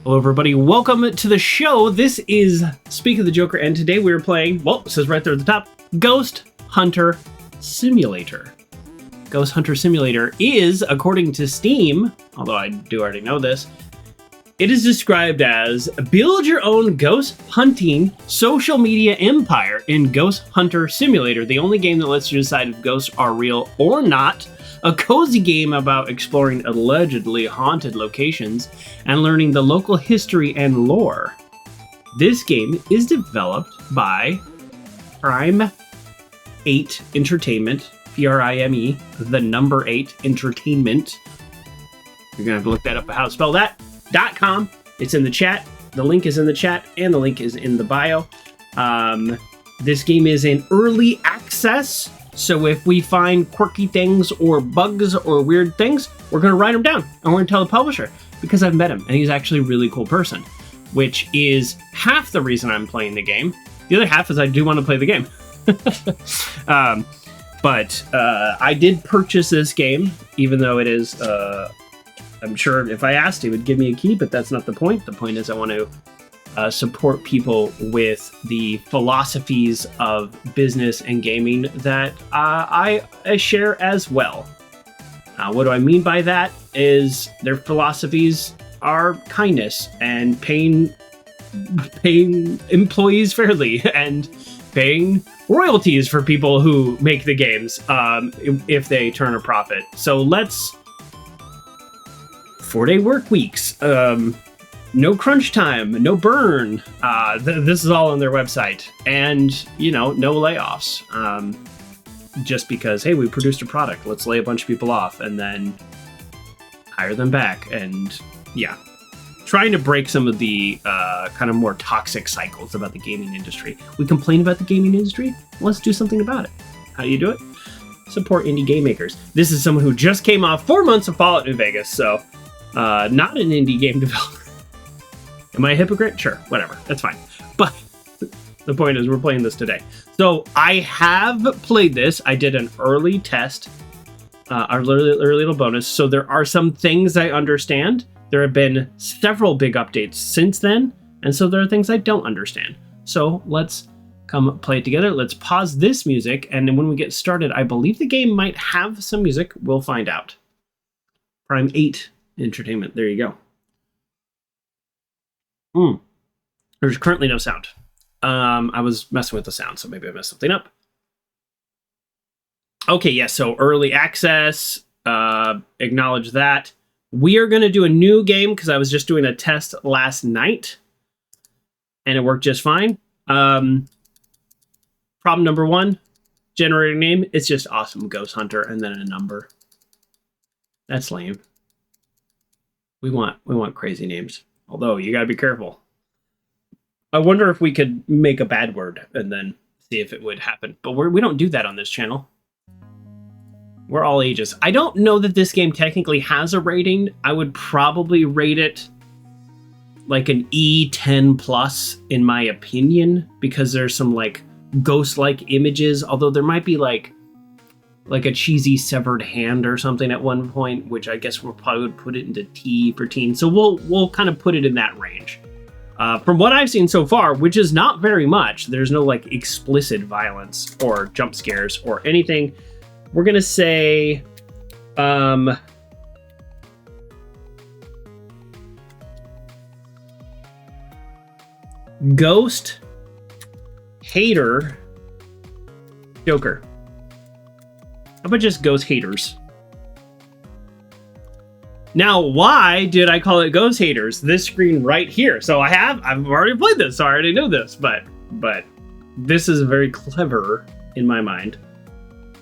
Hello everybody, welcome to the show. This is Speak of the Joker, and today we're playing, well, it says right there at the top, Ghost Hunter Simulator. Ghost Hunter Simulator is, according to Steam, although I do already know this, it is described as build your own ghost hunting social media empire in Ghost Hunter Simulator, the only game that lets you decide if ghosts are real or not. A cozy game about exploring allegedly haunted locations and learning the local history and lore. This game is developed by Prime 8 Entertainment, Prime, the number 8 Entertainment. You're gonna have to look that up, how to spell that. .com. It's in the chat. The link is in the chat, and the link is in the bio. This game is in early access. So if we find quirky things or bugs or weird things, we're going to write them down and we're going to tell the publisher because I've met him and he's actually a really cool person, which is half the reason I'm playing the game. The other half is I do want to play the game. But I did purchase this game, even though it is, I'm sure if I asked, he would give me a key, but that's not the point. The point is I want to support people with the philosophies of business and gaming that I share as well. What do I mean by that is their philosophies are kindness and paying employees fairly and paying royalties for people who make the games if they turn a profit. So let's 4-day work weeks. No crunch time, no burn. This is all on their website. And, no layoffs. Just because, hey, we produced a product. Let's lay a bunch of people off and then hire them back. And, yeah. Trying to break some of the kind of more toxic cycles about the gaming industry. We complain about the gaming industry. Let's do something about it. How do you do it? Support indie game makers. This is someone who just came off 4 months of Fallout New Vegas, so not an indie game developer. Am I a hypocrite? Sure, whatever. That's fine. But the point is we're playing this today. So I have played this. I did an early test, our early little bonus. So there are some things I understand. There have been several big updates since then. And so there are things I don't understand. So let's come play it together. Let's pause this music. And then when we get started, I believe the game might have some music. We'll find out. Prime 8 Entertainment. There you go. There's currently no sound. I was messing with the sound, so maybe I messed something up. Okay, yeah, so early access, acknowledge that. We are going to do a new game because I was just doing a test last night, and it worked just fine. Problem number 1, generating name. It's just awesome Ghost Hunter, and then a number. That's lame. We want crazy names. Although, you gotta be careful. I wonder if we could make a bad word and then see if it would happen. But we don't do that on this channel. We're all ages. I don't know that this game technically has a rating. I would probably rate it like an E10 plus, in my opinion, because there's some ghost-like images. Although there might be like a cheesy severed hand or something at one point, which I guess we'll probably would put it into T for teen. So we'll kind of put it in that range. From what I've seen so far, which is not very much, there's no explicit violence or jump scares or anything. We're gonna say, Ghost Hater Joker. How about just Ghost Haters? Now, why did I call it Ghost Haters? This screen right here. So I've already played this, so I already know this, but this is very clever in my mind.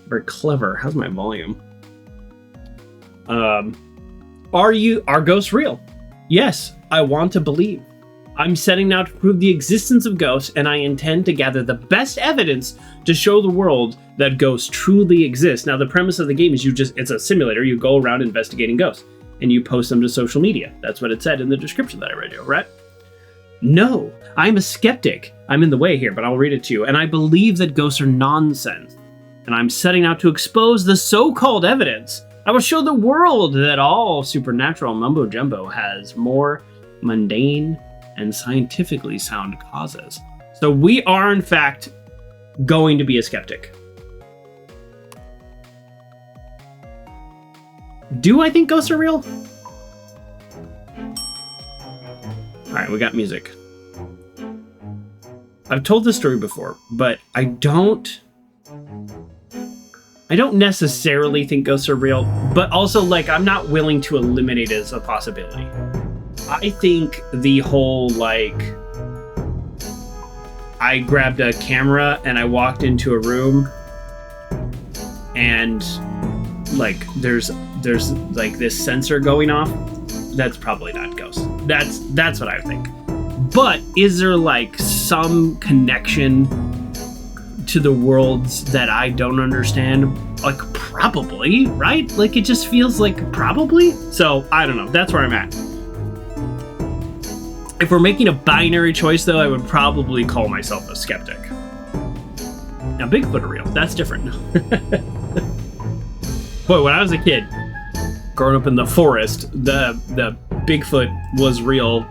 Very clever. How's my volume? Are ghosts real? Yes, I want to believe. I'm setting out to prove the existence of ghosts, and I intend to gather the best evidence to show the world that ghosts truly exist. Now, the premise of the game is it's a simulator. You go around investigating ghosts, and you post them to social media. That's what it said in the description that I read you, right? No, I'm a skeptic. I'm in the way here, but I'll read it to you. And I believe that ghosts are nonsense. And I'm setting out to expose the so-called evidence. I will show the world that all supernatural mumbo-jumbo has more mundane, and scientifically sound causes. So we are, in fact, going to be a skeptic. Do I think ghosts are real? All right, we got music. I've told this story before, but I don't necessarily think ghosts are real, but also, like, I'm not willing to eliminate it as a possibility. I think the whole, like, I grabbed a camera and I walked into a room and, like, there's like this sensor going off, that's probably not ghosts. That's what I think. But is there, like, some connection to the worlds that I don't understand? Like, probably, right? Like, it just feels like probably. So I don't know. That's where I'm at. If we're making a binary choice, though, I would probably call myself a skeptic. Now, Bigfoot are real. That's different. Boy, when I was a kid, growing up in the forest, the Bigfoot was real.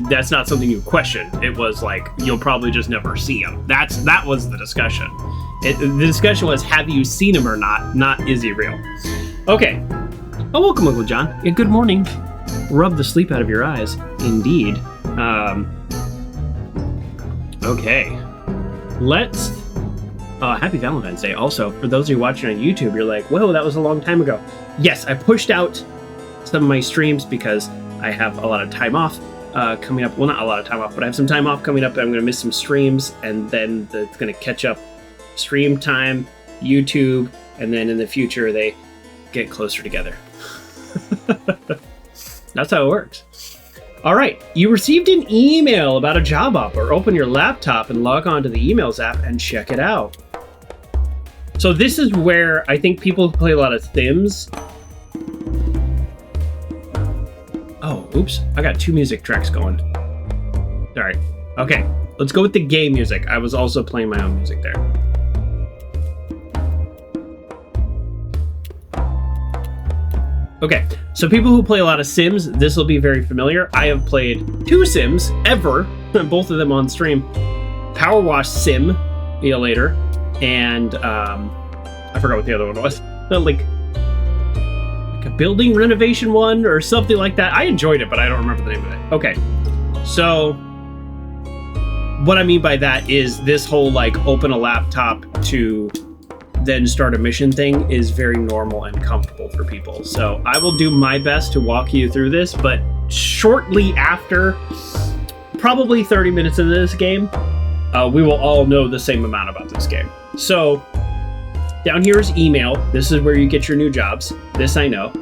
That's not something you question. It was like, you'll probably just never see him. That was the discussion. The discussion was, have you seen him or not is he real? Okay. Oh, welcome, Uncle John. Yeah, good morning. Rub the sleep out of your eyes. Indeed. Okay. Let's... happy Valentine's Day. Also, for those of you watching on YouTube, you're like, whoa, that was a long time ago. Yes, I pushed out some of my streams because I have a lot of time off coming up. Well, not a lot of time off, but I have some time off coming up. I'm going to miss some streams, and then it's going to catch up stream time, YouTube, and then in the future, they get closer together. That's how it works. All right, you received an email about a job offer. Open your laptop and log on to the emails app and check it out. So this is where I think people who play a lot of Sims. Oh, oops, I got two music tracks going. All right, okay, let's go with the game music. I was also playing my own music there. Okay, so people who play a lot of Sims, this will be very familiar. I have played 2 Sims ever, both of them on stream. Power Wash Simulator, and I forgot what the other one was. Like a building renovation one or something like that. I enjoyed it, but I don't remember the name of it. Okay, so what I mean by that is this whole, like, open a laptop to then start a mission thing is very normal and comfortable for people. So I will do my best to walk you through this, but shortly after, probably 30 minutes into this game, we will all know the same amount about this game. So down here is email. This is where you get your new jobs. This I know.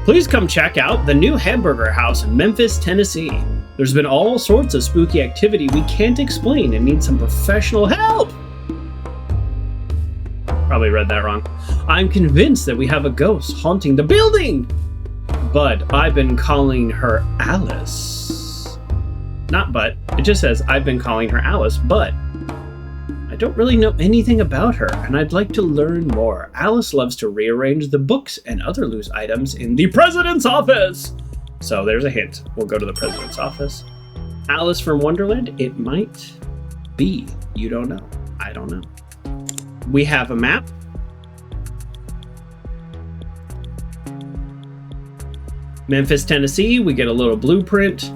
Please come check out the new hamburger house in Memphis, Tennessee. There's been all sorts of spooky activity we can't explain and need some professional help. Probably read that wrong. I'm convinced that we have a ghost haunting the building, but I've been calling her Alice. Not but, it just says I've been calling her Alice, but I don't really know anything about her, and I'd like to learn more. Alice loves to rearrange the books and other loose items in the president's office. So there's a hint. We'll go to the president's office. Alice from Wonderland? It might be. You don't know. I don't know. We have a map. Memphis, Tennessee. We get a little blueprint.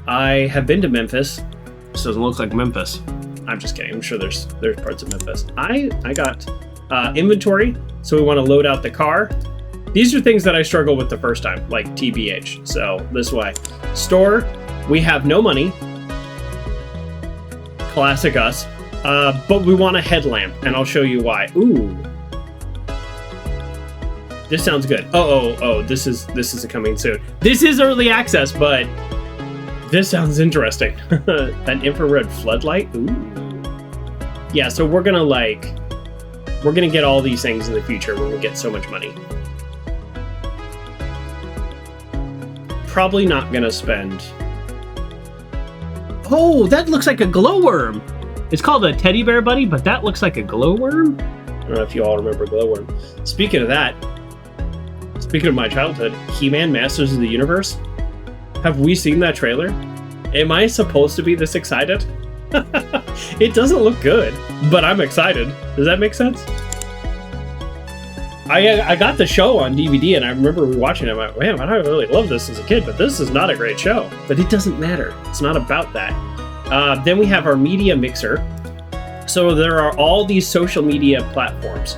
I have been to Memphis. This doesn't look like Memphis. I'm just kidding. I'm sure there's parts of Memphis. I got inventory, so we want to load out the car. These are things that I struggled with the first time, like TBH. So this way. Store. We have no money. Classic us. But we want a headlamp, and I'll show you why. Ooh. This sounds good. Oh, this is coming soon. This is early access, but this sounds interesting. An infrared floodlight? Ooh. Yeah, so we're gonna get all these things in the future when we get so much money. Probably not gonna spend... Oh, that looks like a glowworm! It's called a teddy bear buddy, but that looks like a glowworm. I don't know if you all remember glowworm. Speaking of that, speaking of my childhood, He-Man Masters of the Universe. Have we seen that trailer? Am I supposed to be this excited? It doesn't look good, but I'm excited. Does that make sense? I got the show on DVD, and I remember watching it. I'm like, man, I really love this as a kid, but this is not a great show. But it doesn't matter. It's not about that. Then we have our media mixer. So there are all these social media platforms.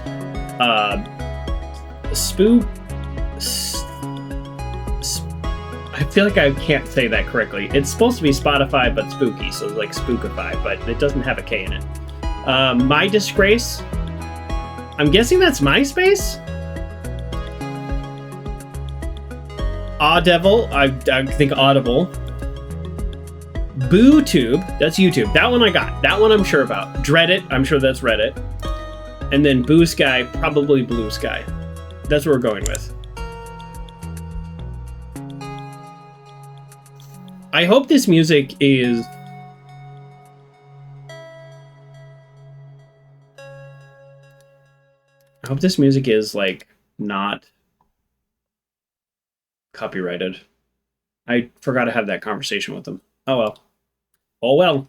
I feel like I can't say that correctly. It's supposed to be Spotify, but spooky, so it's like Spookify, but it doesn't have a K in it. My Disgrace. I'm guessing that's MySpace? Audible, I think Audible. BooTube, that's YouTube. That one I got. That one I'm sure about. Reddit, I'm sure that's Reddit. And then Boo Sky, probably Blue Sky. That's what we're going with. I hope this music is... I hope this music is, like, not copyrighted. I forgot to have that conversation with them. Oh well. Oh well.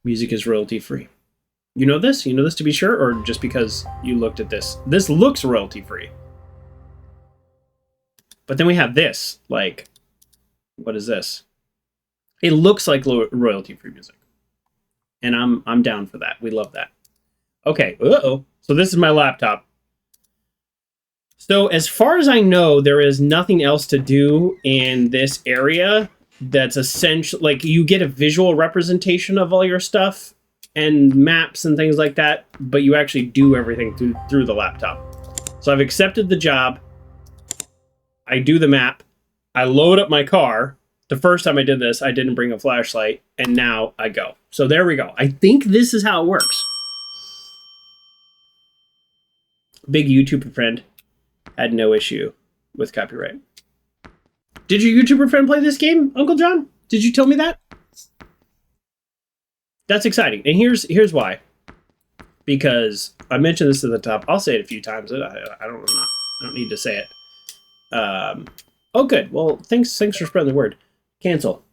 Music is royalty free. You know this? You know this to be sure? Or just because you looked at this? This looks royalty free. But then we have this. Like, what is this? It looks like royalty free music. And I'm down for that. We love that. Okay. Uh-oh. So this is my laptop. So as far as I know, there is nothing else to do in this area that's essential. Like, you get a visual representation of all your stuff and maps and things like that, but you actually do everything through the laptop. So I've accepted the job. I do the map. I load up my car. The first time I did this, I didn't bring a flashlight, and now I go. So there we go. I think this is how it works. Big YouTuber friend had no issue with copyright. Did your YouTuber friend play this game, Uncle John? Did you tell me that? That's exciting. And here's why. Because I mentioned this at the top. I'll say it a few times. I don't need to say it. Oh, good. Well, thanks for spreading the word. Cancel.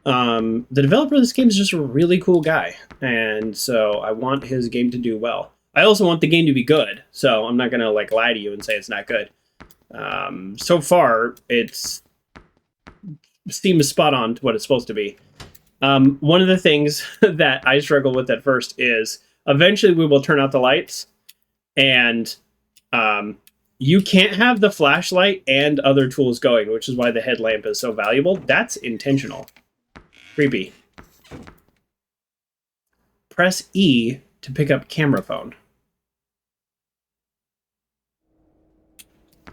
The developer of this game is just a really cool guy. And so I want his game to do well. I also want the game to be good. So I'm not going to like lie to you and say it's not good. So far, Steam is spot on to what it's supposed to be. One of the things that I struggle with at first is eventually we will turn out the lights, and you can't have the flashlight and other tools going, which is why the headlamp is so valuable. That's intentional. Creepy. Press E to pick up camera phone.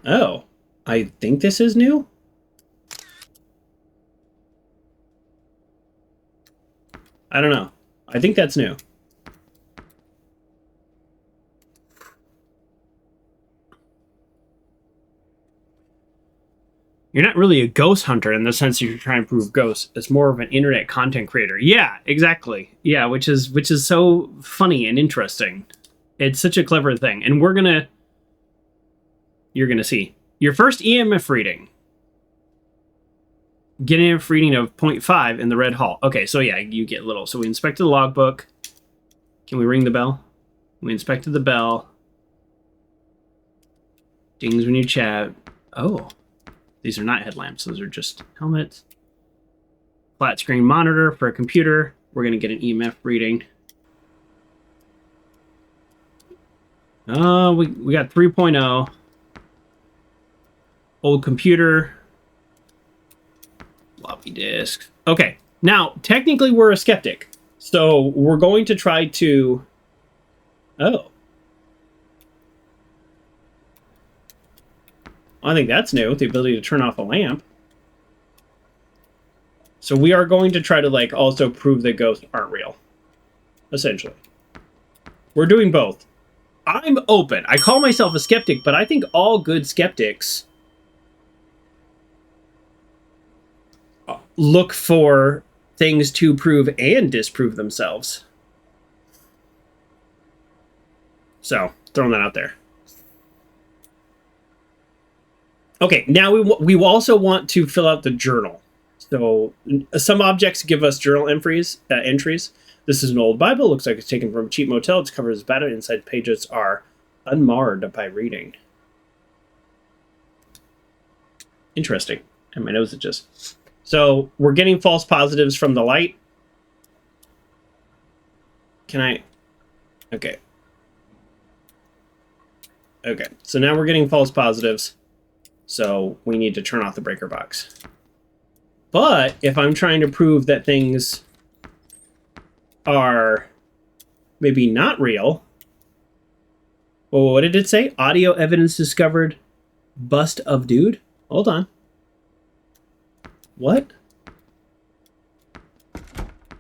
Oh, I think this is new. I don't know. I think that's new. You're not really a ghost hunter in the sense that you're trying to prove ghosts. It's more of an internet content creator. Yeah, exactly. Yeah, which is so funny and interesting. It's such a clever thing. And you're gonna see. Your first EMF reading. Get an EMF reading of 0.5 in the red hall. Okay, so yeah, you get little. So we inspected the logbook. Can we ring the bell? We inspected the bell. Dings when you chat. Oh. These are not headlamps. Those are just helmets. Flat screen monitor for a computer. We're going to get an EMF reading. We got 3.0. Old computer. Floppy disk. Okay. Now, technically, we're a skeptic. So we're going to try to... Oh. I think that's new, the ability to turn off a lamp. So we are going to try to, like, also prove that ghosts aren't real. Essentially. We're doing both. I'm open. I call myself a skeptic, but I think all good skeptics look for things to prove and disprove themselves. So, throwing that out there. Okay, now we also want to fill out the journal. So, some objects give us journal entries. This is an old Bible. Looks like it's taken from a cheap motel. Its cover is battered. Inside pages are unmarred by reading. Interesting. And my nose itches. So, we're getting false positives from the light. Can I... Okay. Okay, so now we're getting false positives. So we need to turn off the breaker box. But if I'm trying to prove that things are maybe not real... Well, what did it say? Audio evidence discovered. Bust of dude? Hold on. What?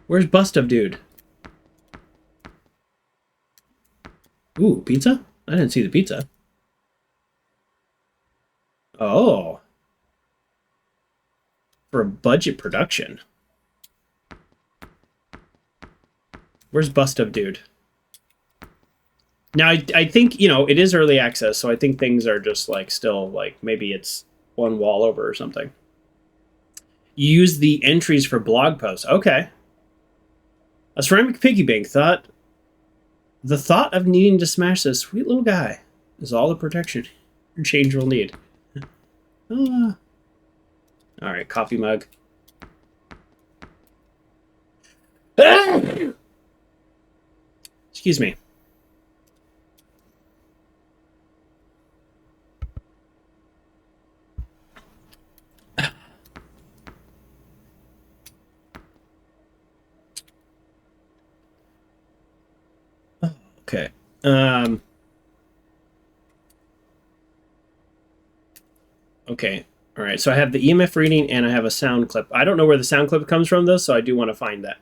Where's bust of dude? Ooh, pizza? I didn't see the pizza. Oh. For a budget production. Where's bust of dude? Now, I think, you know, it is early access, so I think things are just, like, still, like, maybe it's one wall over or something. Use the entries for blog posts. Okay. A ceramic piggy bank thought... The thought of needing to smash this sweet little guy is all the protection your change will need. Alright, coffee mug. Excuse me. Okay. Okay. All right. So I have the EMF reading and I have a sound clip. I don't know where the sound clip comes from, though, so I do want to find that.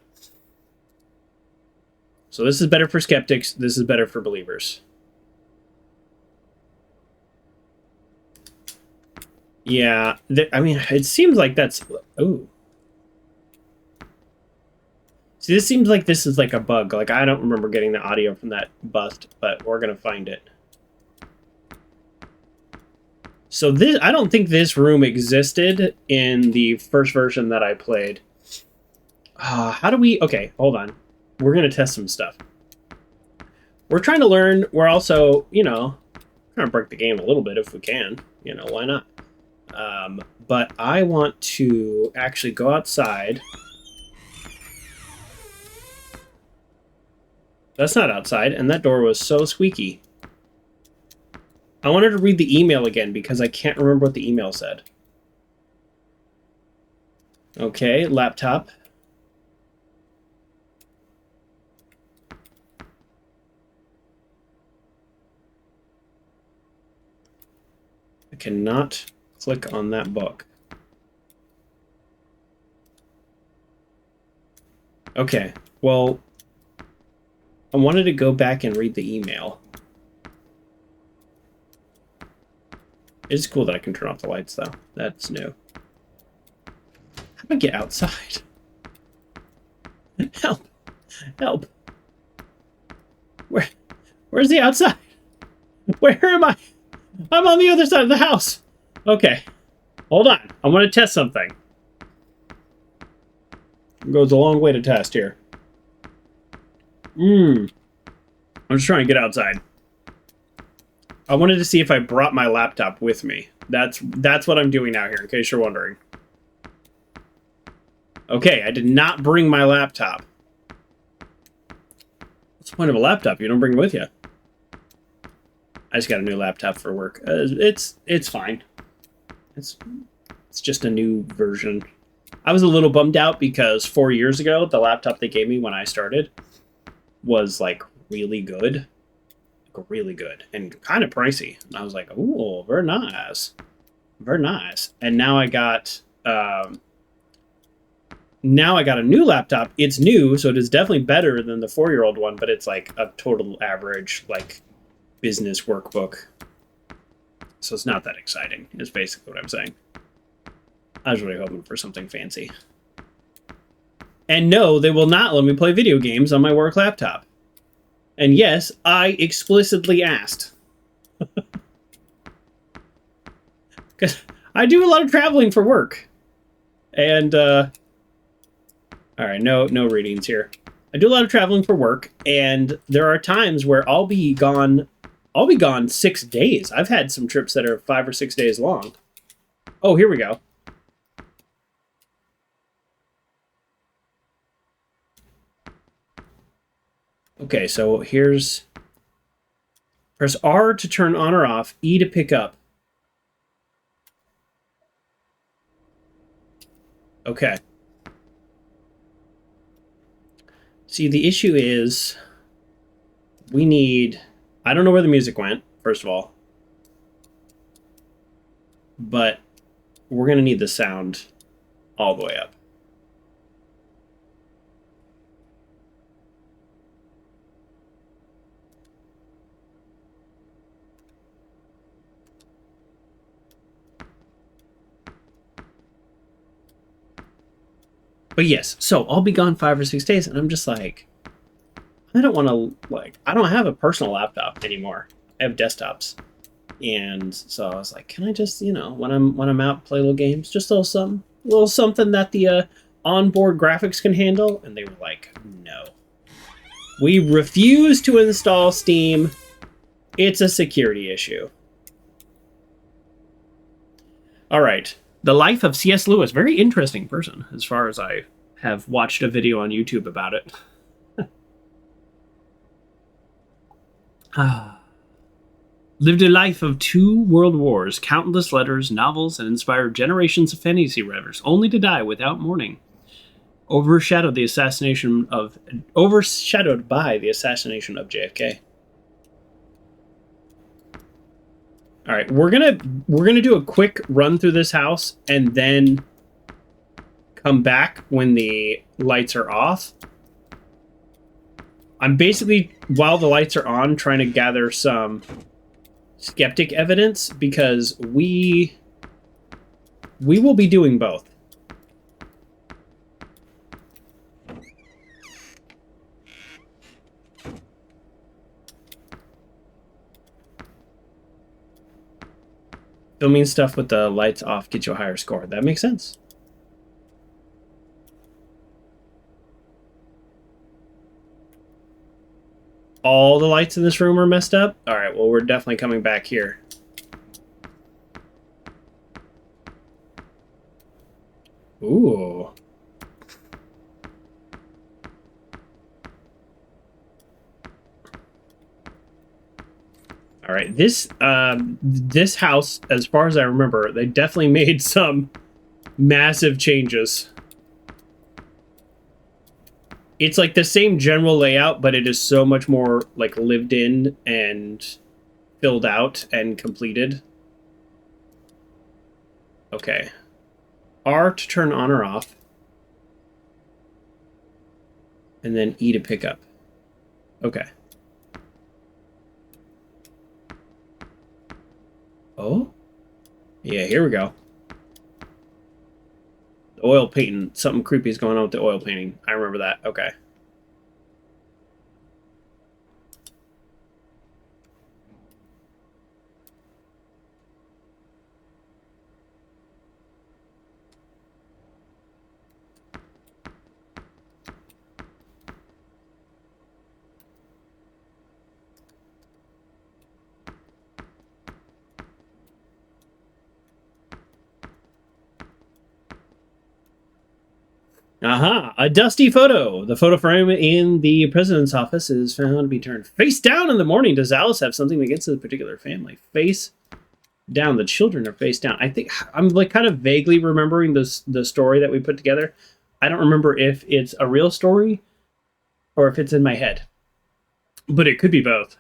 So this is better for skeptics. This is better for believers. Yeah. I mean, it seems like that's... Ooh. See, this seems like this is like a bug. Like, I don't remember getting the audio from that bust, but we're going to find it. So this, I don't think this room existed in the first version that I played. How do we... Okay, hold on. We're going to test some stuff. We're trying to learn. We're also, you know, trying to break the game a little bit if we can. You know, why not? But I want to actually go outside... That's not outside, and that door was so squeaky. I wanted to read the email again because I can't remember what the email said. Okay, laptop. I cannot click on that book. Okay, well... I wanted to go back and read the email. It's cool that I can turn off the lights, though. That's new. How do I get outside? Help! Help! Where's the outside? Where am I? I'm on the other side of the house! Okay. Hold on. I want to test something. It goes a long way to test here. I'm just trying to get outside. I wanted to see if I brought my laptop with me. That's what I'm doing out here, in case you're wondering. Okay, I did not bring my laptop. What's the point of a laptop? You don't bring it with you. I just got a new laptop for work. It's fine. It's just a new version. I was a little bummed out because 4 years ago, the laptop they gave me when I started was like really good. Really good and kind of pricey. And I was like, "Ooh, very nice, very nice." And now I got a new laptop. It's new, so it is definitely better than the 4-year-old one, but it's like a total average, like business workbook. So it's not that exciting. Is basically what I'm saying. I was really hoping for something fancy. And no, they will not let me play video games on my work laptop. And yes, I explicitly asked. Because I do a lot of traveling for work. And, alright, no readings here. I do a lot of traveling for work, and there are times where I'll be gone 6 days. I've had some trips that are 5 or 6 days long. Oh, here we go. Okay, so press R to turn on or off, E to pick up. Okay. See, the issue is we need... I don't know where the music went, first of all. But we're going to need the sound all the way up. But yes, so I'll be gone 5 or 6 days, and I'm just like, I don't want to, I don't have a personal laptop anymore. I have desktops. And so I was like, can I just, when I'm out, play little games, just a little something that the onboard graphics can handle? And they were like, no. We refuse to install Steam. It's a security issue. All right. The Life of C.S. Lewis. Very interesting person, as far as I have watched a video on YouTube about it. Lived a life of 2 world wars, countless letters, novels, and inspired generations of fantasy writers, only to die without mourning. Overshadowed by the assassination of JFK. All right, we're gonna do a quick run through this house and then come back when the lights are off. I'm basically, while the lights are on, trying to gather some skeptic evidence, because we will be doing both. Filming stuff with the lights off gets you a higher score. That makes sense. All the lights in this room are messed up? Alright, well, we're definitely coming back here. Ooh. Alright, this house, as far as I remember, they definitely made some massive changes. It's like the same general layout, but it is so much more like lived in and filled out and completed. Okay. R to turn on or off. And then E to pick up. Okay. Oh? Yeah, here we go. The oil painting. Something creepy is going on with the oil painting. I remember that. Okay. Aha! A dusty photo. The photo frame in the president's office is found to be turned face down in the morning. Does Alice have something against the particular family? Face down. The children are face down. I think I'm like kind of vaguely remembering the story that we put together. I don't remember if it's a real story or if it's in my head. But it could be both.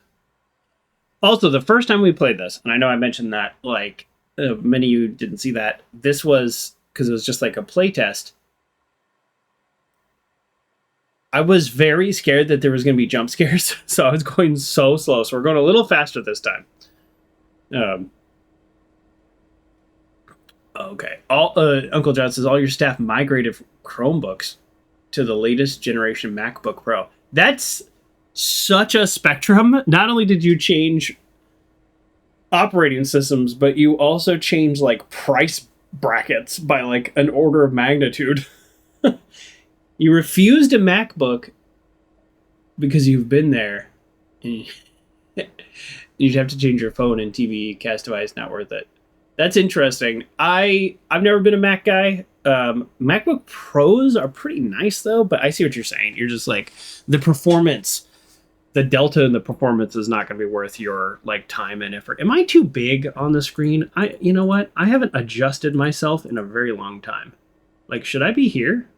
Also, the first time we played this, and I know I mentioned that, like, many of you didn't see that. This was because it was just like a play test. I was very scared that there was going to be jump scares, so I was going so slow. So we're going a little faster this time. Okay. Uncle John says all your staff migrated from Chromebooks to the latest generation MacBook Pro. That's such a spectrum. Not only did you change operating systems, but you also changed like price brackets by like an order of magnitude. You refused a MacBook because you've been there. And you'd have to change your phone and TV cast device. Not worth it. That's interesting. I've never been a Mac guy. MacBook Pros are pretty nice though, but I see what you're saying. You're just like the performance, the delta in the performance is not going to be worth your like time and effort. Am I too big on the screen? You know what? I haven't adjusted myself in a very long time. Like, should I be here?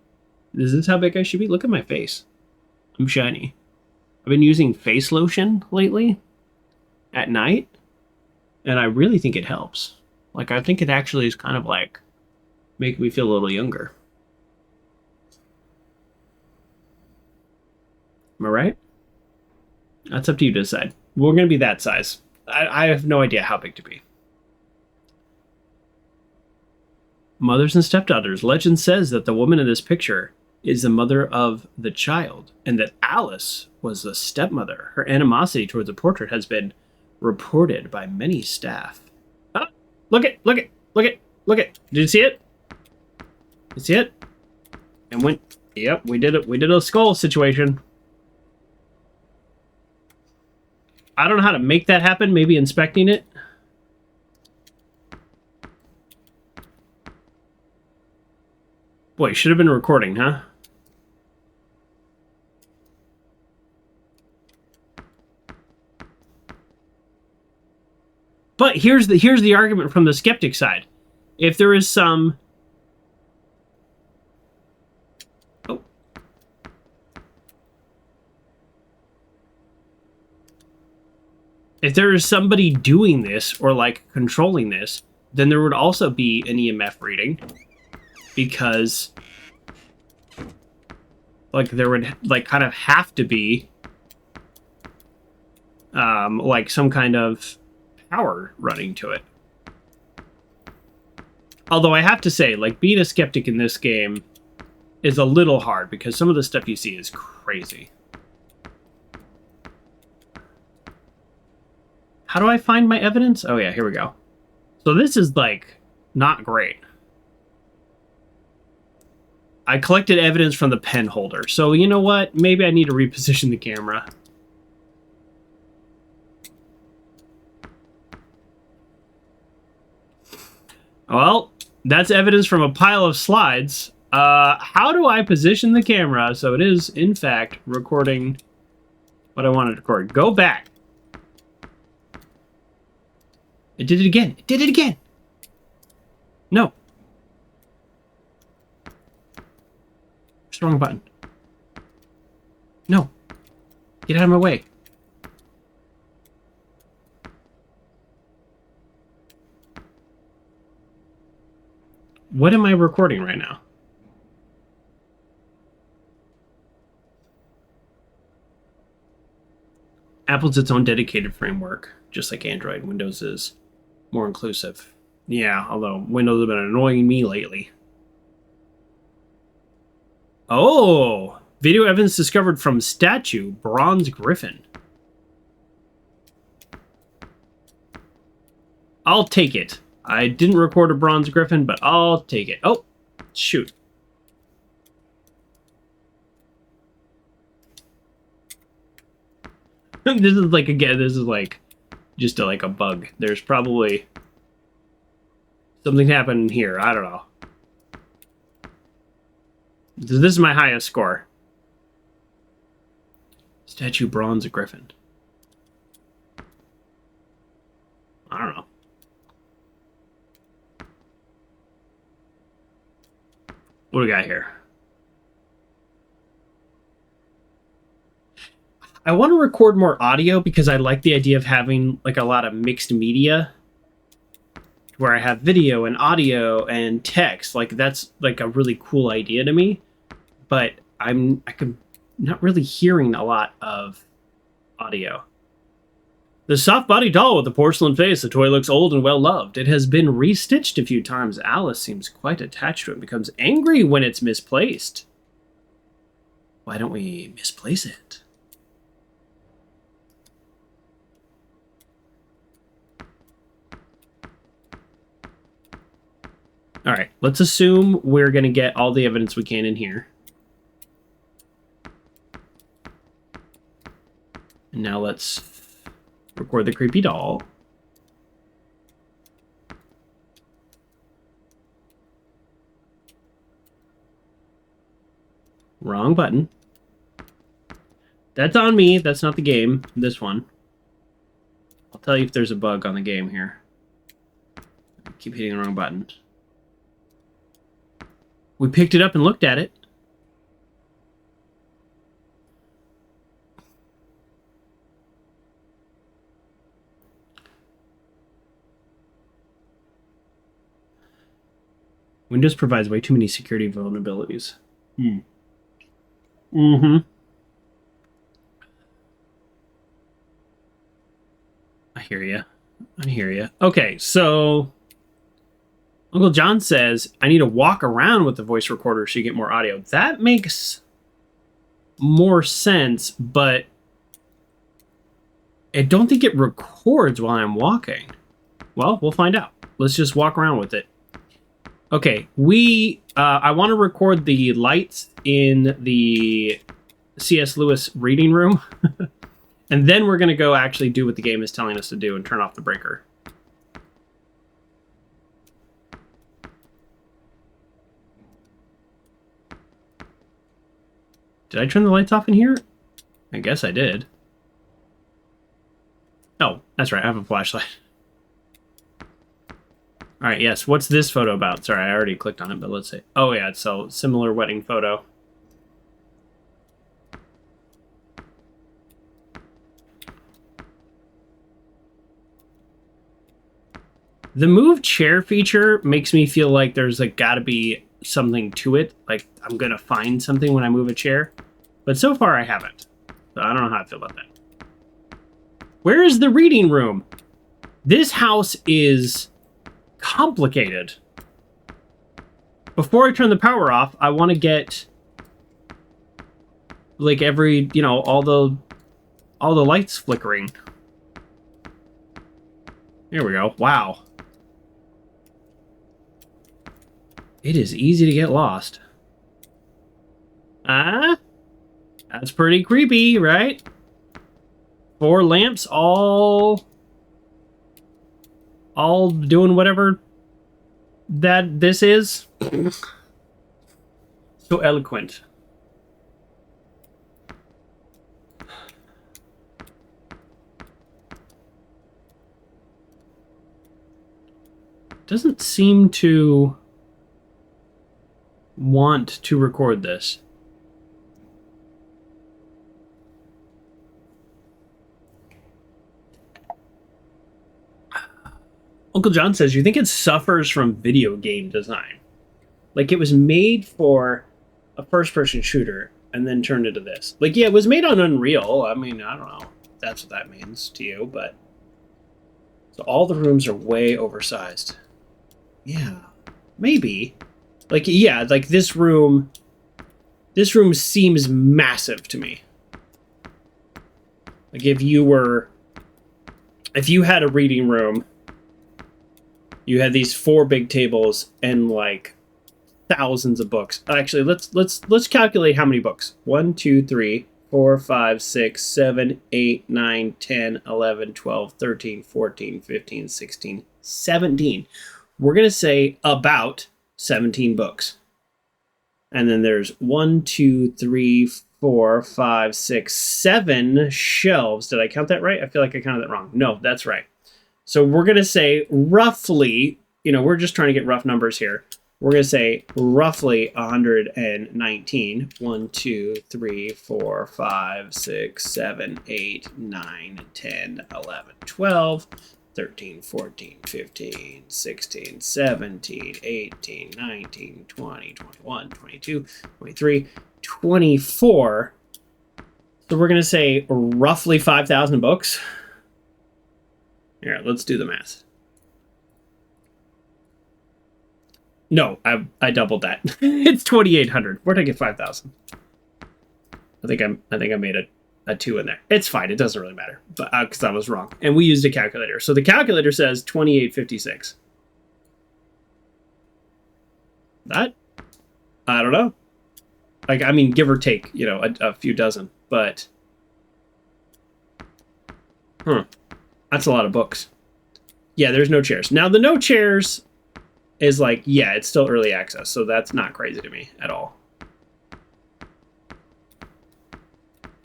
Is this how big I should be? Look at my face. I'm shiny. I've been using face lotion lately at night, and I really think it helps. Like, I think it actually is kind of like making me feel a little younger. Am I right? That's up to you to decide. We're going to be that size. I have no idea how big to be. Mothers and stepdaughters. Legend says that the woman in this picture is the mother of the child, and that Alice was the stepmother. Her animosity towards the portrait has been reported by many staff. Oh, look it! Look it! Look it! Look it! Did you see it? You see it? And when... Yep, we did it. We did a skull situation. I don't know how to make that happen. Maybe inspecting it. Boy, should have been recording, huh? But here's the argument from the skeptic side. If there is some... Oh. If there is somebody doing this or like controlling this, then there would also be an EMF reading. Because like there would like kind of have to be like some kind of power running to it. Although I have to say, like, being a skeptic in this game is a little hard because some of the stuff you see is crazy. How do I find my evidence? Oh yeah, here we go. So this is like not great. I collected evidence from the pen holder. So you know what? Maybe I need to reposition the camera. Well, that's evidence from a pile of slides. How do I position the camera so it is, in fact, recording what I wanted to record? Go back. It did it again. It did it again. No. It's the wrong button. No. Get out of my way. What am I recording right now? Apple's its own dedicated framework, just like Android. Windows is more inclusive. Yeah, although Windows has been annoying me lately. Oh! Video evidence discovered from statue, bronze griffin. I'll take it. I didn't record a bronze griffin, but I'll take it. Oh, shoot. This is like, again, this is like just like a bug. There's probably something happened here. I don't know. This is my highest score. Statue bronze griffin. I don't know. What do we got here? I want to record more audio because I like the idea of having like a lot of mixed media where I have video and audio and text. Like that's like a really cool idea to me, but I'm not really hearing a lot of audio. The soft body doll with the porcelain face. The toy looks old and well loved. It has been restitched a few times. Alice seems quite attached to it and becomes angry when it's misplaced. Why don't we misplace it? All right, let's assume we're going to get all the evidence we can in here. And now let's record the creepy doll. Wrong button. That's on me. That's not the game. This one. I'll tell you if there's a bug on the game here. I keep hitting the wrong button. We picked it up and looked at it. Windows provides way too many security vulnerabilities. Mm-hmm. I hear you. I hear you. Okay, so Uncle John says I need to walk around with the voice recorder so you get more audio. That makes more sense, but I don't think it records while I'm walking. Well, we'll find out. Let's just walk around with it. Okay, I want to record the lights in the C.S. Lewis reading room. And then we're going to go actually do what the game is telling us to do and turn off the breaker. Did I turn the lights off in here? I guess I did. Oh, that's right. I have a flashlight. All right, yes. What's this photo about? Sorry, I already clicked on it, but let's see. Oh, yeah, it's a similar wedding photo. The move chair feature makes me feel like there's like got to be something to it. Like I'm going to find something when I move a chair. But so far I haven't. So I don't know how I feel about that. Where is the reading room? This house is complicated. Before I turn the power off, I want to get like every, you know, all the lights flickering. Here we go. Wow. It is easy to get lost. That's pretty creepy, right? 4 lamps all doing whatever that this is. So eloquent. Doesn't seem to want to record this. Uncle John says, you think it suffers from video game design? Like it was made for a first-person shooter and then turned into this. Like, yeah, it was made on Unreal. I mean, I don't know if that's what that means to you, but... So all the rooms are way oversized. Yeah, maybe. Like, yeah, like this room seems massive to me. Like if you had a reading room, you had these 4 big tables and like thousands of books. Actually, let's calculate how many books. 1, 2, 3, 4, 5, 6, 7, 8, 9, 10, 11, 12, 13, 14, 15, 16, 17. We're going to say about 17 books. And then there's 1, 2, 3, 4, 5, 6, 7 shelves. Did I count that right? I feel like I counted that wrong. No, that's right. So we're going to say roughly, you know, we're just trying to get rough numbers here. We're going to say roughly 119. 1, 2, 3, 4, 5, 6, 7, 8, 9, 10, 11, 12, 13, 14, 15, 16, 17, 18, 19, 20, 21, 22, 23, 24. So we're going to say roughly 5,000 books. Here, let's do the math. No, I doubled that. It's 2,800. Where'd I get 5,000? I think I made a 2 in there. It's fine. It doesn't really matter, but because I was wrong. And we used a calculator. So the calculator says 2,856. That, I don't know. Like, I mean, give or take, you know, a few dozen, but... That's a lot of books. Yeah, there's no chairs. Now, the no chairs is like, yeah, it's still early access, so that's not crazy to me at all.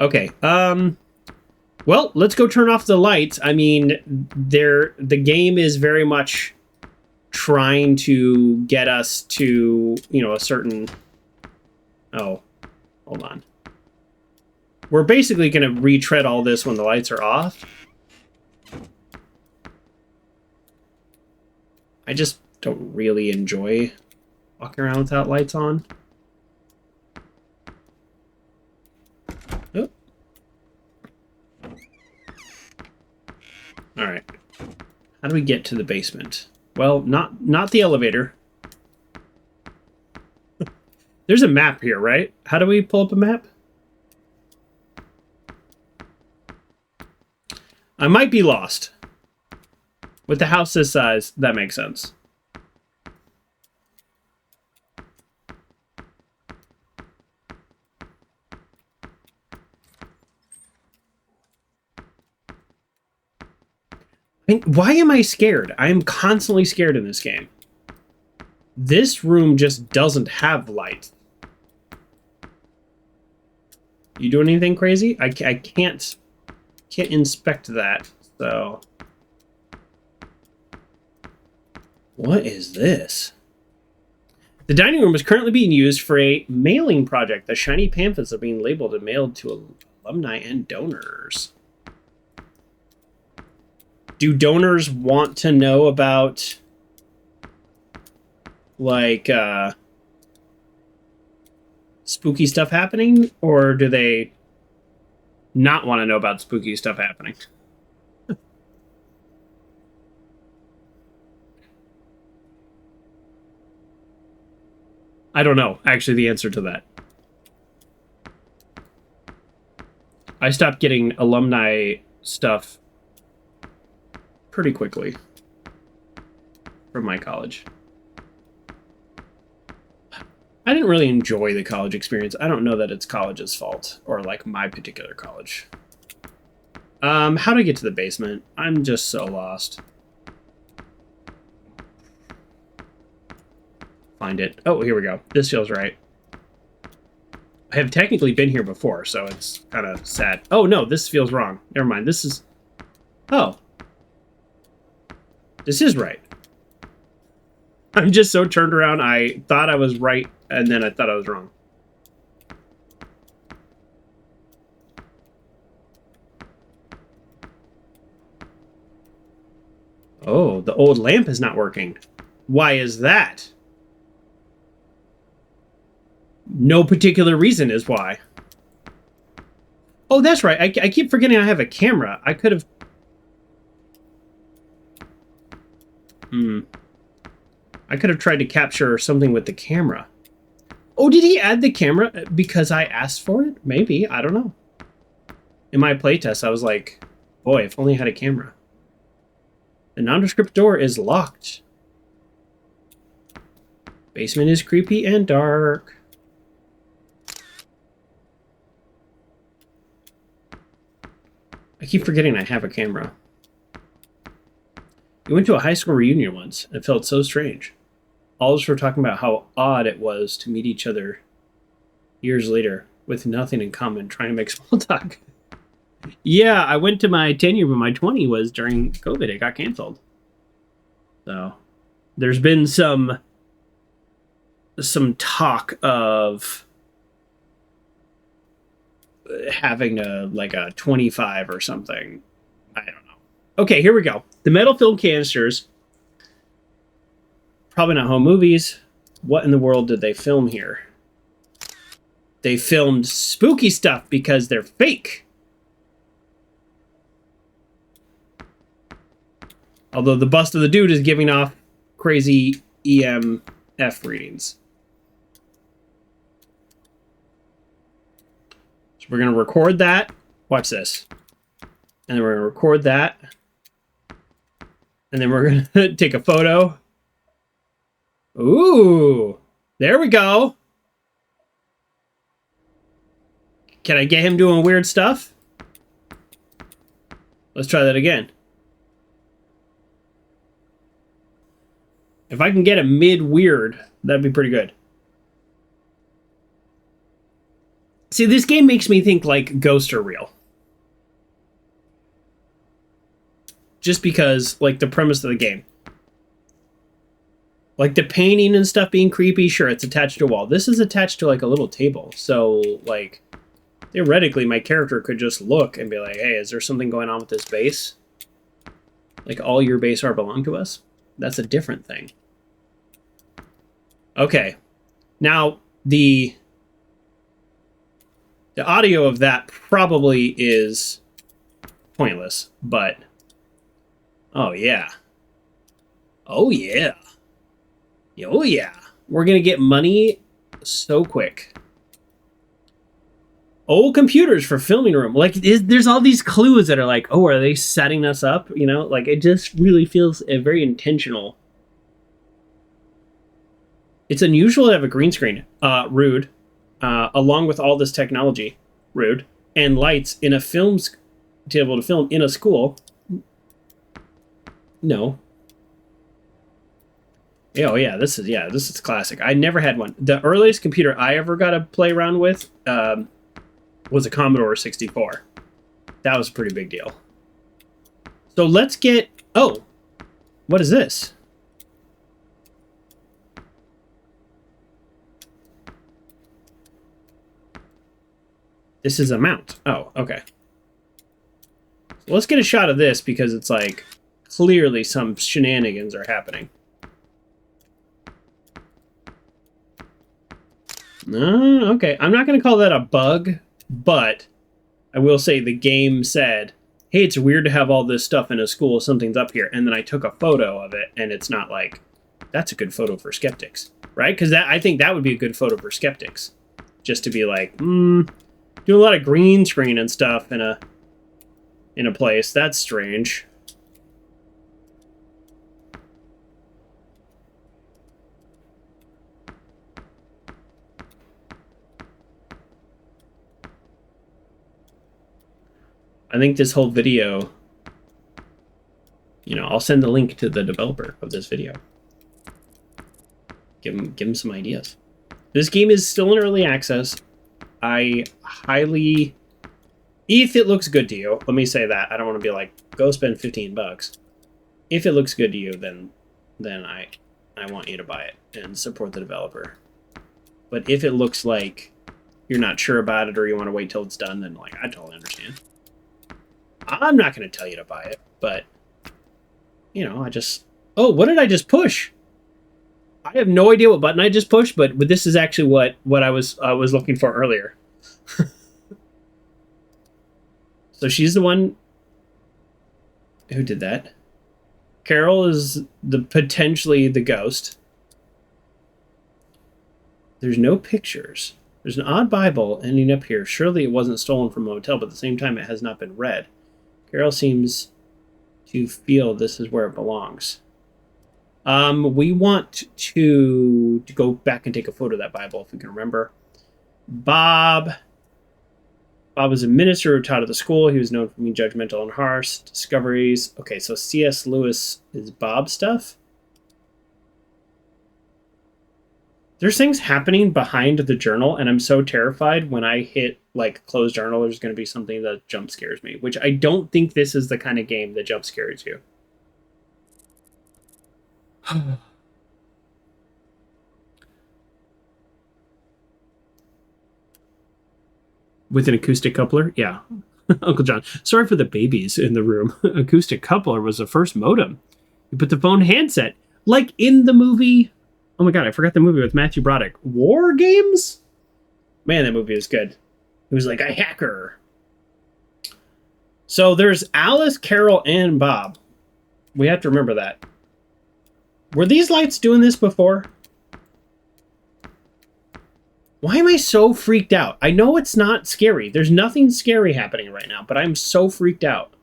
Okay, well, let's go turn off the lights. I mean, the game is very much trying to get us to, you know, a certain... Oh, hold on. We're basically going to retread all this when the lights are off. I just don't really enjoy walking around without lights on. Oh. All right. How do we get to the basement? Well, not the elevator. There's a map here, right? How do we pull up a map? I might be lost. With the house this size, that makes sense. I mean, why am I scared? I am constantly scared in this game. This room just doesn't have light. You doing anything crazy? I can't inspect that, so... What is this? The dining room is currently being used for a mailing project. The shiny pamphlets are being labeled and mailed to alumni and donors. Do donors want to know about, like, spooky stuff happening? Or do they not want to know about spooky stuff happening? I don't know, actually, the answer to that. I stopped getting alumni stuff pretty quickly from my college. I didn't really enjoy the college experience. I don't know that it's college's fault, or like my particular college. How do I get to the basement? I'm just so lost. Find it. Oh, here we go. This feels right. I have technically been here before, so it's kind of sad. Oh, no, this feels wrong. Never mind. This is... Oh. This is right. I'm just so turned around. I thought I was right, and then I thought I was wrong. Oh, the old lamp is not working. Why is that? No particular reason is why. Oh, that's right. I keep forgetting I have a camera. I could have... I could have tried to capture something with the camera. Oh, did he add the camera because I asked for it? Maybe. I don't know. In my playtest, I was like, boy, if only I had a camera. The nondescript door is locked. Basement is creepy and dark. I keep forgetting I have a camera. We went to a high school reunion once, and it felt so strange. All of us were talking about how odd it was to meet each other years later with nothing in common, trying to make small talk. Yeah, I went to my 10-year, but my 20 was during COVID. It got canceled. So there's been some talk of having a 25 or something. I don't know. Okay, here we go. The metal film canisters. Probably not home movies. What in the world did they film here? They filmed spooky stuff because they're fake. Although the bust of the dude is giving off crazy EMF readings. So we're going to record that. Watch this. And then we're going to record that. And then we're going to take a photo. Ooh. There we go. Can I get him doing weird stuff? Let's try that again. If I can get a mid-weird, that'd be pretty good. See, this game makes me think like ghosts are real. Just because, like, the premise of the game. Like, the painting and stuff being creepy, sure, it's attached to a wall. This is attached to, like, a little table. So, like, theoretically, my character could just look and be like, hey, is there something going on with this base? Like, all your base art belong to us? That's a different thing. Okay. Now, the audio of that probably is pointless, but... Oh, yeah. Oh, yeah. Oh, yeah. We're going to get money so quick. Old computers for filming room. Like, there's all these clues that are like, oh, are they setting us up? You know, like, it just really feels very intentional. It's unusual to have a green screen, rude, along with all this technology, rude, and lights in a to be able to film in a school. No. Oh yeah, this is classic. I never had one. The earliest computer I ever got to play around with was a Commodore 64. That was a pretty big deal. So let's get... Oh, what is this? This is a mount. Oh, okay. So let's get a shot of this because it's like clearly some shenanigans are happening. Okay. I'm not going to call that a bug, but I will say the game said, hey, it's weird to have all this stuff in a school. Something's up here. And then I took a photo of it, and it's not like, that's a good photo for skeptics, right? Because I think that would be a good photo for skeptics. Just to be like, do a lot of green screen and stuff in a place. That's strange. I think this whole video, you know, I'll send the link to the developer of this video. Give him some ideas. This game is still in early access. I highly... If it looks good to you, let me say that. I don't want to be like, go spend $15. If it looks good to you, then I want you to buy it and support the developer. But if it looks like you're not sure about it or you want to wait till it's done, then like I totally understand. I'm not going to tell you to buy it, but you know, oh, what did I just push? I have no idea what button I just pushed, but this is actually what I was looking for earlier. So she's the one who did that. Carol is potentially the ghost. There's no pictures. There's an odd Bible ending up here. Surely it wasn't stolen from a hotel, but at the same time it has not been read. Carol seems to feel this is where it belongs. We want to go back and take a photo of that Bible, if we can remember. Bob was a minister who taught at the school. He was known for being judgmental and harsh. Discoveries. Okay, so C.S. Lewis is Bob stuff. There's things happening behind the journal, and I'm so terrified when I hit, like, close journal, there's going to be something that jump scares me, which I don't think this is the kind of game that jump scares you. With an acoustic coupler? Yeah. Uncle John. Sorry for the babies in the room. Acoustic coupler was the first modem. You put the phone handset. Like in the movie... Oh my god, I forgot the movie with Matthew Broderick. War Games? Man, that movie is good. He was like a hacker. So there's Alice, Carol, and Bob. We have to remember that. Were these lights doing this before? Why am I so freaked out? I know it's not scary. There's nothing scary happening right now, but I'm so freaked out.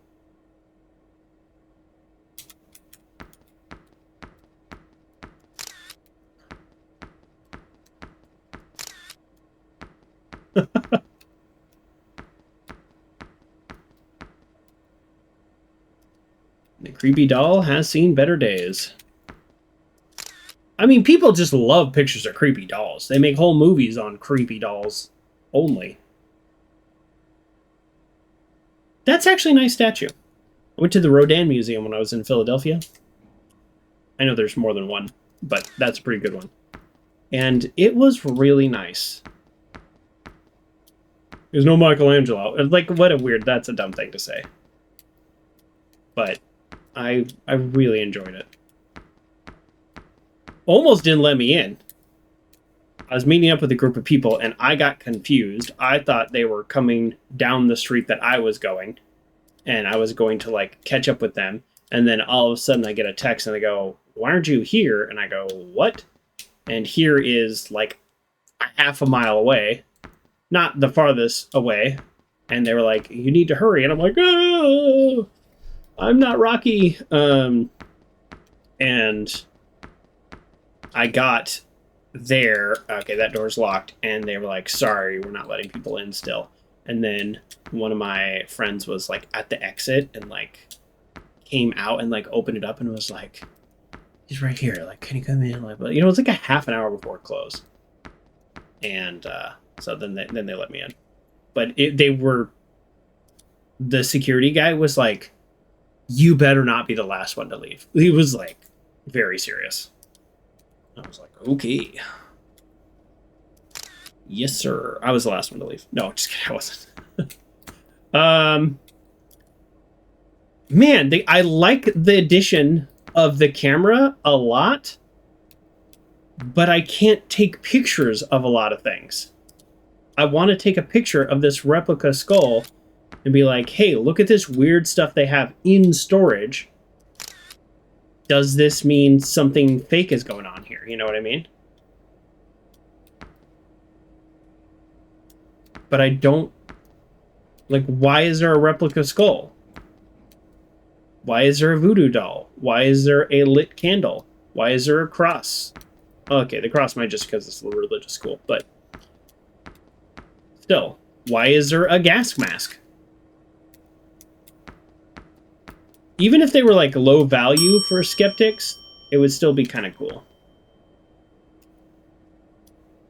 The creepy doll has seen better days. I mean, people just love pictures of creepy dolls. They make whole movies on creepy dolls only. That's actually a nice statue. I went to the Rodin Museum when I was in Philadelphia. I know there's more than one, but that's a pretty good one. And it was really nice. There's no Michelangelo. Like, what a weird... That's a dumb thing to say. But I really enjoyed it. Almost didn't let me in. I was meeting up with a group of people, and I got confused. I thought they were coming down the street that I was going, and I was going to, like, catch up with them. And then all of a sudden I get a text, and they go, "Why aren't you here?" And I go, "What?" And here is, like, a half a mile away. Not the farthest away. And they were like, "You need to hurry." And I'm like, "Oh, I'm not Rocky." And I got there. Okay, that door's locked. And they were like, "Sorry, we're not letting people in still." And then one of my friends was like at the exit and like came out and like opened it up and was like, "He's right here. Like, can you come in?" Like, but you know, it was like a half an hour before it closed. And so then they let me in. But the security guy was like, "You better not be the last one to leave." He was like very serious. I was like, "Okay. Yes, sir." I was the last one to leave. No, just kidding. I wasn't. Man, I like the addition of the camera a lot, but I can't take pictures of a lot of things. I want to take a picture of this replica skull and be like, "Hey, look at this weird stuff they have in storage. Does this mean something fake is going on here?" You know what I mean? But I don't... Like, why is there a replica skull? Why is there a voodoo doll? Why is there a lit candle? Why is there a cross? Okay, the cross might just because it's a religious school, but... Still, why is there a gas mask? Even if they were like low value for skeptics, it would still be kind of cool.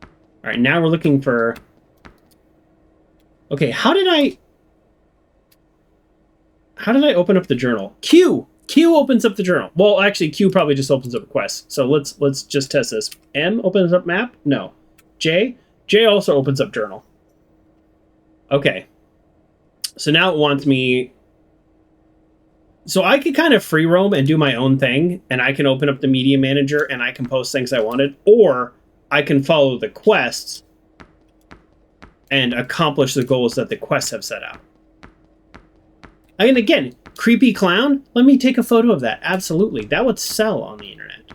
All right, now we're looking for... Okay, how did I open up the journal? Q opens up the journal. Well, actually, Q probably just opens up a quest. So let's just test this. M opens up map? No. J also opens up journal. Okay. So now it wants me... So I could kind of free roam and do my own thing, and I can open up the media manager and I can post things I wanted, or I can follow the quests and accomplish the goals that the quests have set out. And again, creepy clown? Let me take a photo of that. Absolutely. That would sell on the internet.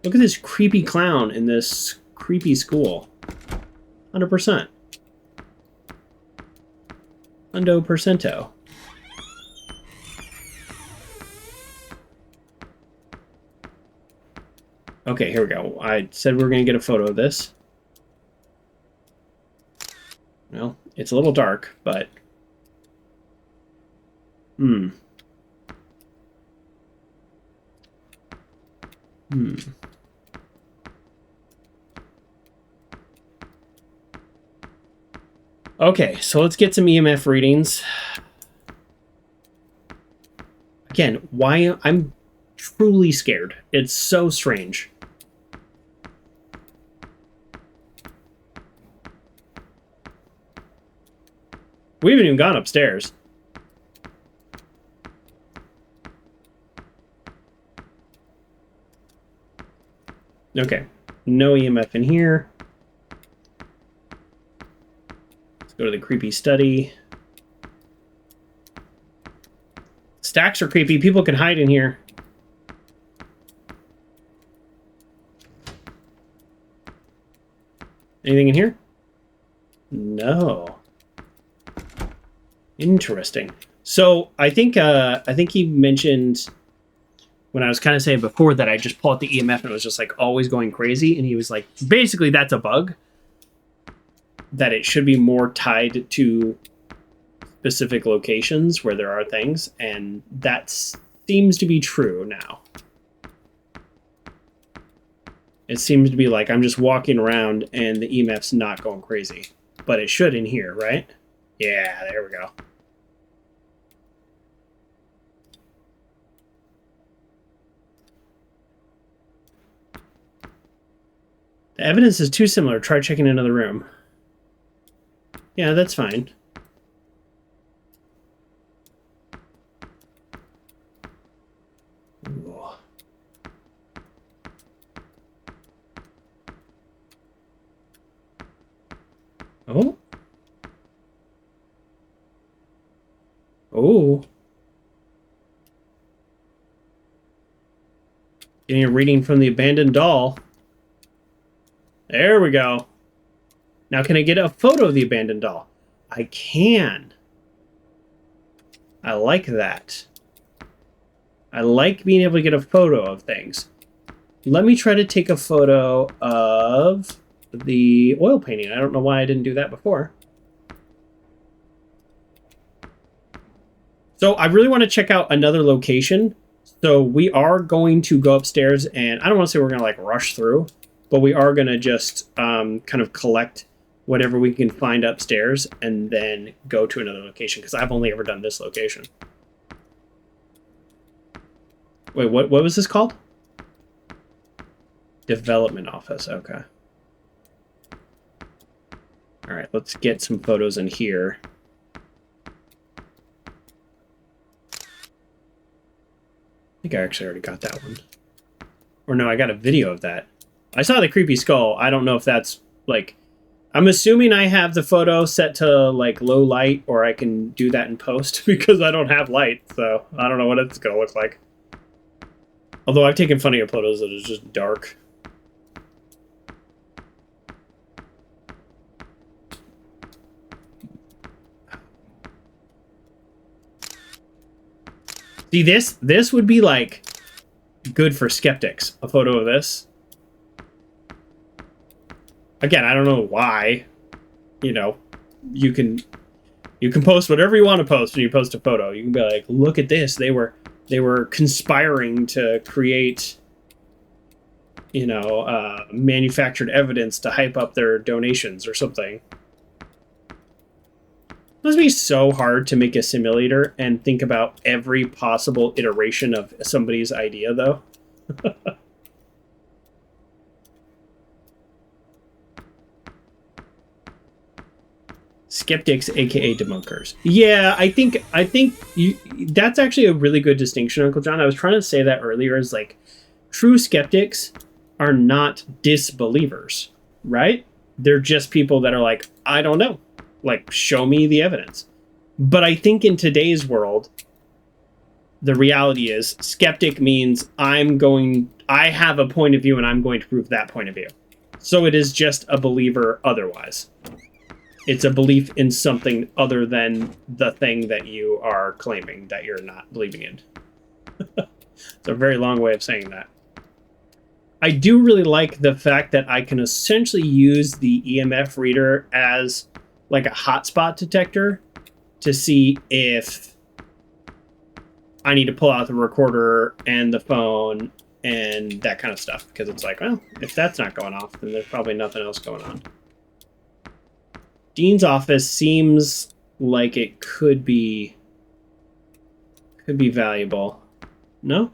Look at this creepy clown in this creepy school. 100%. Hundo percento. Okay, here we go. I said we were going to get a photo of this. Well, it's a little dark, but... Okay, so let's get some EMF readings. Again, why I'm truly scared. It's so strange. We haven't even gone upstairs. Okay, no EMF in here. Let's go to the creepy study. Stacks are creepy. People can hide in here. Anything in here? No. Interesting. So I think he mentioned when I was kind of saying before that I just pull out the EMF and it was just like always going crazy, and he was like, basically that's a bug. that it should be more tied to specific locations where there are things, and that seems to be true now. It seems to be like I'm just walking around and the EMF's not going crazy. But it should in here, right? Yeah, there we go. The evidence is too similar. Try checking another room. Yeah, that's fine. Ooh. Oh. Oh. Getting a reading from the abandoned doll. There we go. Now can I get a photo of the abandoned doll? I can. I like that. I like being able to get a photo of things. Let me try to take a photo of the oil painting. I don't know why I didn't do that before. So I really want to check out another location. So we are going to go upstairs, and I don't want to say we're going to like rush through, but we are going to just kind of collect whatever we can find upstairs and then go to another location, because I've only ever done this location. Wait, what was this called? Development office, okay. All right, let's get some photos in here. I think I actually already got that one. Or no, I got a video of that. I saw the creepy skull. I don't know if that's, like... I'm assuming I have the photo set to, like, low light, or I can do that in post, because I don't have light, so I don't know what it's gonna look like. Although I've taken plenty of photos that is just dark. See, this would be, like, good for skeptics. A photo of this. Again, I don't know why. You know, you can post whatever you want to post when you post a photo. You can be like, look at this. They were conspiring to create, you know, manufactured evidence to hype up their donations or something. It must be so hard to make a simulator and think about every possible iteration of somebody's idea, though. Skeptics, aka debunkers. Yeah, I think that's actually a really good distinction, Uncle John. I was trying to say that earlier, is like, true skeptics are not disbelievers, right? They're just people that are like, I don't know. Like, show me the evidence. But I think in today's world, the reality is skeptic means I have a point of view and I'm going to prove that point of view. So it is just a believer otherwise. It's a belief in something other than the thing that you are claiming that you're not believing in. It's a very long way of saying that. I do really like the fact that I can essentially use the EMF reader as like a hotspot detector to see if I need to pull out the recorder and the phone and that kind of stuff. Because it's like, well, if that's not going off, then there's probably nothing else going on. Dean's office seems like it could be valuable. No?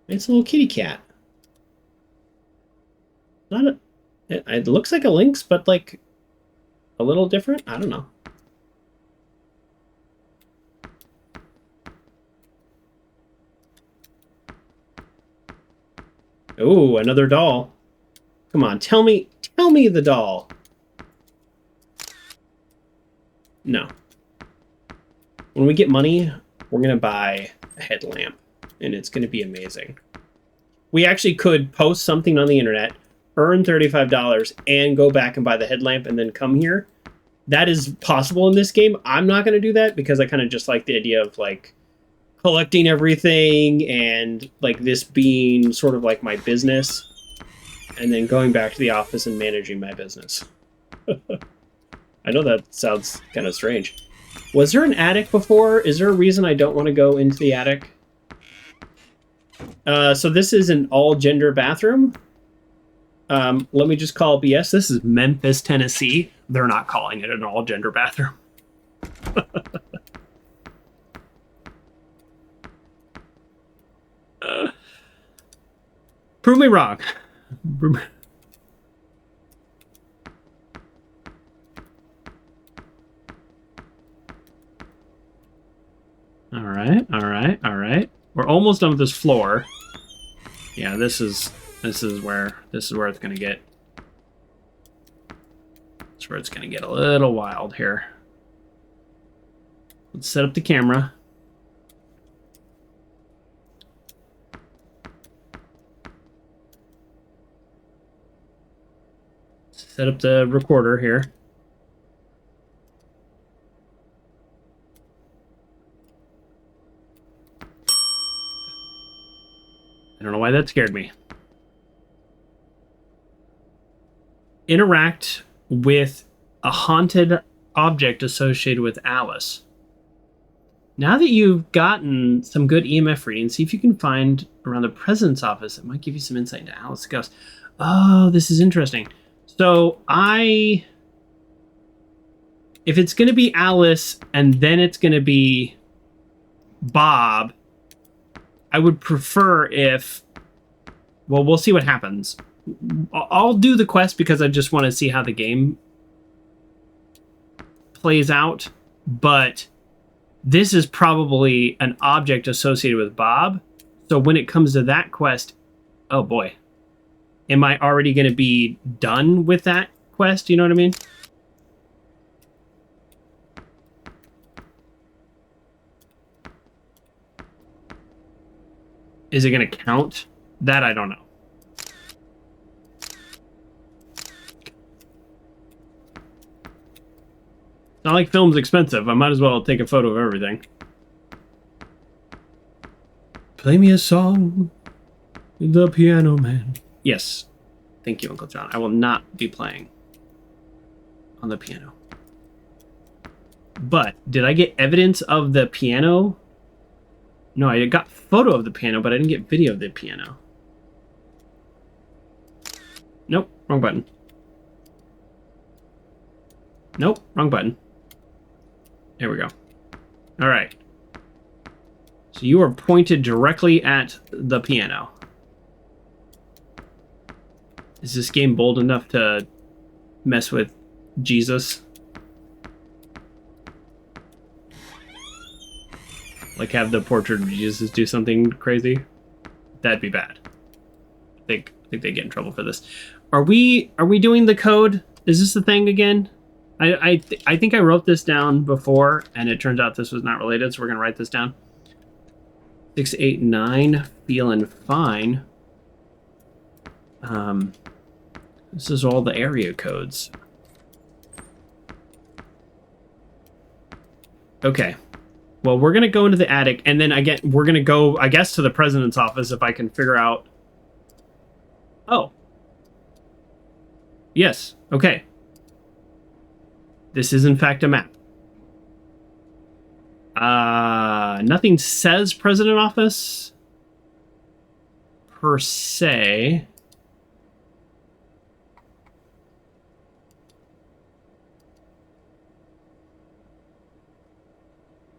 It's a little kitty cat. It looks like a lynx, but like a little different. I don't know. Oh, another doll. Come on, tell me the doll. No. When we get money, we're gonna buy a headlamp, and it's gonna be amazing. We actually could post something on the internet, earn $35, and go back and buy the headlamp and then come here. That is possible in this game. I'm not gonna do that because I kind of just like the idea of like collecting everything and like this being sort of like my business, and then going back to the office and managing my business. I know that sounds kind of strange. Was there an attic before? Is there a reason I don't want to go into the attic? So this is an all-gender bathroom. Let me just call BS. This is Memphis, Tennessee. They're not calling it an all-gender bathroom. Prove me wrong. All right. We're almost done with this floor. Yeah, this is where it's gonna get. That's where it's gonna get a little wild here. Let's set up the camera. Set up the recorder here. I don't know why that scared me. Interact with a haunted object associated with Alice. Now that you've gotten some good EMF readings, see if you can find around the president's office. It might give you some insight into Alice's ghost. Oh, this is interesting. So if it's going to be Alice and then it's going to be Bob, I would prefer if, well, we'll see what happens. I'll do the quest because I just want to see how the game plays out. But this is probably an object associated with Bob. So when it comes to that quest, oh boy, am I already going to be done with that quest? You know what I mean? Is it going to count? That I don't know. It's not like film's expensive. I might as well take a photo of everything. Play me a song, The Piano Man. Yes. Thank you, Uncle John. I will not be playing on the piano. But did I get evidence of the piano? No, I got photo of the piano, but I didn't get video of the piano. Nope, wrong button. Nope, wrong button. There we go. All right. So you are pointed directly at the piano. Is this game bold enough to mess with Jesus? Like have the portrait of Jesus do something crazy? That'd be bad. I think they get in trouble for this. Are we doing the code? Is this the thing again? I think I wrote this down before, and it turns out this was not related, so we're gonna write this down. 689, feeling fine. This is all the area codes. Okay. Well, we're gonna go into the attic, and then we're gonna go, I guess, to the president's office if I can figure out. Oh. Yes. Okay. This is in fact a map. Nothing says president office per se.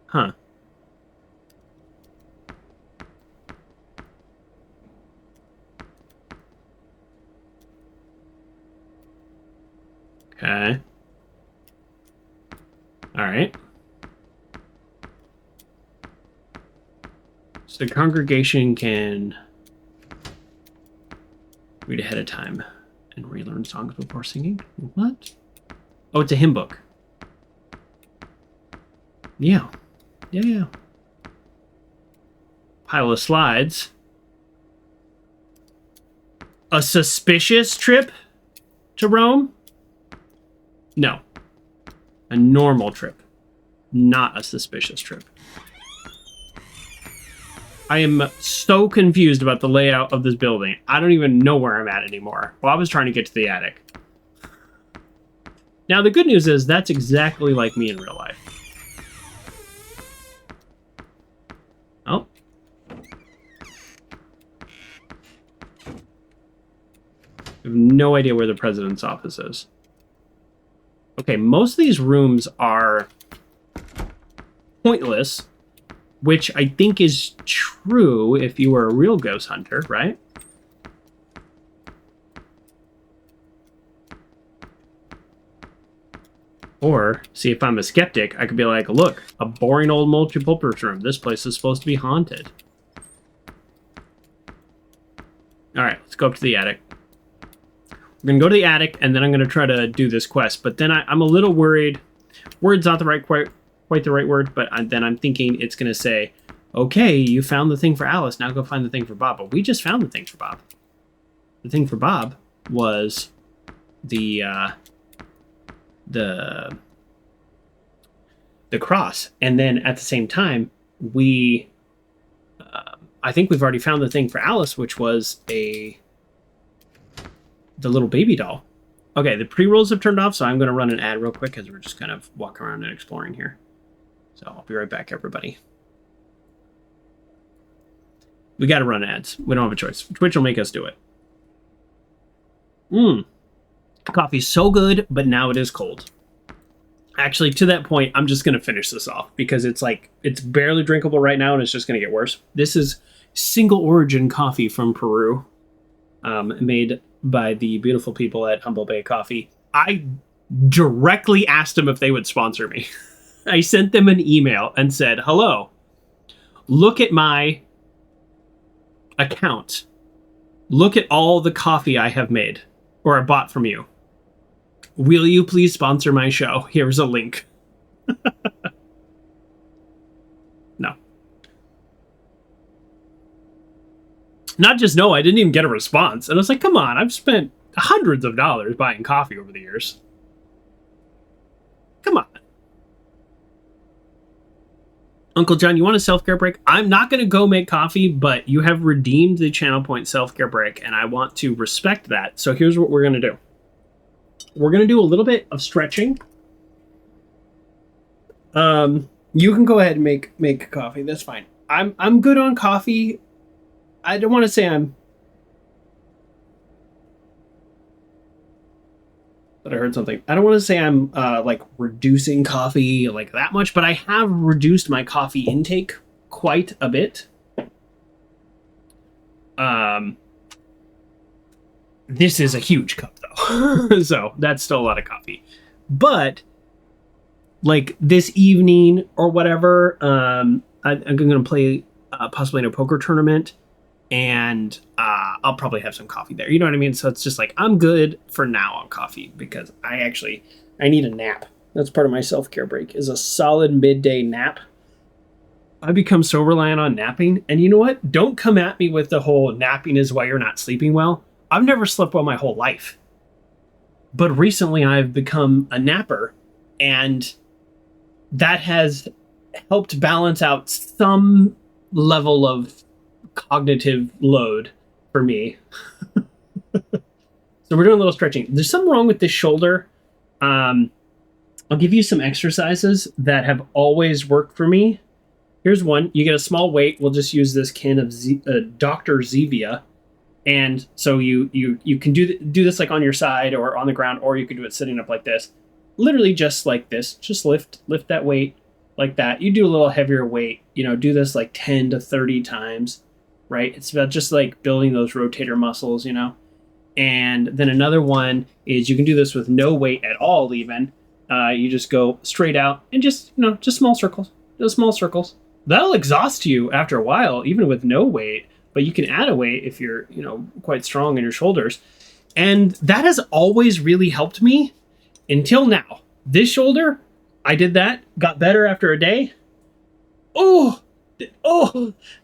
Huh. Okay. All right. So the congregation can read ahead of time and relearn songs before singing. What? Oh, it's a hymn book. Yeah. Yeah. Pile of slides. A suspicious trip to Rome? No. A normal trip. Not a suspicious trip. I am so confused about the layout of this building. I don't even know where I'm at anymore. Well, I was trying to get to the attic. Now, the good news is that's exactly like me in real life. Oh. I have no idea where the president's office is. Okay, most of these rooms are pointless, which I think is true if you were a real ghost hunter, right? Or, see, if I'm a skeptic, I could be like, look, a boring old multi-purpose room. This place is supposed to be haunted. All right, let's go up to the attic. We're going to go to the attic, and then I'm going to try to do this quest. But then I'm a little worried. Word's not the right quite the right word, but then I'm thinking it's going to say, okay, you found the thing for Alice. Now go find the thing for Bob. But we just found the thing for Bob. The thing for Bob was the cross. And then at the same time, I think we've already found the thing for Alice, which was the little baby doll. Okay, the pre-rolls have turned off, so I'm going to run an ad real quick as we're just kind of walking around and exploring here. So I'll be right back, everybody. We got to run ads. We don't have a choice. Twitch will make us do it. Coffee's so good, but now it is cold. Actually, to that point, I'm just going to finish this off because it's barely drinkable right now and it's just going to get worse. This is single origin coffee from Peru, made by the beautiful people at Humble Bay Coffee. I directly asked them if they would sponsor me. I sent them an email and said, hello, look at my account. Look at all the coffee I have made or I bought from you. Will you please sponsor my show? Here's a link. No. Not just no, I didn't even get a response. And I was like, come on, I've spent hundreds of dollars buying coffee over the years. Come on. Uncle John, you want a self-care break? I'm not going to go make coffee, but you have redeemed the Channel Point self-care break, and I want to respect that. So here's what we're going to do. We're going to do a little bit of stretching. You can go ahead and make coffee. That's fine. I'm good on coffee. I don't want to say but I heard something. I don't want to say I'm like reducing coffee like that much, but I have reduced my coffee intake quite a bit. This is a huge cup though. So that's still a lot of coffee. But like this evening or whatever, I'm going to play possibly in a poker tournament. And I'll probably have some coffee there. You know what I mean? So it's just like, I'm good for now on coffee because I need a nap. That's part of my self-care break is a solid midday nap. I've become so reliant on napping. And you know what? Don't come at me with the whole napping is why you're not sleeping well. I've never slept well my whole life. But recently I've become a napper. And that has helped balance out some level of cognitive load for me. So we're doing a little stretching. There's something wrong with this shoulder. I'll give you some exercises that have always worked for me. Here's one. You get a small weight. We'll just use this can of Dr. Zevia. And so you can do this like on your side or on the ground, or you can do it sitting up like this. Literally just like this. Just lift that weight like that. You do a little heavier weight. Do this like 10 to 30 times. Right? It's about just like building those rotator muscles, And then another one is you can do this with no weight at all even. You just go straight out and just small circles. Just small circles. That'll exhaust you after a while, even with no weight. But you can add a weight if you're, quite strong in your shoulders. And that has always really helped me until now. This shoulder, I did that, got better after a day. Oh,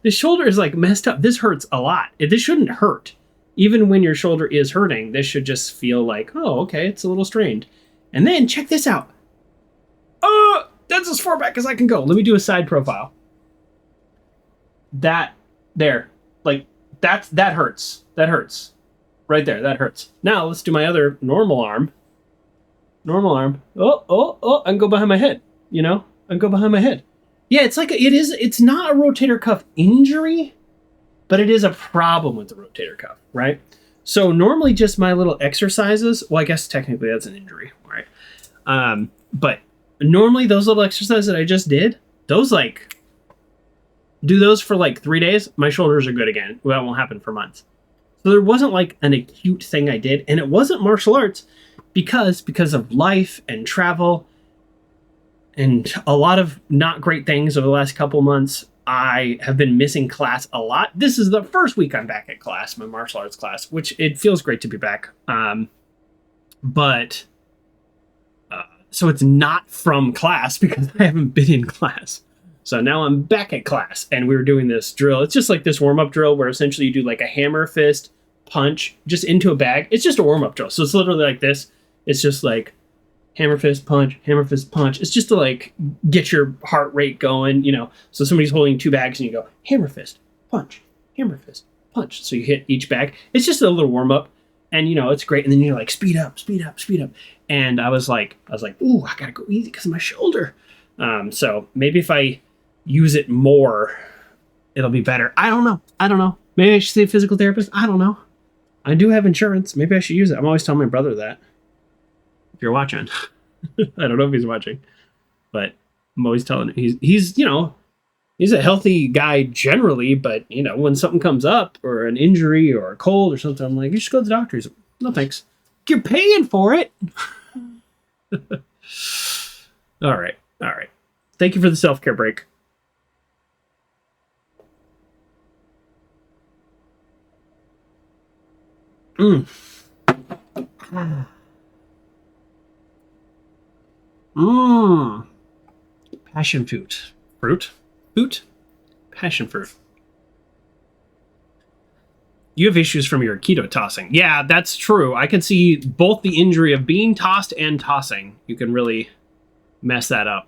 the shoulder is like messed up. This hurts a lot. This shouldn't hurt. Even when your shoulder is hurting, this should just feel like, oh, okay, it's a little strained. And then check this out. Oh, that's as far back as I can go. Let me do a side profile. That There. Like, that hurts. That hurts. Right there. That hurts. Now, let's do my other normal arm. Normal arm. Oh, I can go behind my head. You know? I can go behind my head. Yeah, it's like, it's not a rotator cuff injury, but it is a problem with the rotator cuff, right? So normally just my little exercises, well, I guess technically that's an injury, right? But normally those little exercises that I just did, those like, do those for like 3 days, my shoulders are good again. Well, that won't happen for months. So there wasn't like an acute thing I did, and it wasn't martial arts because of life and travel and a lot of not great things over the last couple months. I have been missing class a lot. This is the first week I'm back at class, my martial arts class, which it feels great to be back. So it's not from class because I haven't been in class. So now I'm back at class and we were doing this drill. It's just like this warm-up drill where essentially you do like a hammer, fist, punch just into a bag. It's just a warm-up drill. So it's literally like this. It's just like hammer, fist, punch, hammer, fist, punch. It's just to like get your heart rate going, you know. So somebody's holding 2 bags and you go hammer, fist, punch, hammer, fist, punch. So you hit each bag. It's just a little warm-up and, you know, it's great. And then you're like, speed up, speed up, speed up. And I was like, ooh, I gotta go easy because of my shoulder. So maybe if I use it more, it'll be better. I don't know. Maybe I should see a physical therapist. I don't know. I do have insurance. Maybe I should use it. I'm always telling my brother that. If you're watching, I don't know if he's watching, but I'm always telling him he's, you know, he's a healthy guy generally, but you know, when something comes up or an injury or a cold or something, I'm like, you should go to the doctor. He's like, no, thanks. You're paying for it. All right. Thank you for the self-care break. Passion fruit. Passion fruit. You have issues from your keto tossing. Yeah, that's true. I can see both the injury of being tossed and tossing. You can really mess that up.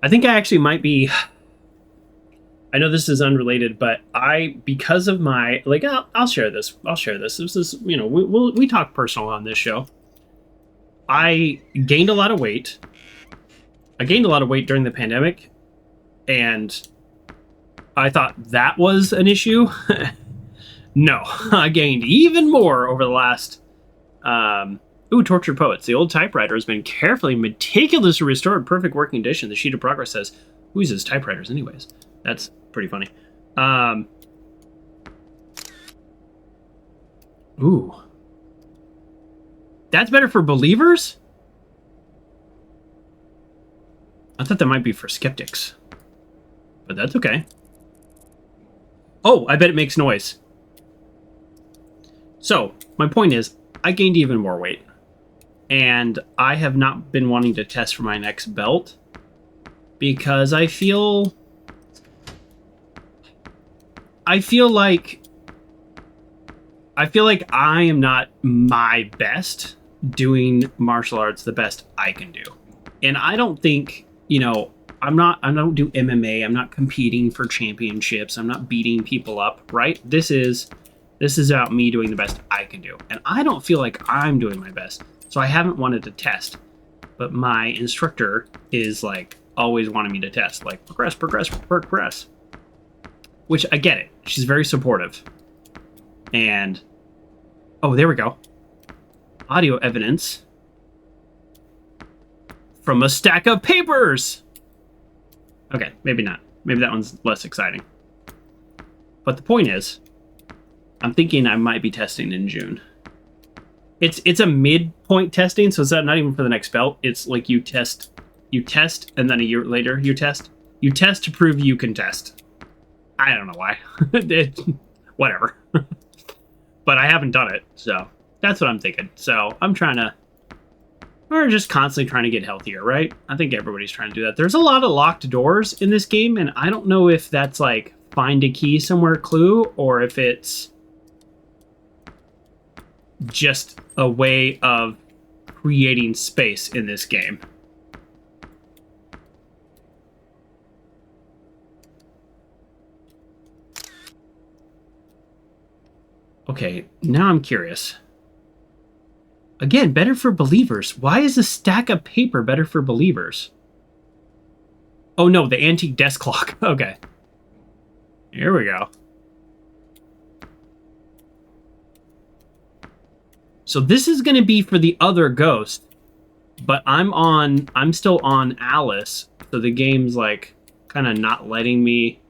I think I actually might be... I know this is unrelated, but because of my, like, I'll share this. This is, you know, we talk personal on this show. I gained a lot of weight. I gained a lot of weight during the pandemic, and I thought that was an issue. No, I gained even more over the last, Tortured Poets. The old typewriter has been carefully, meticulously restored, perfect working condition. The sheet of progress says, who uses typewriters anyways? That's pretty funny. Ooh. That's better for believers? I thought that might be for skeptics. But that's okay. Oh, I bet it makes noise. So, my point is, I gained even more weight. And I have not been wanting to test for my next belt because I feel like I am not my best doing martial arts the best I can do. And I don't think, you know, I don't do MMA. I'm not competing for championships. I'm not beating people up, right? This is about me doing the best I can do. And I don't feel like I'm doing my best. So I haven't wanted to test. But my instructor is like always wanting me to test, like progress. Which I get it. She's very supportive. And oh, there we go. Audio evidence from a stack of papers. Okay, maybe not. Maybe that one's less exciting. But the point is, I'm thinking I might be testing in June. It's a midpoint testing, so it's not even for the next belt. It's like you test, and then a year later you test. You test to prove you can test. I don't know why. Whatever. But I haven't done it, so that's what I'm thinking. So we're just constantly trying to get healthier, right? I think everybody's trying to do that. There's a lot of locked doors in this game, and I don't know if that's like find a key somewhere clue, or if it's just a way of creating space in this game. Okay, now I'm curious. Again, better for believers. Why is a stack of paper better for believers? Oh no, the antique desk clock. Okay. Here we go. So this is going to be for the other ghost, but I'm still on Alice, so the game's like kind of not letting me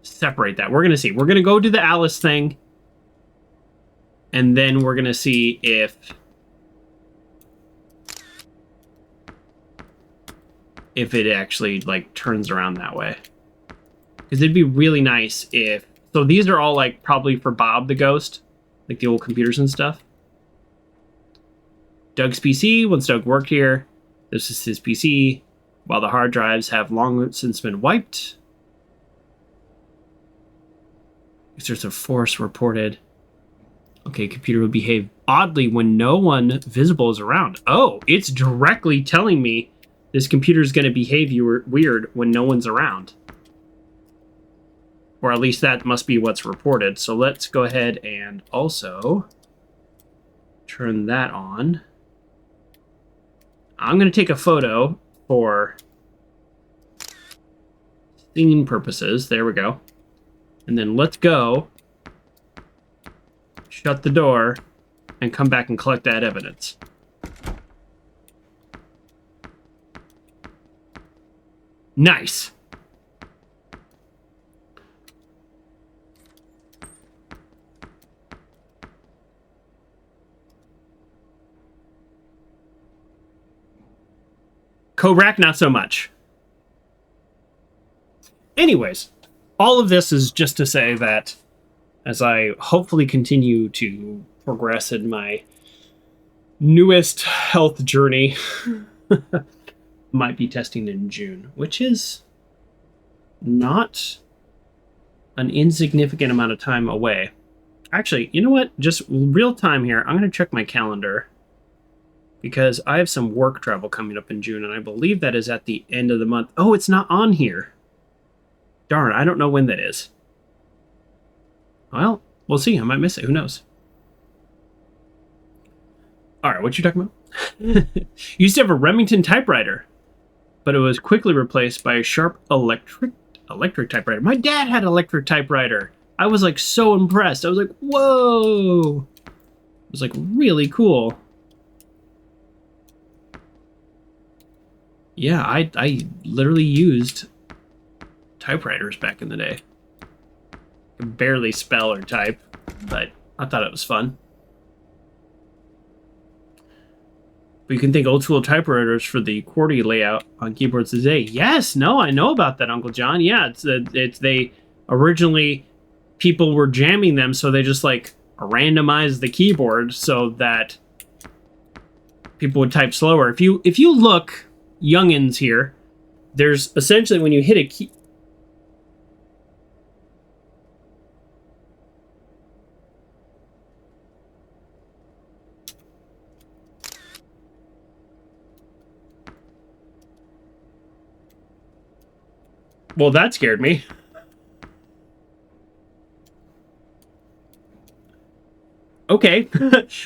separate that. We're going to see. We're going to go do the Alice thing, and then we're going to see if it actually like turns around that way. Because it'd be really nice if... So these are all like probably for Bob the ghost, like the old computers and stuff. Doug's PC, once Doug worked here. This is his PC, while the hard drives have long since been wiped. Users of force reported. Okay, computer will behave oddly when no one visible is around. Oh, it's directly telling me this computer is going to behave weird when no one's around. Or at least that must be what's reported. So let's go ahead and also turn that on. I'm going to take a photo for scene purposes. There we go. And then let's go, shut the door, and come back and collect that evidence. Nice. Kobrak, not so much. Anyways, all of this is just to say that as I hopefully continue to progress in my newest health journey, might be testing in June, which is not an insignificant amount of time away. Actually, you know what? Just real time here. I'm going to check my calendar because I have some work travel coming up in June, and I believe that is at the end of the month. Oh, it's not on here. Darn, I don't know when that is. Well, we'll see. I might miss it. Who knows? All right, what you talking about? Used to have a Remington typewriter, but it was quickly replaced by a Sharp electric typewriter. My dad had an electric typewriter. I was like so impressed. I was like, whoa. It was like really cool. Yeah, I literally used typewriters back in the day. I could barely spell or type, but I thought it was fun. But you can think old school typewriters for the QWERTY layout on keyboards today. Yes, no, I know about that, Uncle John. Yeah, it's they originally people were jamming them, so they just like randomized the keyboard so that people would type slower. If you look, youngins here, there's essentially when you hit a key. Well, that scared me. Okay.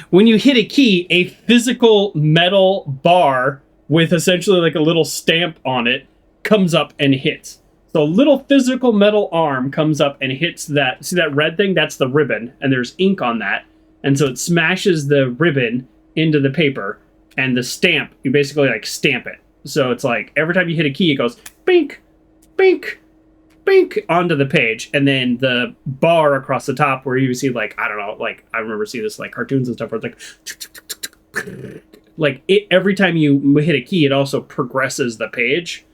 When you hit a key, a physical metal bar with essentially like a little stamp on it comes up and hits. So a little physical metal arm comes up and hits that. See that red thing? That's the ribbon, and there's ink on that. And so it smashes the ribbon into the paper, and the stamp, you basically like stamp it. So it's like every time you hit a key, it goes bink, bink, bink onto the page, and then the bar across the top where you see like, I don't know, like I remember seeing this like cartoons and stuff where it's like it, every time you hit a key, it also progresses the page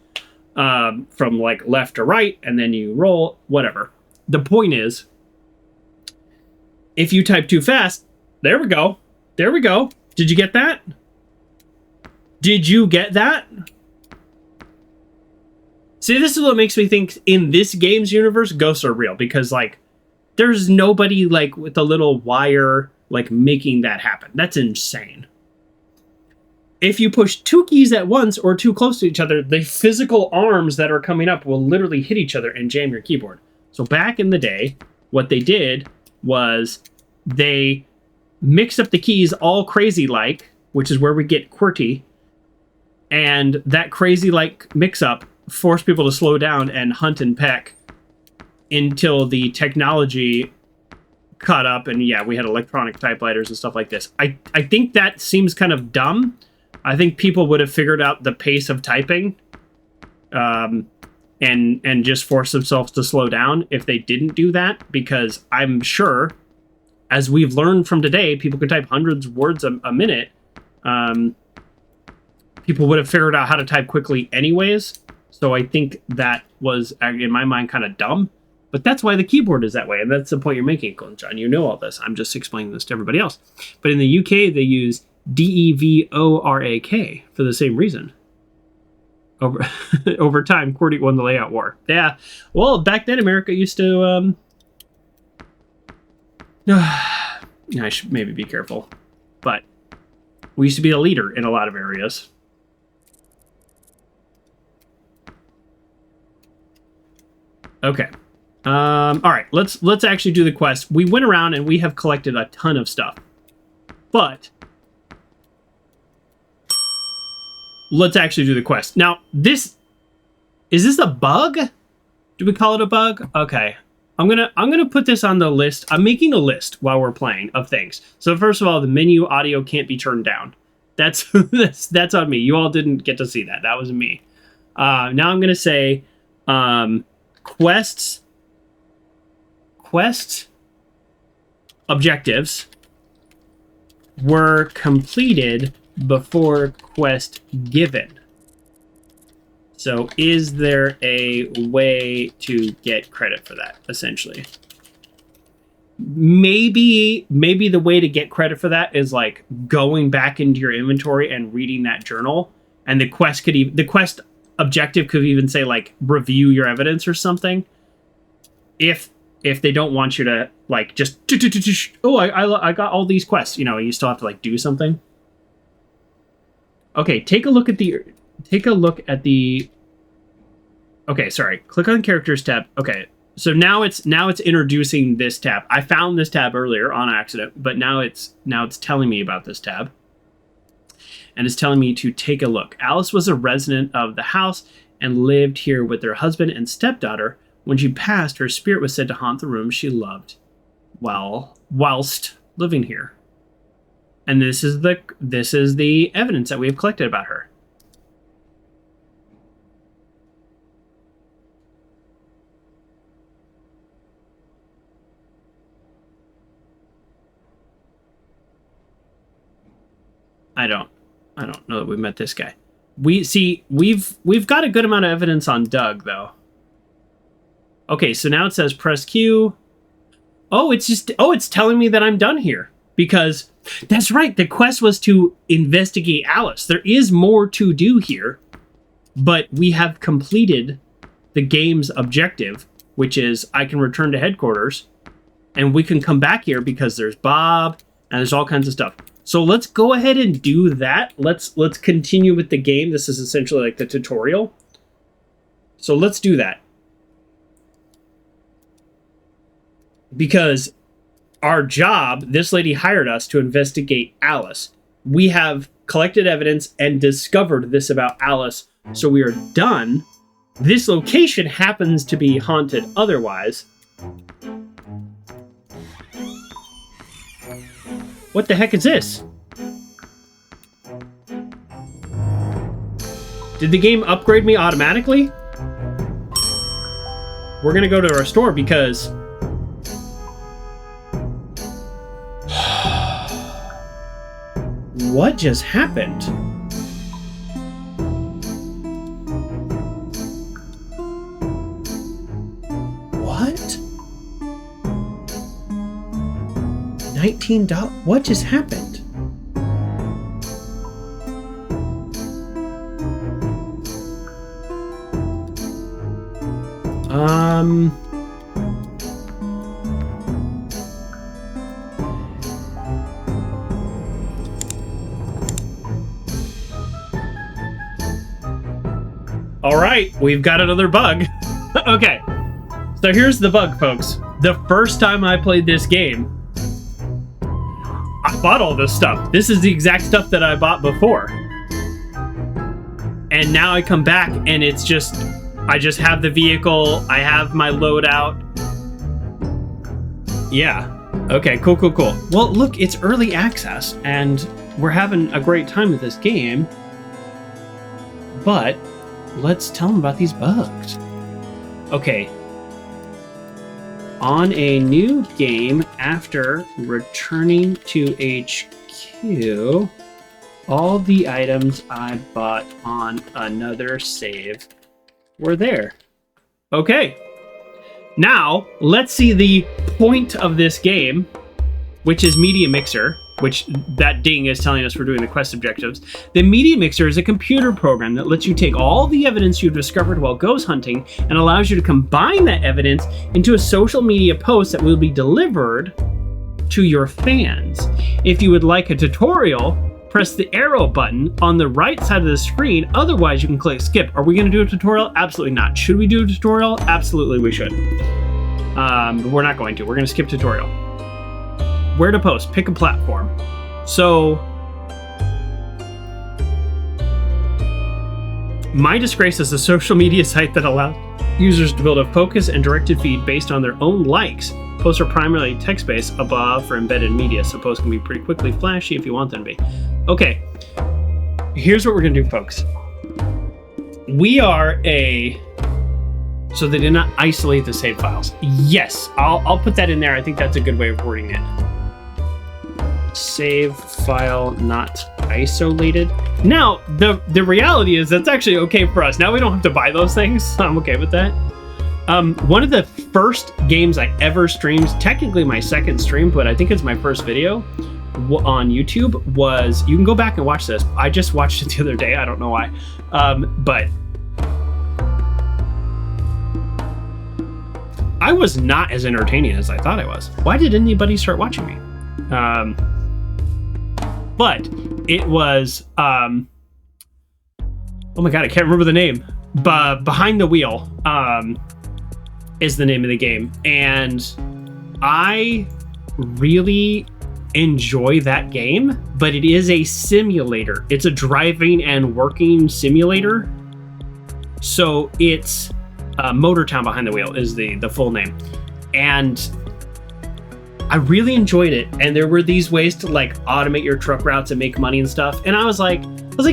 from like left to right, and then you roll, whatever. The point is, if you type too fast, there we go. There we go. Did you get that? Did you get that? See, this is what makes me think in this game's universe, ghosts are real, because like there's nobody like with a little wire like making that happen. That's insane. If you push two keys at once or too close to each other, the physical arms that are coming up will literally hit each other and jam your keyboard. So back in the day, what they did was they mixed up the keys all crazy-like, which is where we get QWERTY, and that crazy-like mix-up forced people to slow down and hunt and peck until the technology caught up, and yeah, we had electronic typewriters and stuff like this. I think that seems kind of dumb. I think people would have figured out the pace of typing and just force themselves to slow down if they didn't do that, because I'm sure, as we've learned from today, people can type hundreds of words a minute. People would have figured out how to type quickly anyways, so I think that was, in my mind, kind of dumb. But that's why the keyboard is that way, and that's the point you're making, John. You know all this. I'm just explaining this to everybody else. But in the UK, they use DEVORAK for the same reason. Over time, QWERTY won the layout war. Yeah. Well, back then, America used to... I should maybe be careful. But we used to be a leader in a lot of areas. Okay. All right, let's actually do the quest. We went around and we have collected a ton of stuff, but let's actually do the quest. Now, is this a bug? Do we call it a bug? Okay, I'm gonna put this on the list. I'm making a list while we're playing of things. So first of all, the menu audio can't be turned down. That's that's on me. You all didn't get to see that. That was me. Now I'm gonna say quest objectives were completed before quest given. So is there a way to get credit for that, essentially? Maybe the way to get credit for that is like going back into your inventory and reading that journal, and the quest objective could even say like review your evidence or something. If they don't want you to like just I got all these quests, you still have to like do something. Okay, take a look at the okay, sorry. Click on characters tab. Okay. So now it's introducing this tab. I found this tab earlier on accident, but now it's telling me about this tab. And it's telling me to take a look. Alice was a resident of the house and lived here with her husband and stepdaughter. When she passed, her spirit was said to haunt the room she loved whilst living here. And this is the evidence that we have collected about her. I don't know that we met this guy. We've got a good amount of evidence on Doug, though. Okay, so now it says press Q. It's telling me that I'm done here, because that's right. The quest was to investigate Alice. There is more to do here, but we have completed the game's objective, which is I can return to headquarters and we can come back here because there's Bob and there's all kinds of stuff. So let's go ahead and do that. Let's continue with the game. This is essentially like the tutorial. So let's do that. Because our job, this lady hired us to investigate Alice. We have collected evidence and discovered this about Alice, so we are done. This location happens to be haunted otherwise. What the heck is this? Did the game upgrade me automatically? We're gonna go to our store because... What just happened? What? $19? What just happened? All right, we've got another bug. Okay, so here's the bug, folks. the first time I played this game, I bought all this stuff. This is the exact stuff that I bought before. And now I come back and it's just, I just have the vehicle, I have my loadout. Yeah. Okay, cool. Well, look, it's early access and we're having a great time with this game. But let's tell them about these bugs. Okay. On a new game, after returning to HQ, all the items I bought on another save were there. Okay. Now, let's see the point of this game, which is Media Mixer, which that ding is telling us we're doing the quest objectives. The Media Mixer is a computer program that lets you take all the evidence you've discovered while ghost hunting and allows you to combine that evidence into a social media post that will be delivered to your fans. If you would like a tutorial, press the arrow button on the right side of the screen. Otherwise, you can click skip. Are we going to do a tutorial? Absolutely not. Should we do a tutorial? Absolutely, we should. But we're not going to. We're going to skip tutorial. Where to post? Pick a platform. So, My Disgrace is a social media site that allows users to build a focused and directed feed based on their own likes. Posts are primarily text-based, above for embedded media, so posts can be pretty quickly flashy if you want them to be. Okay, here's what we're gonna do, folks. We are a... So they did not isolate the save files. Yes, I'll put that in there. I think that's a good way of wording it. Save file not isolated. Now, the reality is that's actually okay for us. Now we don't have to buy those things. I'm okay with that. One of the first games I ever streamed, technically my second stream, but I think it's my first video on YouTube, was, you can go back and watch this. I just watched it the other day. I don't know why. But I was not as entertaining as I thought I was. Why did anybody start watching me? But it was, oh my God, I can't remember the name. Behind the Wheel is the name of the game. And I really enjoy that game, but it is a simulator. It's a driving and working simulator. So it's Motor Town Behind the Wheel is the full name. And I really enjoyed it. And there were these ways to like automate your truck routes and make money and stuff. And I was like,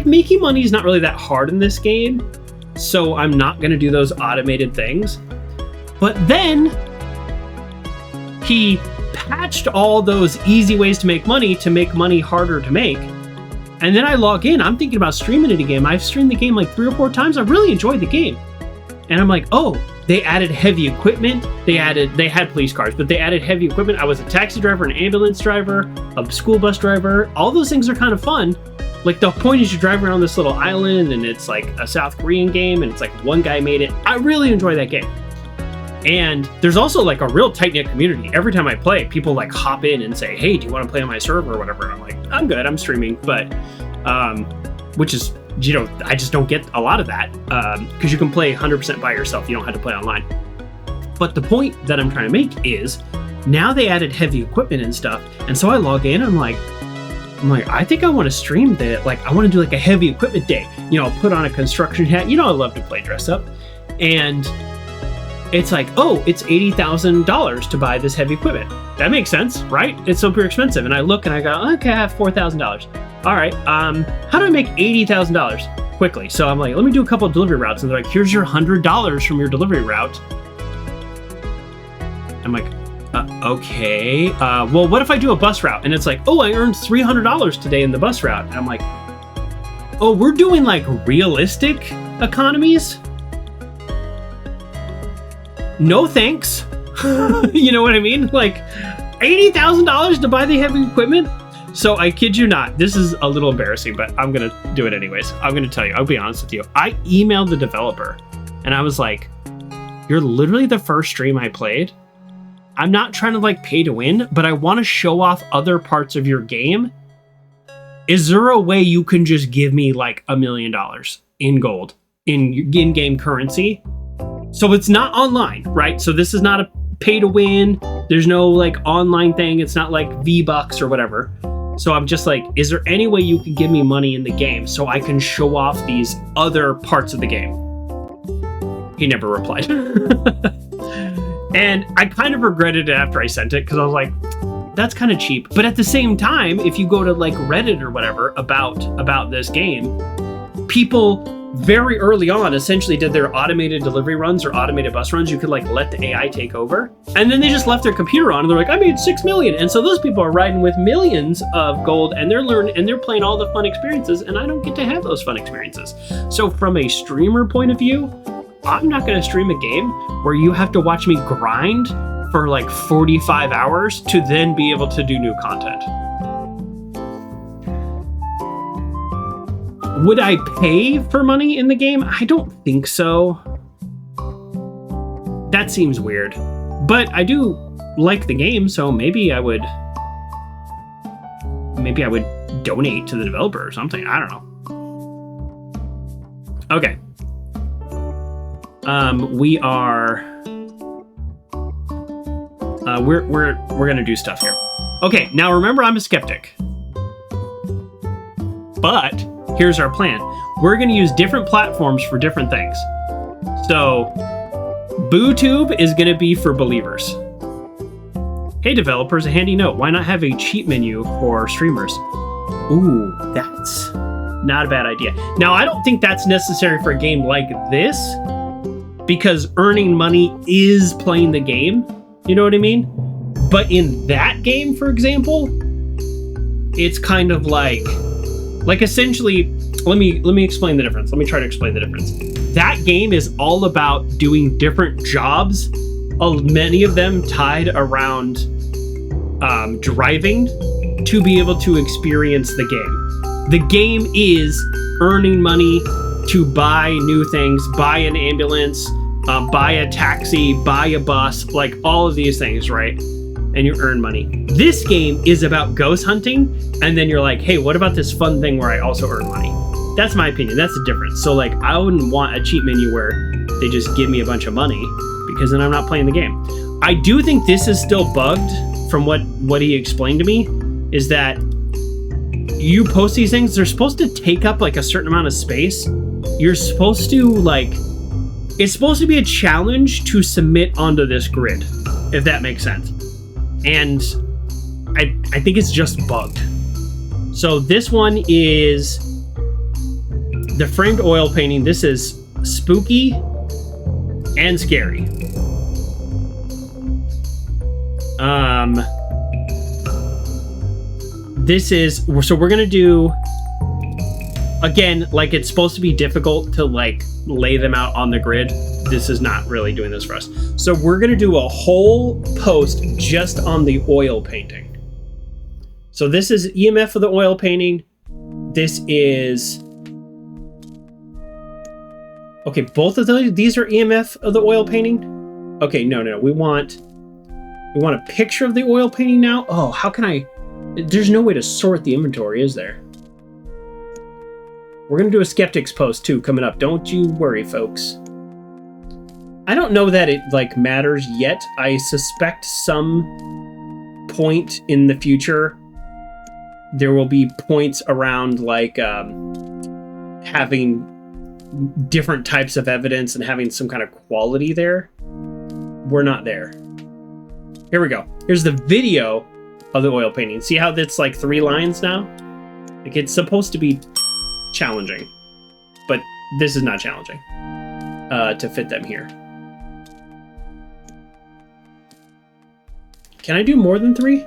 making money is not really that hard in this game. So I'm not going to do those automated things. But then he patched all those easy ways to make money harder to make. And then I log in. I'm thinking about streaming it again. I've streamed the game like 3 or 4 times. I really enjoyed the game. And I'm like, oh, they added heavy equipment. They had police cars, but they added heavy equipment. I was a taxi driver, an ambulance driver, a school bus driver. All those things are kind of fun. Like, the point is you drive around this little island and it's like a South Korean game and it's like one guy made it. I really enjoy that game. And there's also like a real tight-knit community. Every time I play, people like hop in and say, hey, do you want to play on my server or whatever? And I'm like, I'm good, I'm streaming. But, which is, you know, I just don't get a lot of that because you can play 100% by yourself. You don't have to play online. But the point that I'm trying to make is now they added heavy equipment and stuff. And so I log in and I'm like, I think I want to stream that. Like, I want to do like a heavy equipment day. You know, I'll put on a construction hat. You know, I love to play dress up. And it's like, oh, it's $80,000 to buy this heavy equipment. That makes sense, right? It's super expensive. And I look and I go, okay, I have $4,000. All right, how do I make $80,000 quickly? So I'm like, let me do a couple of delivery routes. And they're like, here's your $100 from your delivery route. I'm like, okay. Well, what if I do a bus route? And it's like, oh, I earned $300 today in the bus route. And I'm like, oh, we're doing like realistic economies? No thanks. You know what I mean? Like $80,000 to buy the heavy equipment? So I kid you not, this is a little embarrassing, but I'm going to do it anyways. I'm going to tell you, I'll be honest with you. I emailed the developer and I was like, you're literally the first stream I played. I'm not trying to like pay to win, but I want to show off other parts of your game. Is there a way you can just give me like $1 million in gold in in-game currency? So it's not online, right? So this is not a pay to win. There's no like online thing. It's not like V-Bucks or whatever. So I'm just like, is there any way you could give me money in the game so I can show off these other parts of the game? He never replied. And I kind of regretted it after I sent it because I was like, that's kind of cheap. But at the same time, if you go to like Reddit or whatever about this game, people very early on essentially did their automated delivery runs or automated bus runs. You could like let the AI take over, and then they just left their computer on and they're like, I made 6 million. And so those people are riding with millions of gold, and they're learning and they're playing all the fun experiences, and I don't get to have those fun experiences. So from a streamer point of view, I'm not going to stream a game where you have to watch me grind for like 45 hours to then be able to do new content. Would I pay for money in the game? I don't think so. That seems weird. But I do like the game, so maybe I would donate to the developer or something. I don't know. Okay. We are we're gonna do stuff here. Okay, now remember I'm a skeptic. But here's our plan. We're gonna use different platforms for different things. So BooTube is gonna be for believers. Hey developers, a handy note. Why not have a cheat menu for streamers? Ooh, that's not a bad idea. Now, I don't think that's necessary for a game like this, because earning money is playing the game. You know what I mean? But in that game, for example, it's kind of like essentially, let me explain the difference. Let me try to explain the difference. That game is all about doing different jobs, many of them tied around driving to be able to experience the game. The game is earning money to buy new things, buy an ambulance, buy a taxi, buy a bus, like all of these things, right? And you earn money. This game is about ghost hunting, and then you're like, hey, what about this fun thing where I also earn money? That's my opinion. That's the difference. So like, I wouldn't want a cheat menu where they just give me a bunch of money, because then I'm not playing the game. I do think this is still bugged from what he explained to me, is that you post these things, they're supposed to take up like a certain amount of space. You're supposed to like, it's supposed to be a challenge to submit onto this grid, if that makes sense. And I think it's just bugged. So this one is the framed oil painting. This is spooky and scary. This is, so we're gonna do, again, like it's supposed to be difficult to like lay them out on the grid. This is not really doing this for us. So we're gonna do a whole post just on the oil painting. So this is EMF of the oil painting. This is, okay, both of these are EMF of the oil painting. Okay, no, we want a picture of the oil painting now. Oh, how can I, there's no way to sort the inventory, is there? We're gonna do a skeptics post too coming up. Don't you worry, folks. I don't know that it like matters yet. I suspect some point in the future there will be points around like having different types of evidence and having some kind of quality there. We're not there. Here we go. Here's the video of the oil painting. See how that's like 3 lines now? Like it's supposed to be challenging, but this is not challenging to fit them here. Can I do more than 3?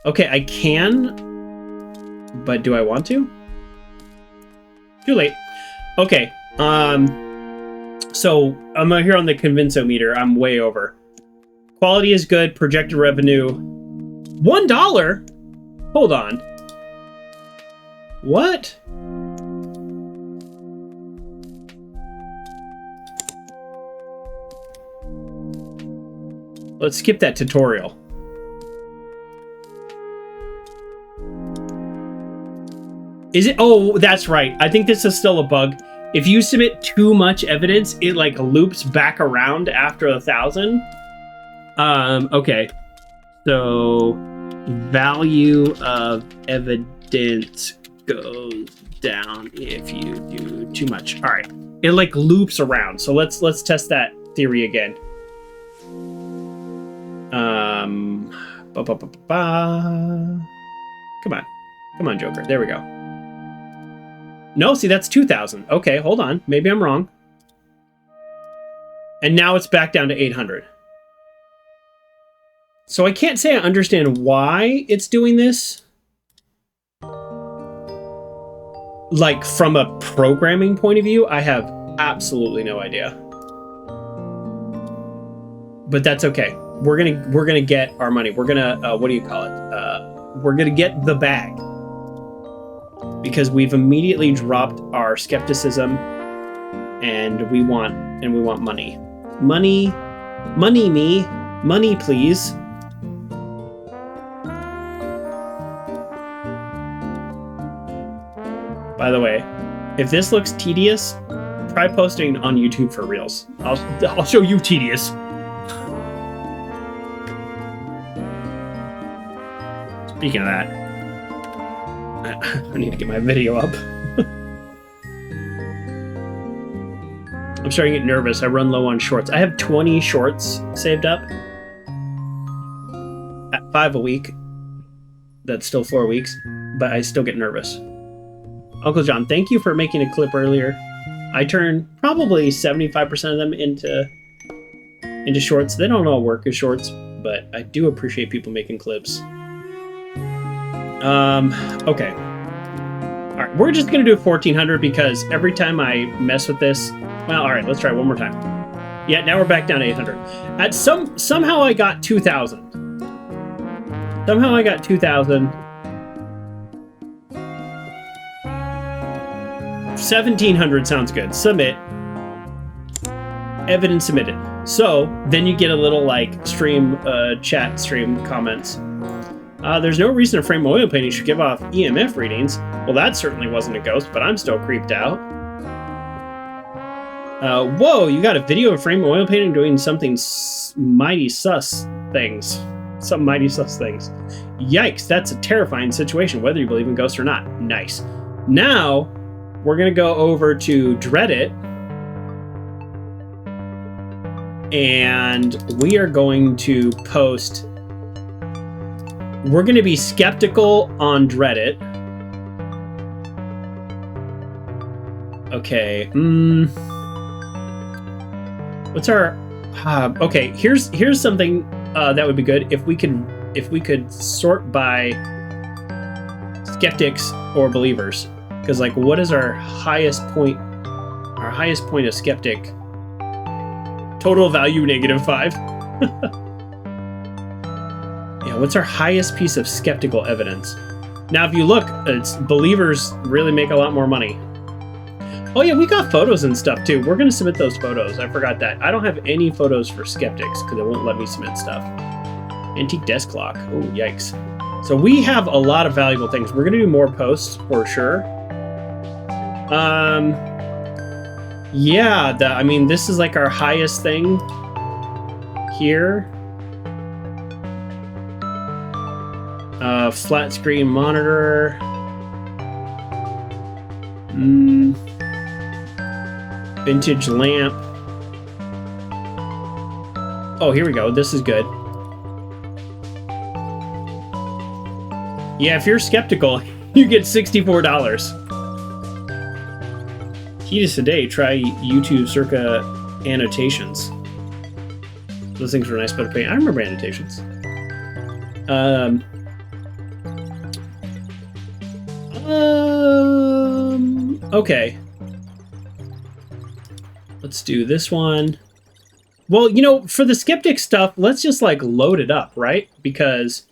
Okay, I can, but do I want to? Too late. Okay, so I'm here on the Convince-O-meter. I'm way over. Quality is good. Projected revenue, $1? Hold on. What? Let's skip that tutorial. Is it? Oh, that's right. I think this is still a bug. if you submit too much evidence, it like loops back around after 1,000. Okay. So value of evidence goes down if you do too much. All right. It like loops around. So let's test that theory again. Come on, Joker. There we go. No, see, that's 2,000. Okay, hold on. Maybe I'm wrong. And now it's back down to 800. So I can't say I understand why it's doing this. Like, from a programming point of view, I have absolutely no idea. But that's okay. We're gonna get our money. We're gonna what do you call it? We're gonna get the bag because we've immediately dropped our skepticism, and we want money. Money, please. By the way, if this looks tedious, try posting on YouTube for reals. I'll show you tedious. Speaking of that, I need to get my video up. I'm starting to get nervous. I run low on shorts. I have 20 shorts saved up at 5 a week. That's still 4 weeks, but I still get nervous. Uncle John, thank you for making a clip earlier. I turn probably 75% of them into shorts. They don't all work as shorts, but I do appreciate people making clips. Okay. All right, we're just gonna do 1,400 because every time I mess with this, well, all right, let's try it one more time. Yeah, now we're back down to 800. Somehow I got 2,000. Somehow I got 2,000. 1,700 sounds good. Submit. Evidence submitted. So then you get a little like stream, chat stream comments. There's no reason a frame of oil painting should give off EMF readings. Well, that certainly wasn't a ghost, but I'm still creeped out. Whoa, you got a video of frame of oil painting doing something mighty sus things. Some mighty sus things. Yikes, that's a terrifying situation, whether you believe in ghosts or not. Nice. Now, we're going to go over to Dreadit. And we are going to post... We're going to be skeptical on Dreadit. Okay. What's our... okay, here's something that would be good if we could sort by skeptics or believers. Because like, what is our highest point? Our highest point of skeptic. Total value -5. Yeah, what's our highest piece of skeptical evidence? Now, if you look, it's believers really make a lot more money. Oh yeah, we got photos and stuff too. We're gonna submit those photos. I forgot that. I don't have any photos for skeptics because it won't let me submit stuff. Antique desk clock. Oh, yikes. So we have a lot of valuable things. We're gonna do more posts for sure. Yeah, I mean, this is like our highest thing here. Flat screen monitor. Vintage lamp. Oh, here we go. This is good. Yeah, if you're skeptical, you get $64. Key to today, try YouTube circa annotations. Those things were nice, but I remember annotations. Okay. Let's do this one. Well, you know, for the skeptic stuff, let's just like load it up, right? Because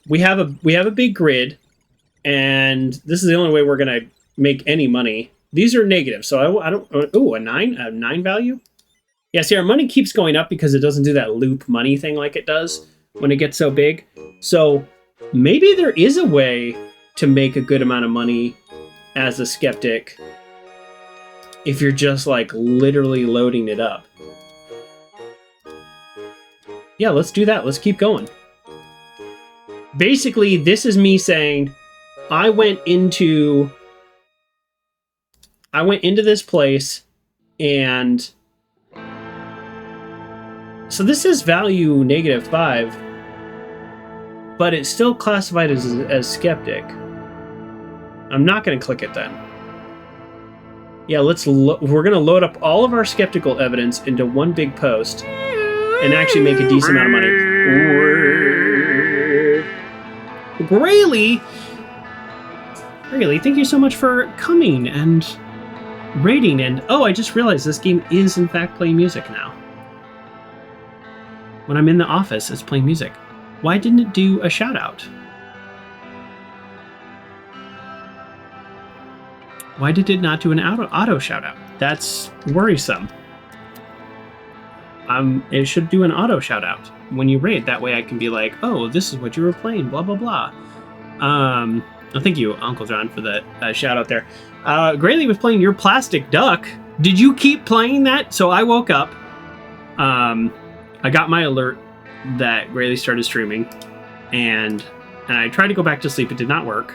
we have a big grid, and this is the only way we're gonna make any money. These are negative, so I don't. Oh, a 9 value. Yeah, see, our money keeps going up because it doesn't do that loop money thing like it does when it gets so big. So maybe there is a way to make a good amount of money as a skeptic. if you're just like literally loading it up. Yeah, let's do that. Let's keep going. Basically, this is me saying I went into this place, and so this is value -5, but it's still classified as skeptic. I'm not going to click it then. Yeah, we're going to load up all of our skeptical evidence into one big post and actually make a decent amount of money. Grayley, thank you so much for coming and rating. And oh, I just realized this game is in fact playing music now. When I'm in the office, it's playing music. Why didn't it do a shout out? Why did it not do an auto shout out? That's worrisome. It should do an auto shout out when you raid. That way I can be like, oh, this is what you were playing, blah, blah, blah. Thank you, Uncle John, for the shout out there. Grayley was playing Your Plastic Duck. Did you keep playing that? So I woke up. I got my alert that Grayley started streaming, and I tried to go back to sleep. It did not work.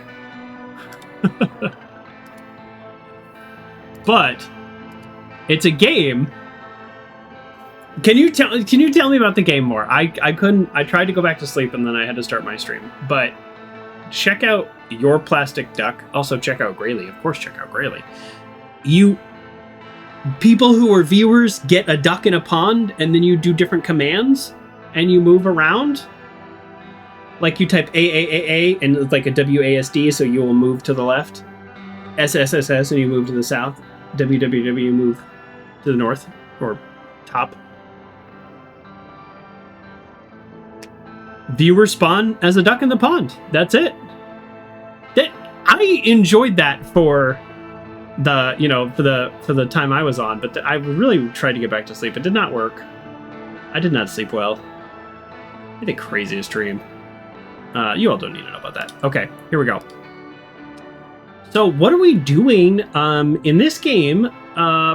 But it's a game. Can you tell me about the game more? I couldn't. I tried to go back to sleep, and then I had to start my stream. But check out Your Plastic Duck. Also check out Grayley. Of course, check out Grayley. People who are viewers get a duck in a pond, and then you do different commands, and you move around. Like you type AAAA, and it's like a WASD, so you will move to the left. SSSS, and you move to the south. WWW, you move to the north, or top. Viewers spawn as a duck in the pond. That's it. I enjoyed that for the time I was on, but I really tried to get back to sleep. It did not work. I did not sleep well. I had the craziest dream. You all don't need to know about that. Okay, here we go. So what are we doing in this game?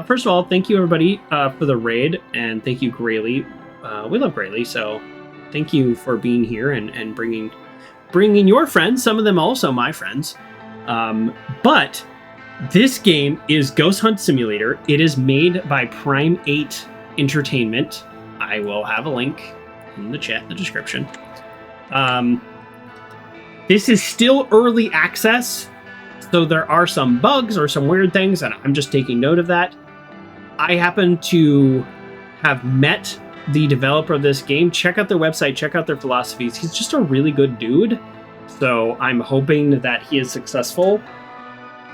First of all, thank you everybody for the raid, and thank you Grayley. We love Grayley, so thank you for being here and bringing your friends. Some of them also my friends. But this game is Ghost Hunt Simulator. It is made by Prime 8 Entertainment. I will have a link in the chat, in the description. This is still early access, so there are some bugs or some weird things, and I'm just taking note of that. I happen to have met the developer of this game. Check out their website, check out their philosophies. He's just a really good dude, so I'm hoping that he is successful,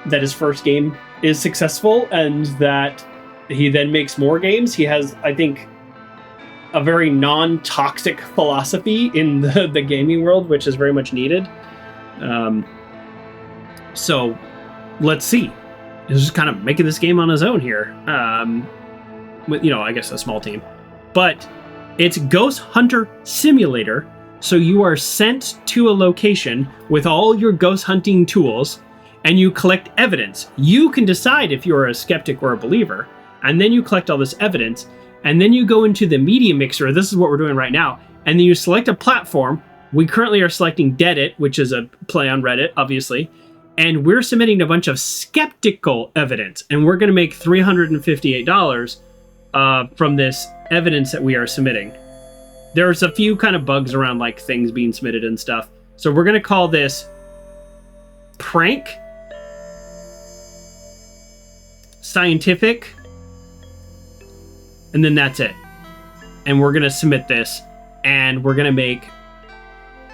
that his first game is successful, and that he then makes more games. He has, I think, a very non-toxic philosophy in the gaming world, which is very much needed. So let's see. He's just kind of making this game on his own here. With, I guess a small team. But it's Ghost Hunter Simulator. So you are sent to a location with all your ghost hunting tools, and you collect evidence. You can decide if you're a skeptic or a believer, and then you collect all this evidence, and then you go into the media mixer. This is what we're doing right now. And then you select a platform. We currently are selecting Deadit, which is a play on Reddit, obviously. And we're submitting a bunch of skeptical evidence. And we're going to make $358 from this evidence that we are submitting. There's a few kind of bugs around, like things being submitted and stuff. So we're going to call this Prank Scientific. And then that's it. And we're going to submit this, and we're going to make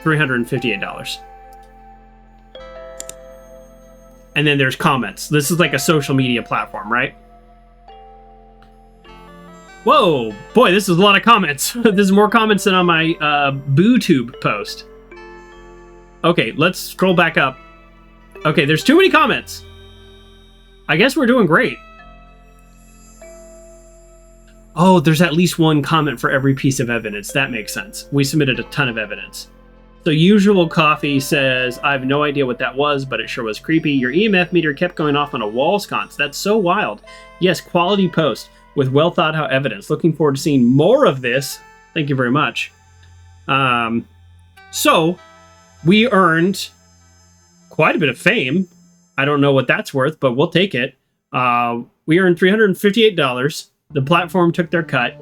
$358. And then there's comments. This is like a social media platform, right? Whoa, boy, this is a lot of comments. There's more comments than on my BooTube post. Okay, let's scroll back up. Okay, there's too many comments. I guess we're doing great. Oh, there's at least one comment for every piece of evidence. That makes sense. We submitted a ton of evidence. So Usual Coffee says, I have no idea what that was, but it sure was creepy. Your EMF meter kept going off on a wall sconce. That's so wild. Yes, quality post with well thought out evidence. Looking forward to seeing more of this. Thank you very much. So we earned quite a bit of fame. I don't know what that's worth, but we'll take it. We earned $358. The platform took their cut.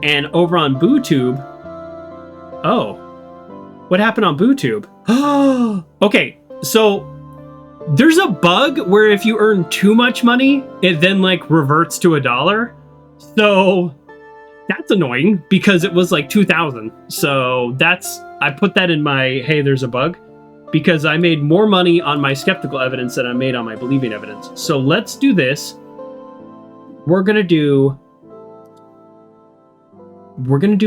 And over on BooTube, oh, what happened on BooTube? Okay, so there's a bug where if you earn too much money, it then like reverts to $1. So that's annoying because it was like 2,000. So I put that in my, hey, there's a bug, because I made more money on my skeptical evidence than I made on my believing evidence. So let's do this. We're gonna do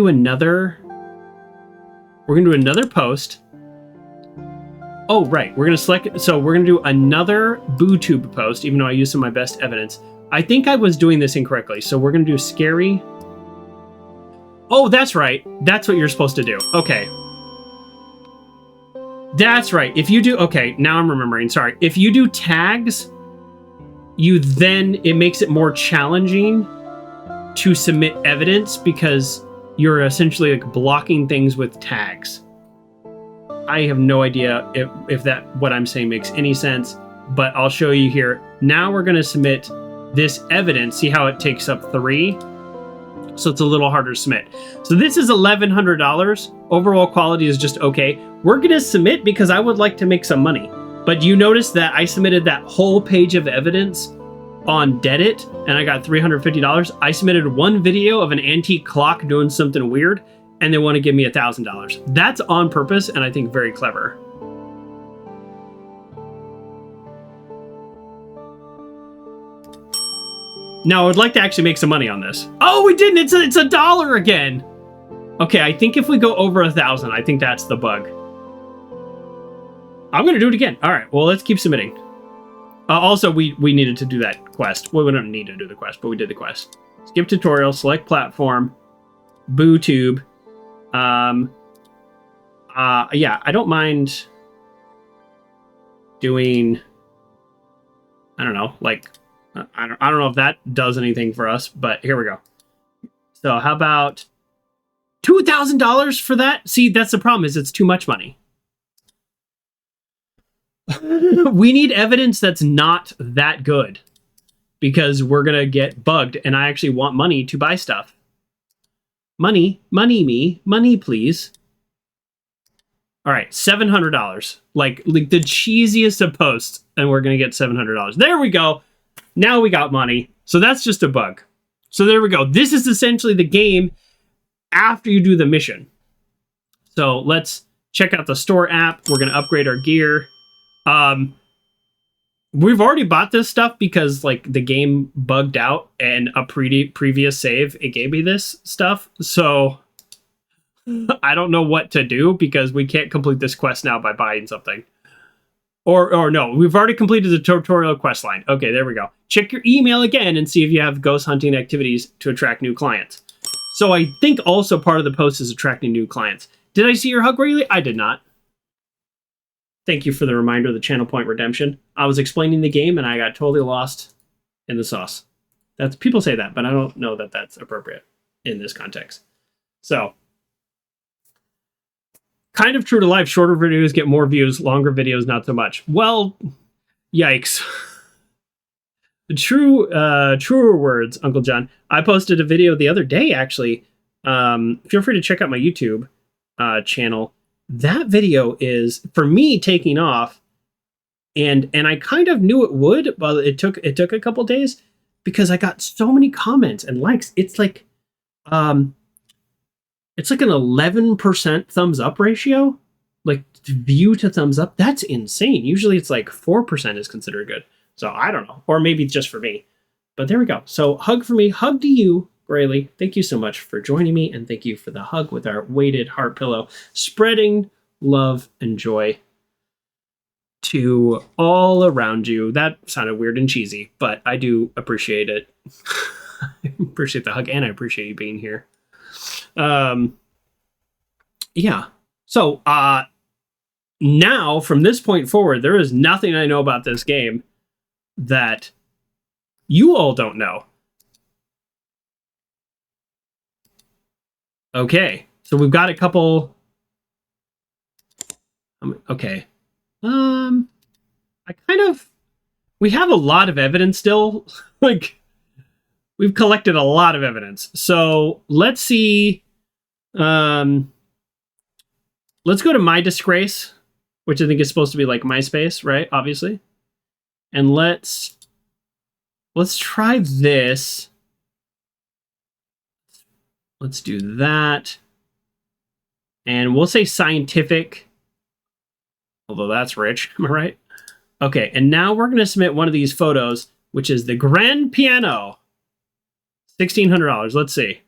another post. Oh, right. We're gonna select. So we're gonna do another BooTube post, even though I used some of my best evidence. I think I was doing this incorrectly. So we're gonna do scary. Oh, that's right. That's what you're supposed to do. Okay. That's right. If you do, okay, now I'm remembering. Sorry. If you do tags, it makes it more challenging to submit evidence because you're essentially like blocking things with tags. I have no idea if what I'm saying makes any sense, but I'll show you here. Now we're going to submit this evidence. See how it takes up 3? So it's a little harder to submit. So this is $1,100. Overall quality is just okay. We're going to submit because I would like to make some money. But you notice that I submitted that whole page of evidence on Deddit and I got $350. I submitted one video of an antique clock doing something weird and they want to give me $1,000. That's on purpose and I think very clever. Now I would like to actually make some money on this. Oh, we didn't. It's $1 again. Okay, I think if we go over 1,000, I think that's the bug. I'm gonna do it again. All right. Well, let's keep submitting. Also, we needed to do that quest. Well, we don't need to do the quest, but we did the quest. Skip tutorial. Select platform. BooTube. Yeah, I don't mind doing. I don't know, like. I don't know if that does anything for us, but here we go. So how about $2,000 for that? See, that's the problem, is it's too much money. We need evidence that's not that good because we're going to get bugged and I actually want money to buy stuff. Money, please. All right, $700. Like the cheesiest of posts, and we're going to get $700. There we go. Now we got money. So that's just a bug. So there we go. This is essentially the game after you do the mission. So let's check out the store app. We're going to upgrade our gear. We've already bought this stuff because like the game bugged out and a previous save, it gave me this stuff. So I don't know what to do because we can't complete this quest now by buying something. Or no, we've already completed the tutorial quest line. Okay, there we go. Check your email again and see if you have ghost hunting activities to attract new clients. So I think also part of the post is attracting new clients. Did I see your hug, Rayleigh? I did not. Thank you for the reminder of the channel point redemption. I was explaining the game and I got totally lost in the sauce. That's people say that, but I don't know that that's appropriate in this context. So, kind of true to life, shorter videos get more views, longer videos not so much. Well, yikes. Truer words, Uncle John. I posted a video the other day, actually. Feel free to check out my YouTube channel. That video is, for me, taking off. And I kind of knew it would, but it took a couple days because I got so many comments and likes. It's like an 11% thumbs up ratio, like view to thumbs up. That's insane. Usually it's like 4% is considered good. So I don't know, or maybe it's just for me, but there we go. So hug for me, hug to you, Rayleigh. Thank you so much for joining me. And thank you for the hug with our weighted heart pillow, spreading love and joy to all around you. That sounded weird and cheesy, but I do appreciate it. I appreciate the hug and I appreciate you being here. Yeah. So, now, from this point forward, there is nothing I know about this game that you all don't know. Okay, so we've got a couple. Okay, we have a lot of evidence still. Like, we've collected a lot of evidence. So let's see. Let's go to My Disgrace, which I think is supposed to be like MySpace, right? Obviously. And let's try this. Let's do that. And we'll say scientific. Although that's rich, am I right? Okay, and now we're going to submit one of these photos, which is the grand piano. $1,600. Let's see.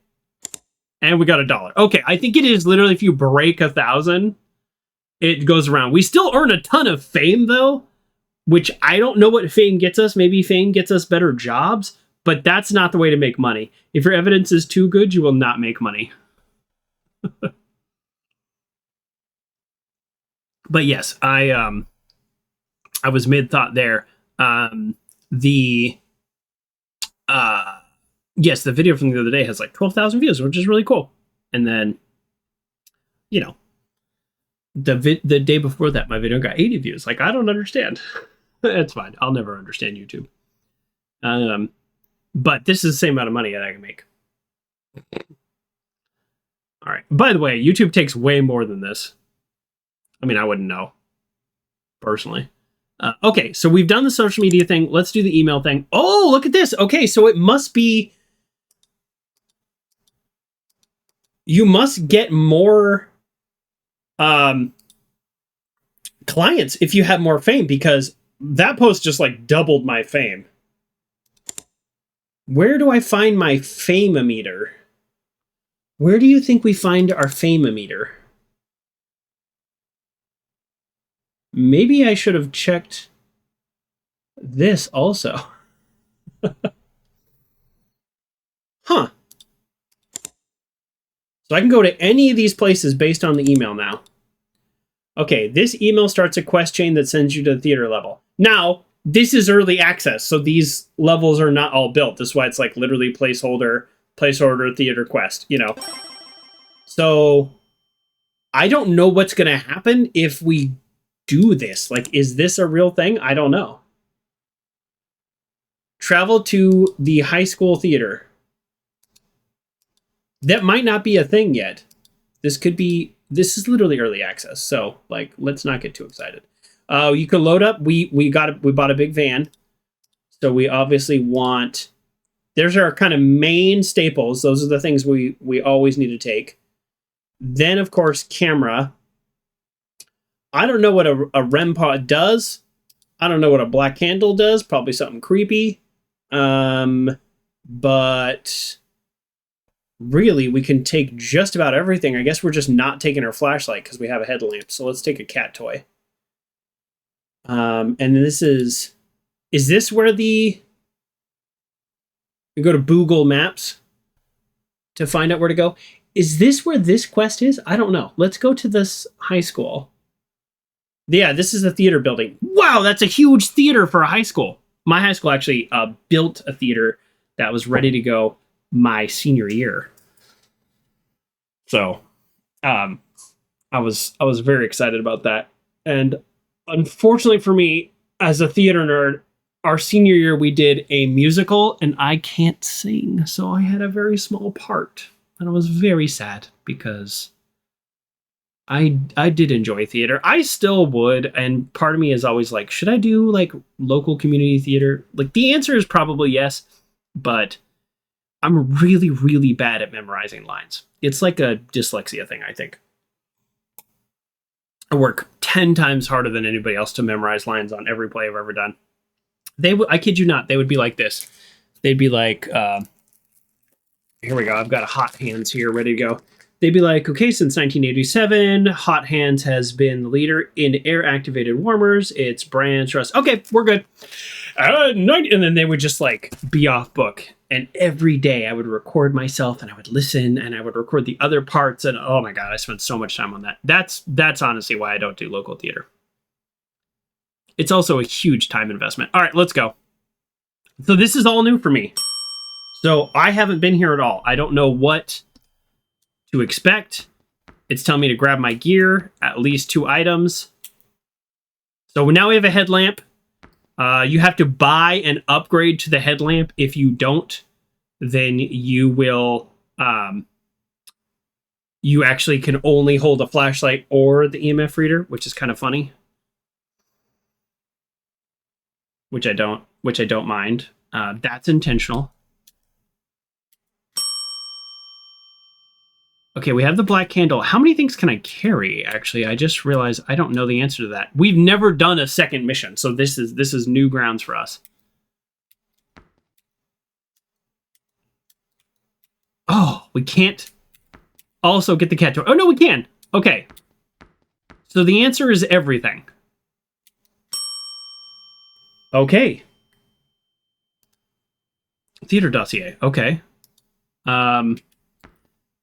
And we got $1. Okay, I think it is literally if you break 1,000, it goes around. We still earn a ton of fame, though, which I don't know what fame gets us. Maybe fame gets us better jobs, but that's not the way to make money. If your evidence is too good, you will not make money. But yes, I was mid-thought there. Yes, the video from the other day has like 12,000 views, which is really cool. And then, you know, the day before that, my video got 80 views. Like, I don't understand. It's fine. I'll never understand YouTube. But this is the same amount of money that I can make. All right. By the way, YouTube takes way more than this. I mean, I wouldn't know, personally. Okay, so we've done the social media thing. Let's do the email thing. Oh, look at this. Okay, so it must be... You must get more clients if you have more fame, because that post just like doubled my fame. Where do I find my fame-o-meter? Where do you think we find our fame-o-meter? Maybe I should have checked this also. Huh. So I can go to any of these places based on the email now. Okay, this email starts a quest chain that sends you to the theater level. Now, this is early access, so these levels are not all built. This is why it's like literally placeholder, theater quest, you know. So I don't know what's going to happen if we do this. Like, is this a real thing? I don't know. Travel to the high school theater. That might not be a thing yet. This is literally early access. So, like, let's not get too excited. You can load up. We bought a big van. So we obviously want, there's our kind of main staples. Those are the things we always need to take. Then, of course, camera. I don't know what a REM pod does. I don't know what a black candle does. Probably something creepy. But really, we can take just about everything. I guess we're just not taking our flashlight because we have a headlamp. So let's take a cat toy. And this is this where we go to Google Maps to find out where to go? Is this where this quest is? I don't know. Let's go to this high school. Yeah, this is a theater building. Wow, that's a huge theater for a high school. My high school actually built a theater that was ready to go my senior year. So, I was very excited about that. And unfortunately for me, as a theater nerd, our senior year we did a musical, and I can't sing, so I had a very small part, and I was very sad because I did enjoy theater. I still would, and part of me is always like, should I do like local community theater? Like, the answer is probably yes, but I'm really, really bad at memorizing lines. It's like a dyslexia thing, I think. I work 10 times harder than anybody else to memorize lines on every play I've ever done. I kid you not, they would be like this. They'd be like, here we go, I've got a Hot Hands here ready to go. They'd be like, okay, since 1987, Hot Hands has been the leader in air-activated warmers. It's brand trust. Okay, we're good. And then they would just like be off book. And every day I would record myself and I would listen and I would record the other parts. And oh my God, I spent so much time on that. That's honestly why I don't do local theater. It's also a huge time investment. All right, let's go. So this is all new for me. So I haven't been here at all. I don't know what to expect. It's telling me to grab my gear, at least 2 items. So now we have a headlamp. You have to buy an upgrade to the headlamp. If you don't, then you will... you actually can only hold a flashlight or the EMF reader, which is kind of funny. Which I don't mind. That's intentional. Okay, we have the black candle. How many things can I carry? Actually, I just realized I don't know the answer to that. We've never done a second mission, so this is new grounds for us. Oh, we can't also get the cat toy. Oh no, we can. Okay. So the answer is everything. Okay. Theater dossier. Okay.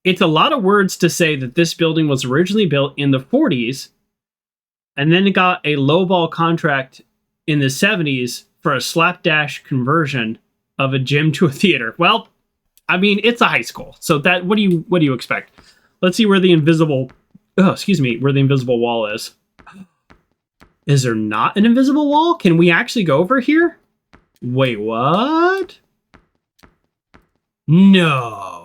It's a lot of words to say that this building was originally built in the 40s and then it got a lowball contract in the 70s for a slapdash conversion of a gym to a theater. Well, I mean, it's a high school. So that what do you expect? Let's see where the invisible where the invisible wall is. Is there not an invisible wall? Can we actually go over here? Wait, what? No.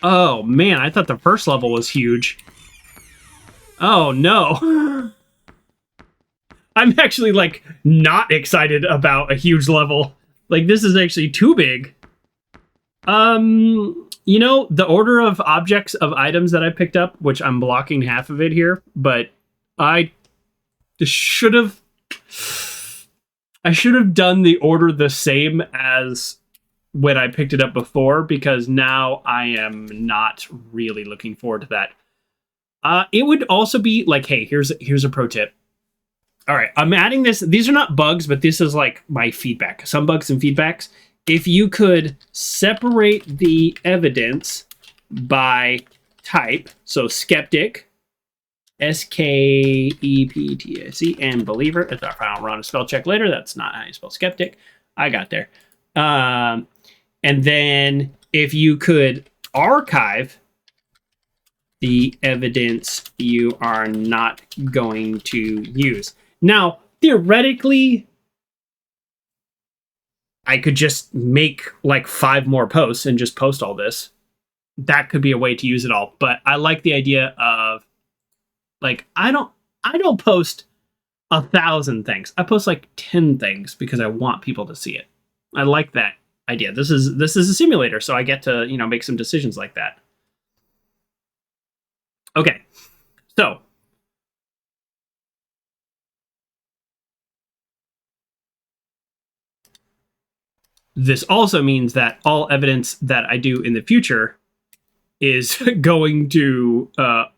Oh, man, I thought the first level was huge. Oh, no. I'm actually, like, not excited about a huge level. Like, this is actually too big. You know, the order of objects of items that I picked up, which I'm blocking half of it here, but I should have done the order the same as when I picked it up before, because now I am not really looking forward to that. It would also be like, hey, here's a pro tip. All right, I'm adding this. These are not bugs, but this is like my feedback. Some bugs and feedbacks. If you could separate the evidence by type, so skeptic, SKEPTIC, and believer. If I don't run a spell check later, that's not how you spell skeptic. I got there. And then if you could archive the evidence you are not going to use. Now, theoretically, I could just make like 5 more posts and just post all this. That could be a way to use it all. But I like the idea of, like, I don't post 1,000 things. I post like 10 things because I want people to see it. I like that idea. This is a simulator, so I get to, you know, make some decisions like that. Okay. So, this also means that all evidence that I do in the future is going to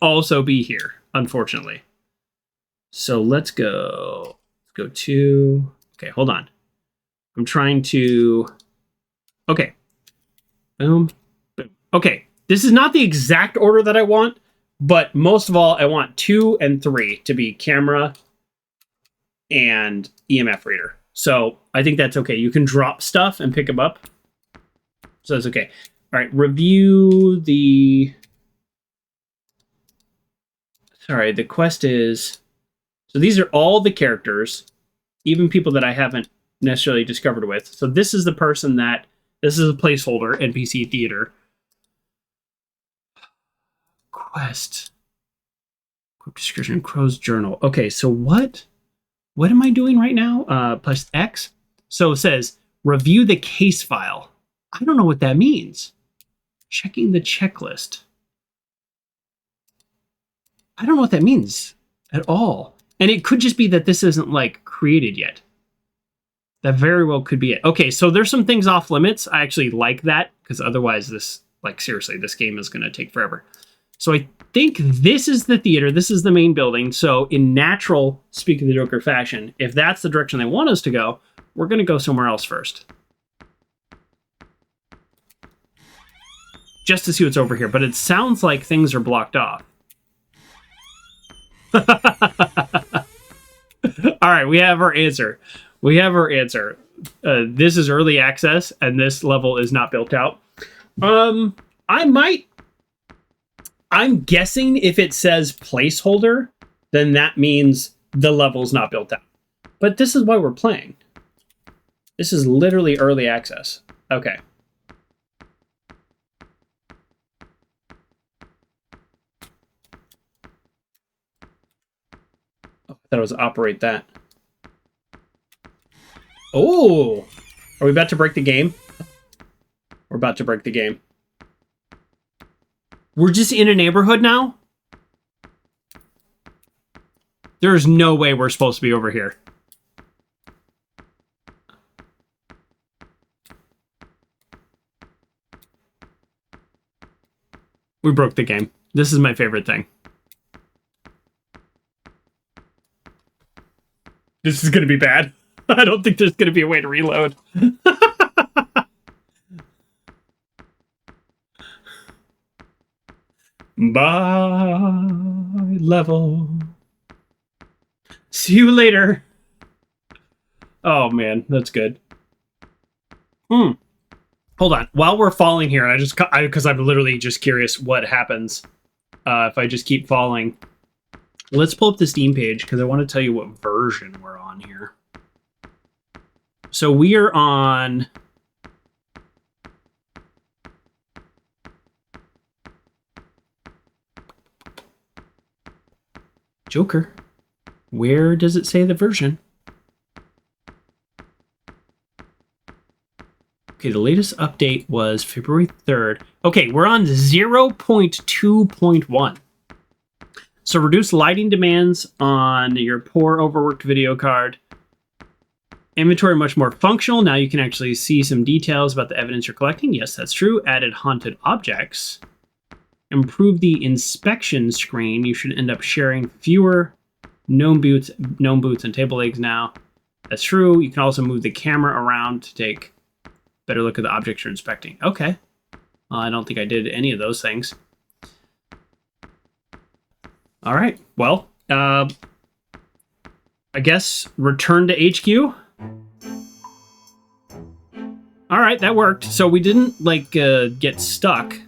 also be here, unfortunately. So let's go. Let's go to... Okay, hold on. I'm trying to... Okay. Boom. Boom. Okay. This is not the exact order that I want, but most of all, I want 2 and 3 to be camera and EMF reader. So I think that's okay. You can drop stuff and pick them up. So that's okay. All right. Review the... Sorry, the quest is... So these are all the characters, even people that I haven't necessarily discovered with. So this is the person that... This is a placeholder, NPC theater. Quest. Quick description, Crow's journal. Okay, so what am I doing right now? Plus X. So it says, review the case file. I don't know what that means. Checking the checklist. I don't know what that means at all. And it could just be that this isn't, like, created yet. That very well could be it. Okay, so there's some things off limits. I actually like that, because otherwise this, like, seriously, this game is going to take forever. So I think this is the theater. This is the main building. So in natural Speak of the Joker fashion, if that's the direction they want us to go, we're going to go somewhere else first. just to see what's over here, but it sounds like things are blocked off. All right, we have our answer. This is early access, and this level is not built out. I'm guessing if it says placeholder, then that means the level's not built out. But this is why we're playing. This is literally early access. Okay. Oh, I thought it was operate that. Oh! Are we about to break the game? We're about to break the game. We're just in a neighborhood now? There's no way we're supposed to be over here. We broke the game. This is my favorite thing. This is going to be bad. I don't think there's going to be a way to reload. Bye, level. See you later. Oh, man. That's good. Hold on. While we're falling here, because I'm literally just curious what happens if I just keep falling. Let's pull up the Steam page because I want to tell you what version we're on here. So we are on... Joker, where does it say the version? Okay, the latest update was February 3rd. Okay, we're on 0.2.1. So reduce lighting demands on your poor overworked video card. Inventory much more functional. Now you can actually see some details about the evidence you're collecting. Yes, that's true. Added haunted objects. Improve the inspection screen. You should end up sharing fewer gnome boots and table legs now. That's true. You can also move the camera around to take a better look at the objects you're inspecting. Okay. Well, I don't think I did any of those things. All right. Well, I guess return to HQ. All right, that worked. So we didn't get stuck.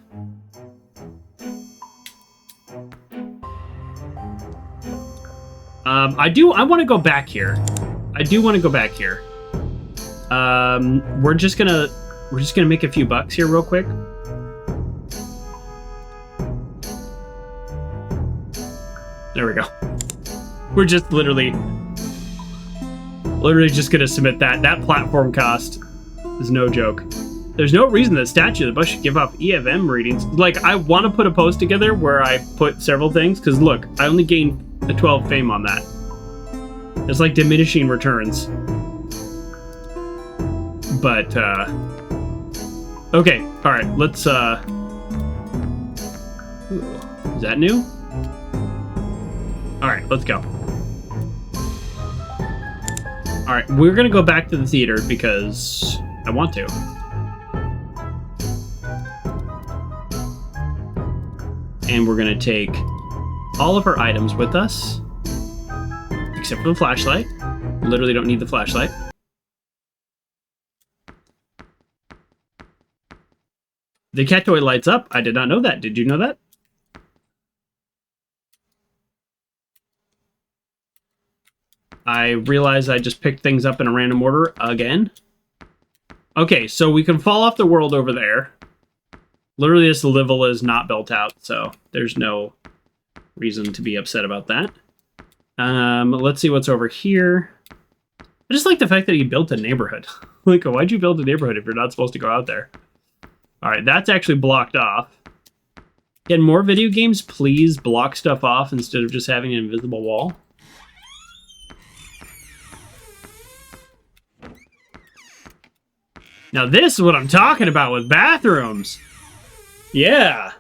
I want to go back here. We're just gonna make a few bucks here real quick. There we go. We're just literally just gonna submit that. That platform cost is no joke. There's no reason the statue of the bus should give off EFM readings. Like, I want to put a post together where I put several things, because look, I only gained a 12 fame on that. It's like diminishing returns. But, okay, alright, let's, ooh, is that new? Alright, let's go. Alright, we're gonna go back to the theater because I want to. And we're gonna take all of our items with us, except for the flashlight. Literally don't need the flashlight. The cat toy lights up. I did not know that. Did you know that? I realized I just picked things up in a random order again. Okay, so we can fall off the world over there. Literally, this level is not built out, so there's no reason to be upset about that. Let's see what's over here. I just like the fact that he built a neighborhood. Like, why'd you build a neighborhood if you're not supposed to go out there? All right, that's actually blocked off. Can more video games please block stuff off instead of just having an invisible wall? Now this is what I'm talking about with bathrooms. Yeah.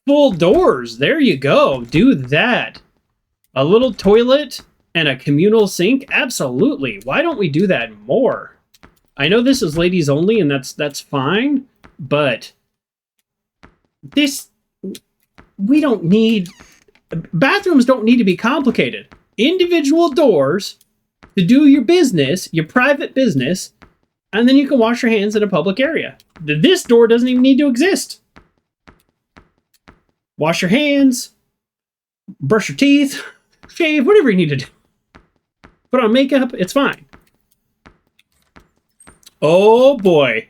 Full doors. There you go. Do that. A little toilet and a communal sink? Absolutely. Why don't we do that more? I know this is ladies only and that's fine, but this, we don't need, bathrooms don't need to be complicated. Individual doors to do your business, your private business, and then you can wash your hands in a public area. This door doesn't even need to exist. Wash your hands, brush your teeth, shave, whatever you need to do. Put on makeup, it's fine. Oh boy.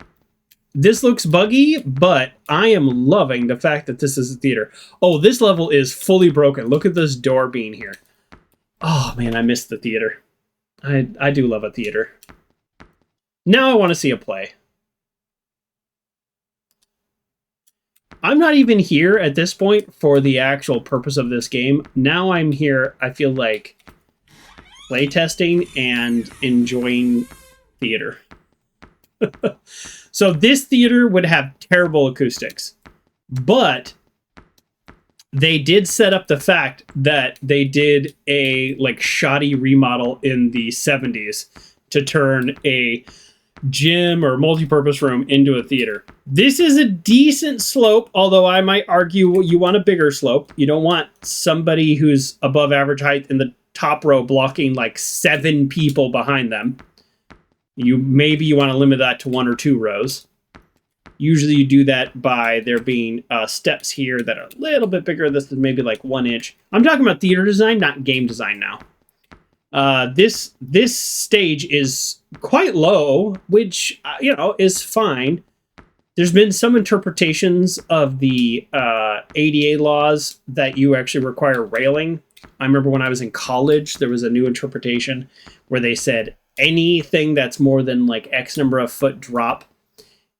This looks buggy, but I am loving the fact that this is a theater. Oh, this level is fully broken. Look at this door being here. Oh man, I missed the theater. I do love a theater. Now I want to see a play. I'm not even here at this point for the actual purpose of this game. Now I'm here, I feel like, playtesting and enjoying theater. So this theater would have terrible acoustics, but they did set up the fact that they did a like shoddy remodel in the 70s to turn a gym or multi-purpose room into a theater. This is a decent slope, although I might argue you want a bigger slope. You don't want somebody who's above average height in the top row blocking like 7 people behind them. Maybe you want to limit that to 1 or 2 rows. Usually you do that by there being steps here that are a little bit bigger. This is maybe like 1 inch. I'm talking about theater design, not game design now. This stage is quite low, which, is fine. There's been some interpretations of the ADA laws that you actually require railing. I remember when I was in college, there was a new interpretation where they said anything that's more than like X number of foot drop,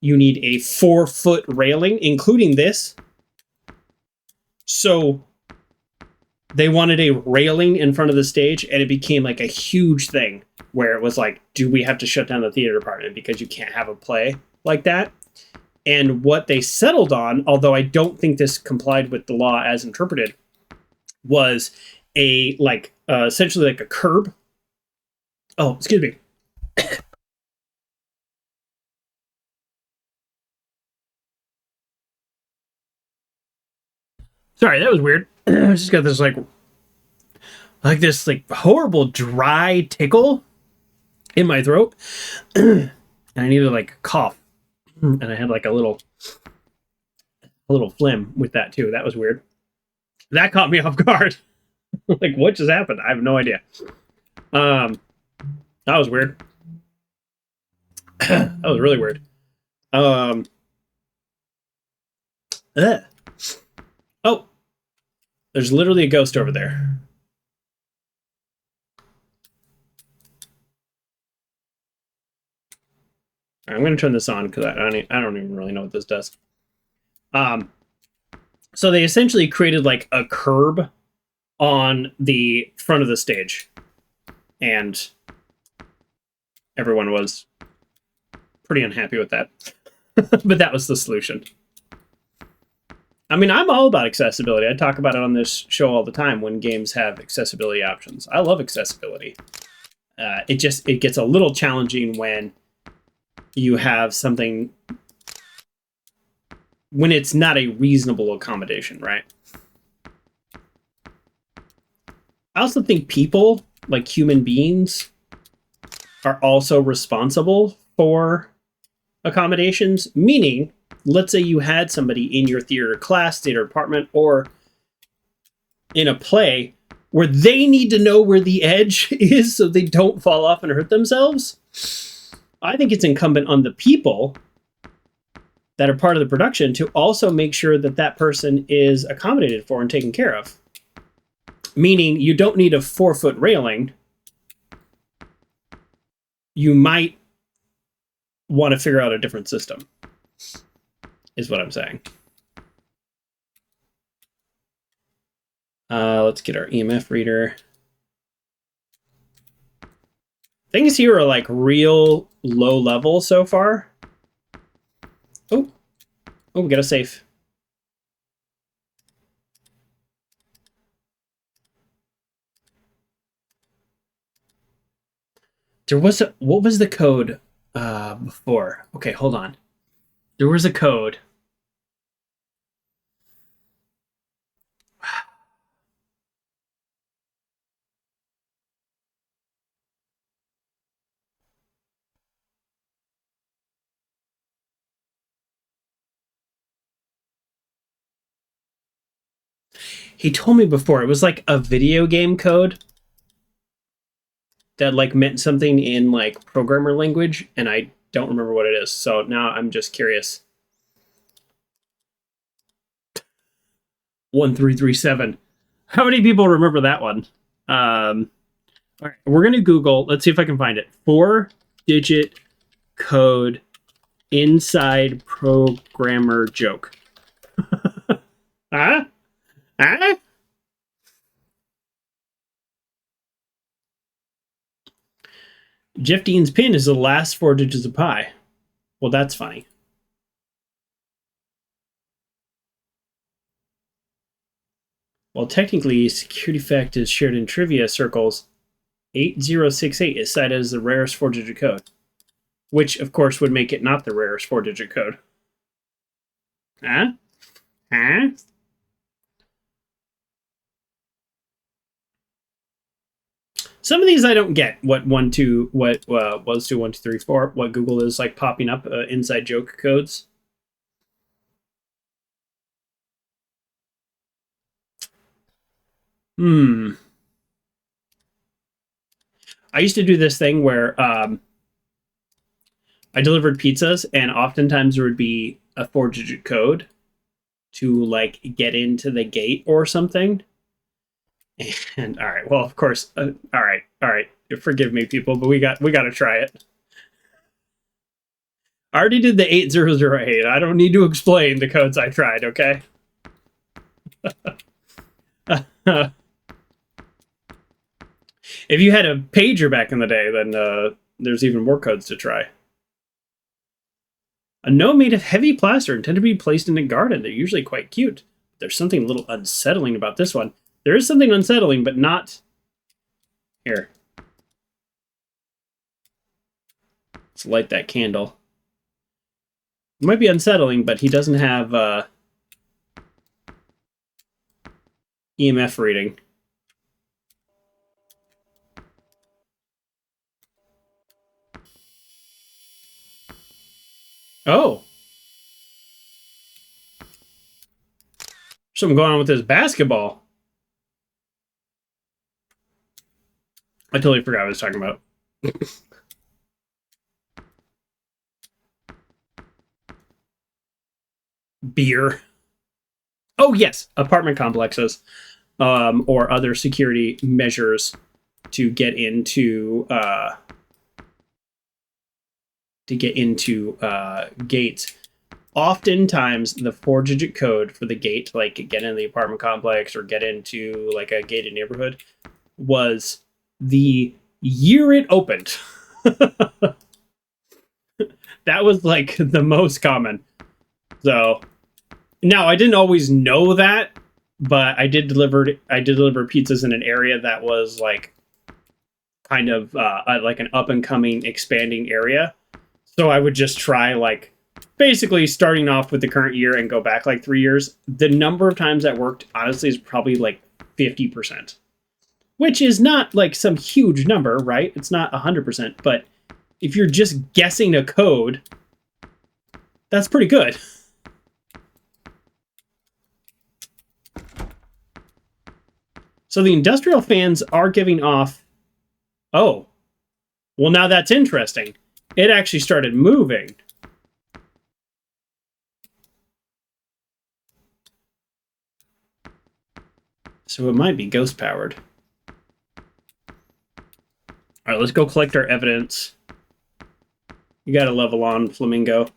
you need a 4-foot railing, including this. So they wanted a railing in front of the stage, and it became like a huge thing where it was like, do we have to shut down the theater department because you can't have a play like that? And what they settled on, although I don't think this complied with the law as interpreted, was a essentially like a curb. Oh, excuse me. Sorry, that was weird. I just got this this horrible dry tickle in my throat, and I needed like cough, and I had like a little phlegm with that too. That was weird. That caught me off guard. Like, what just happened? I have no idea. That was weird. That was really weird. Ugh. Oh, there's literally a ghost over there. I'm going to turn this on because I don't even really know what this does. So they essentially created like a curb on the front of the stage, and everyone was pretty unhappy with that. But that was the solution. I mean, I'm all about accessibility. I talk about it on this show all the time when games have accessibility options. I love accessibility. It gets a little challenging when you have something when it's not a reasonable accommodation, right? I also think people, like human beings, are also responsible for accommodations, meaning, let's say you had somebody in your theater class, theater department, or in a play where they need to know where the edge is so they don't fall off and hurt themselves. I think it's incumbent on the people that are part of the production to also make sure that that person is accommodated for and taken care of. Meaning you don't need a 4-foot railing. You might want to figure out a different system, is what I'm saying. Let's get our EMF reader. Things here are like real low level so far. Oh, we got a safe. There was what was the code before? Okay, hold on. There was a code. He told me before, it was like a video game code that like meant something in like programmer language, and I don't remember what it is. So now I'm just curious. 1337. How many people remember that one? All right, we're gonna Google. Let's see if I can find it. 4-digit code inside programmer joke. Huh? Huh? Jeff Dean's pin is the last 4 digits of pi. Well, that's funny. While technically security fact is shared in trivia circles, 8068 is cited as the rarest 4-digit code, which of course would make it not the rarest 4-digit code. Huh? Huh? Some of these I don't get. What was 2 1 2 3 4? What Google is like popping up inside joke codes. I used to do this thing where I delivered pizzas, and oftentimes there would be a 4-digit code to like get into the gate or something. And all right, well, of course, all right. Forgive me, people, but we got to try it. I already did the 8008. I don't need to explain the codes I tried, okay? If you had a pager back in the day, then there's even more codes to try. A gnome made of heavy plaster intended to be placed in a garden. They're usually quite cute. There's something a little unsettling about this one. There is something unsettling, but not... Here. Let's light that candle. It might be unsettling, but he doesn't have EMF reading. Oh. Something going on with this basketball. I totally forgot what I was talking about. Beer. Oh, yes. Apartment complexes or other security measures to get into gates. Oftentimes, the 4-digit code for the gate to like get into the apartment complex or get into like a gated neighborhood was the year it opened. That was like the most common. So now I didn't always know that, but I did deliver pizzas in an area that was like kind of like an up and coming expanding area. So I would just try like basically starting off with the current year and go back like 3 years. The number of times that worked honestly is probably like 50%, which is not like some huge number, right? It's not 100%, but if you're just guessing a code, that's pretty good. So the industrial fans are giving off... Oh. Well, now that's interesting. It actually started moving. So it might be ghost-powered. All right, let's go collect our evidence. You got to level on, Flamingo.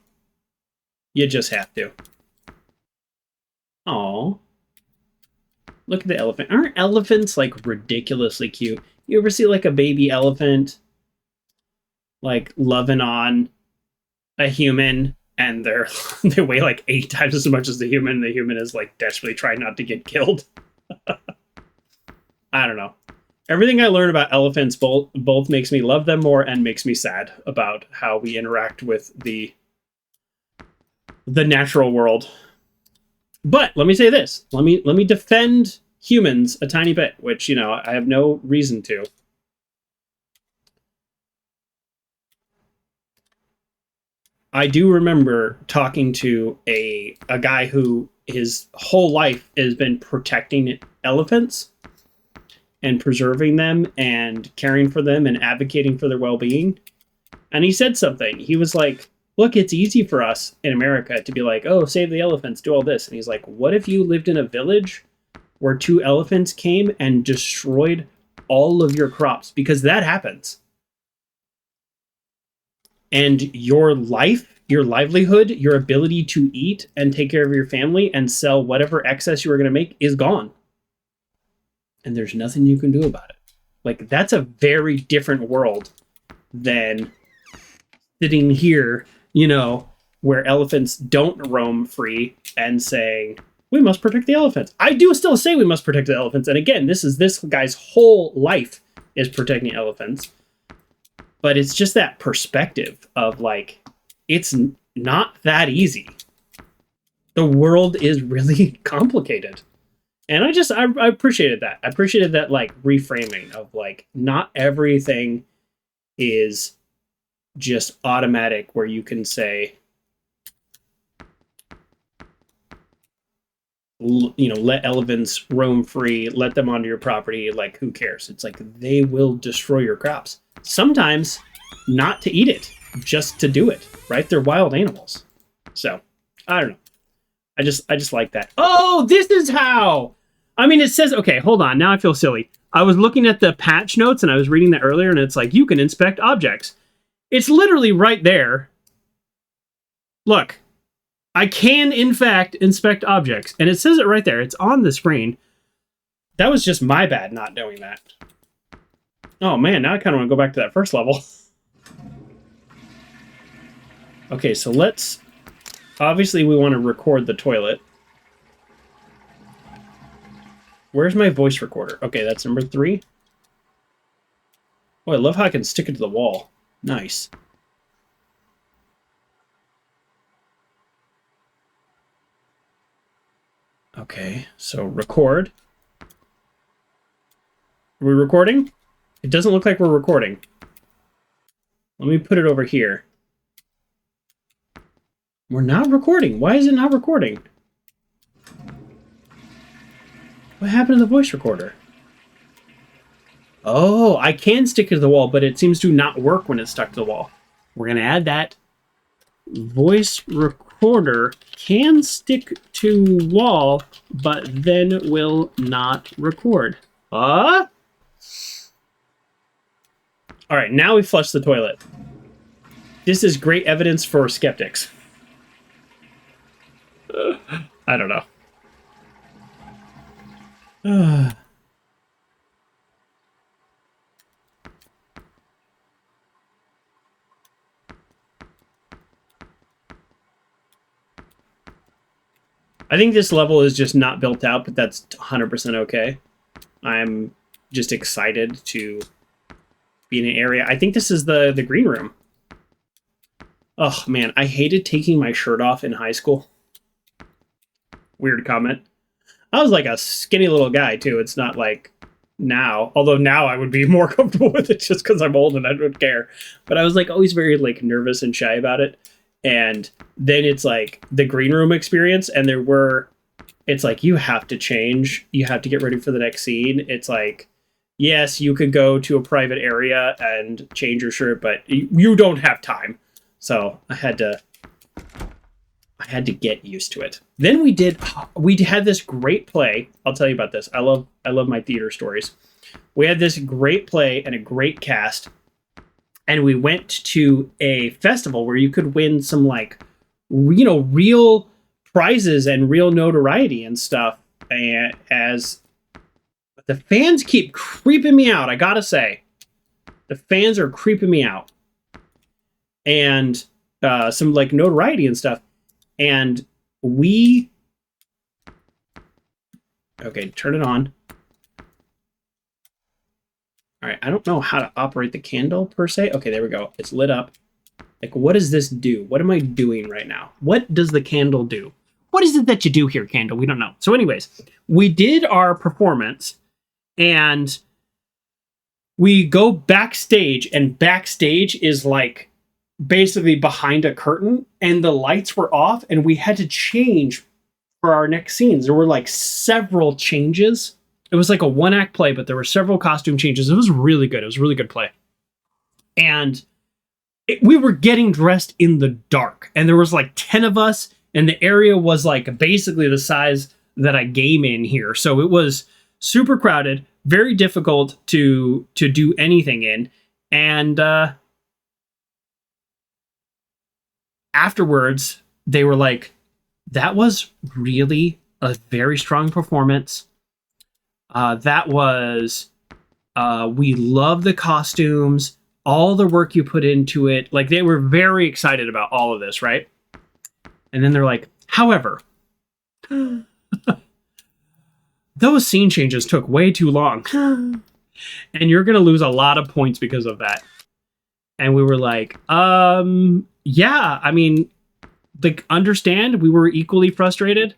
You just have to. Aww. Look at the elephant. Aren't elephants, like, ridiculously cute? You ever see, like, a baby elephant, like, loving on a human, and they weigh, like, 8 times as much as the human, and the human is, like, desperately trying not to get killed? I don't know. Everything I learn about elephants both makes me love them more and makes me sad about how we interact with the natural world. But let me say this. Let me defend humans a tiny bit, which, you know, I have no reason to. I do remember talking to a guy who his whole life has been protecting elephants and preserving them and caring for them and advocating for their well-being. And he said something. He was like, look, it's easy for us in America to be like, oh, save the elephants, do all this. And he's like, what if you lived in a village where 2 elephants came and destroyed all of your crops? Because that happens. And your life, your livelihood, your ability to eat and take care of your family and sell whatever excess you were going to make is gone. And there's nothing you can do about it. Like, that's a very different world than sitting here, you know, where elephants don't roam free and saying, we must protect the elephants. I do still say we must protect the elephants. And again, this guy's whole life is protecting elephants. But it's just that perspective of like, it's not that easy. The world is really complicated. And I appreciated that. I appreciated that like reframing of like, not everything is just automatic where you can say, you know, let elephants roam free, let them onto your property, like who cares? It's like they will destroy your crops. Sometimes not to eat it, just to do it, right? They're wild animals. So, I don't know. I just like that. Oh, this is how. I mean, it says, okay, hold on. Now I feel silly. I was looking at the patch notes and I was reading that earlier and it's like, you can inspect objects. It's literally right there. Look, I can, in fact, inspect objects. And it says it right there. It's on the screen. That was just my bad not knowing that. Oh, man, now I kind of want to go back to that first level. Okay, so let's... Obviously, we want to record the toilet. Where's my voice recorder? Okay, that's number 3. Oh, I love how I can stick it to the wall. Nice. Okay, so record. Are we recording? It doesn't look like we're recording. Let me put it over here. We're not recording. Why is it not recording? What happened to the voice recorder? Oh, I can stick it to the wall, but it seems to not work when it's stuck to the wall. We're going to add that. Voice recorder can stick to wall, but then will not record. All right, now we flush the toilet. This is great evidence for skeptics. I don't know. I think this level is just not built out, but that's 100% okay. I'm just excited to be in an area. I think this is the green room. Oh, man, I hated taking my shirt off in high school. Weird comment. I was like a skinny little guy, too. It's not like now. Although now I would be more comfortable with it just because I'm old and I don't care. But I was like always very like nervous and shy about it. And then it's like the green room experience. And it's like you have to change. You have to get ready for the next scene. It's like, yes, you could go to a private area and change your shirt, but you don't have time. So I had to get used to it. Then we had this great play. I'll tell you about this. I love my theater stories. We had this great play and a great cast. And we went to a festival where you could win some like, you know, real prizes and real notoriety and stuff. And as the fans keep creeping me out, I gotta say, the fans are creeping me out. And some like notoriety and stuff. And okay, turn it on. All right, I don't know how to operate the candle per se. Okay, there we go. It's lit up. Like, what does this do? What am I doing right now? What does the candle do? What is it that you do here, candle? We don't know. So anyways, we did our performance and we go backstage, and backstage is like basically behind a curtain, and the lights were off and we had to change for our next scenes. There were like several changes. It was like a one-act play, but there were several costume changes. It was really good. It was a really good play. And we were getting dressed in the dark. And there was like 10 of us. And the area was like basically the size that I game in here. So it was super crowded, very difficult to do anything in. And afterwards, they were like, that was really a very strong performance. That was, we love the costumes, all the work you put into it. Like, they were very excited about all of this, right? And then they're like, however, those scene changes took way too long. And you're going to lose a lot of points because of that. And we were like, yeah, I mean, like, understand, we were equally frustrated.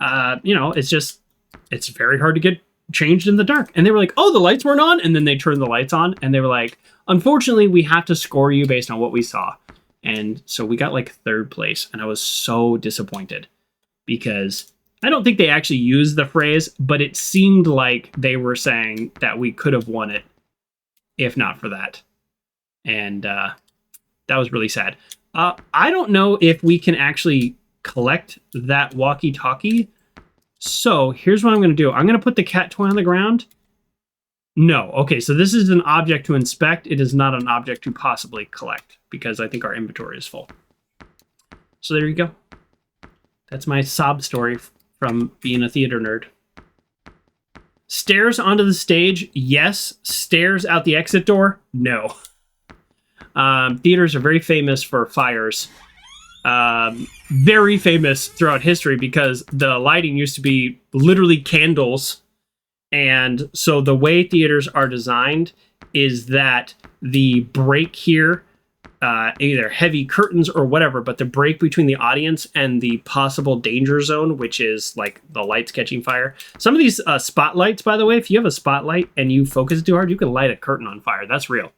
It's very hard to get changed in the dark. And they were like, oh, the lights weren't on. And then they turned the lights on and they were like, unfortunately, we have to score you based on what we saw. And so we got like third place. And I was so disappointed because I don't think they actually used the phrase, but it seemed like they were saying that we could have won it if not for that. And that was really sad. I don't know if we can actually collect that walkie-talkie. So here's what I'm going to do. I'm going to put the cat toy on the ground. No. Okay, so this is an object to inspect. It is not an object to possibly collect because I think our inventory is full. So there you go. That's my sob story from being a theater nerd. Stairs onto the stage, yes. Stairs out the exit door, no. Theaters are very famous for fires. Very famous throughout history because the lighting used to be literally candles. And so the way theaters are designed is that the break here, either heavy curtains or whatever, but the break between the audience and the possible danger zone, which is like the lights catching fire. Some of these spotlights, by the way, if you have a spotlight and you focus too hard, you can light a curtain on fire. That's real.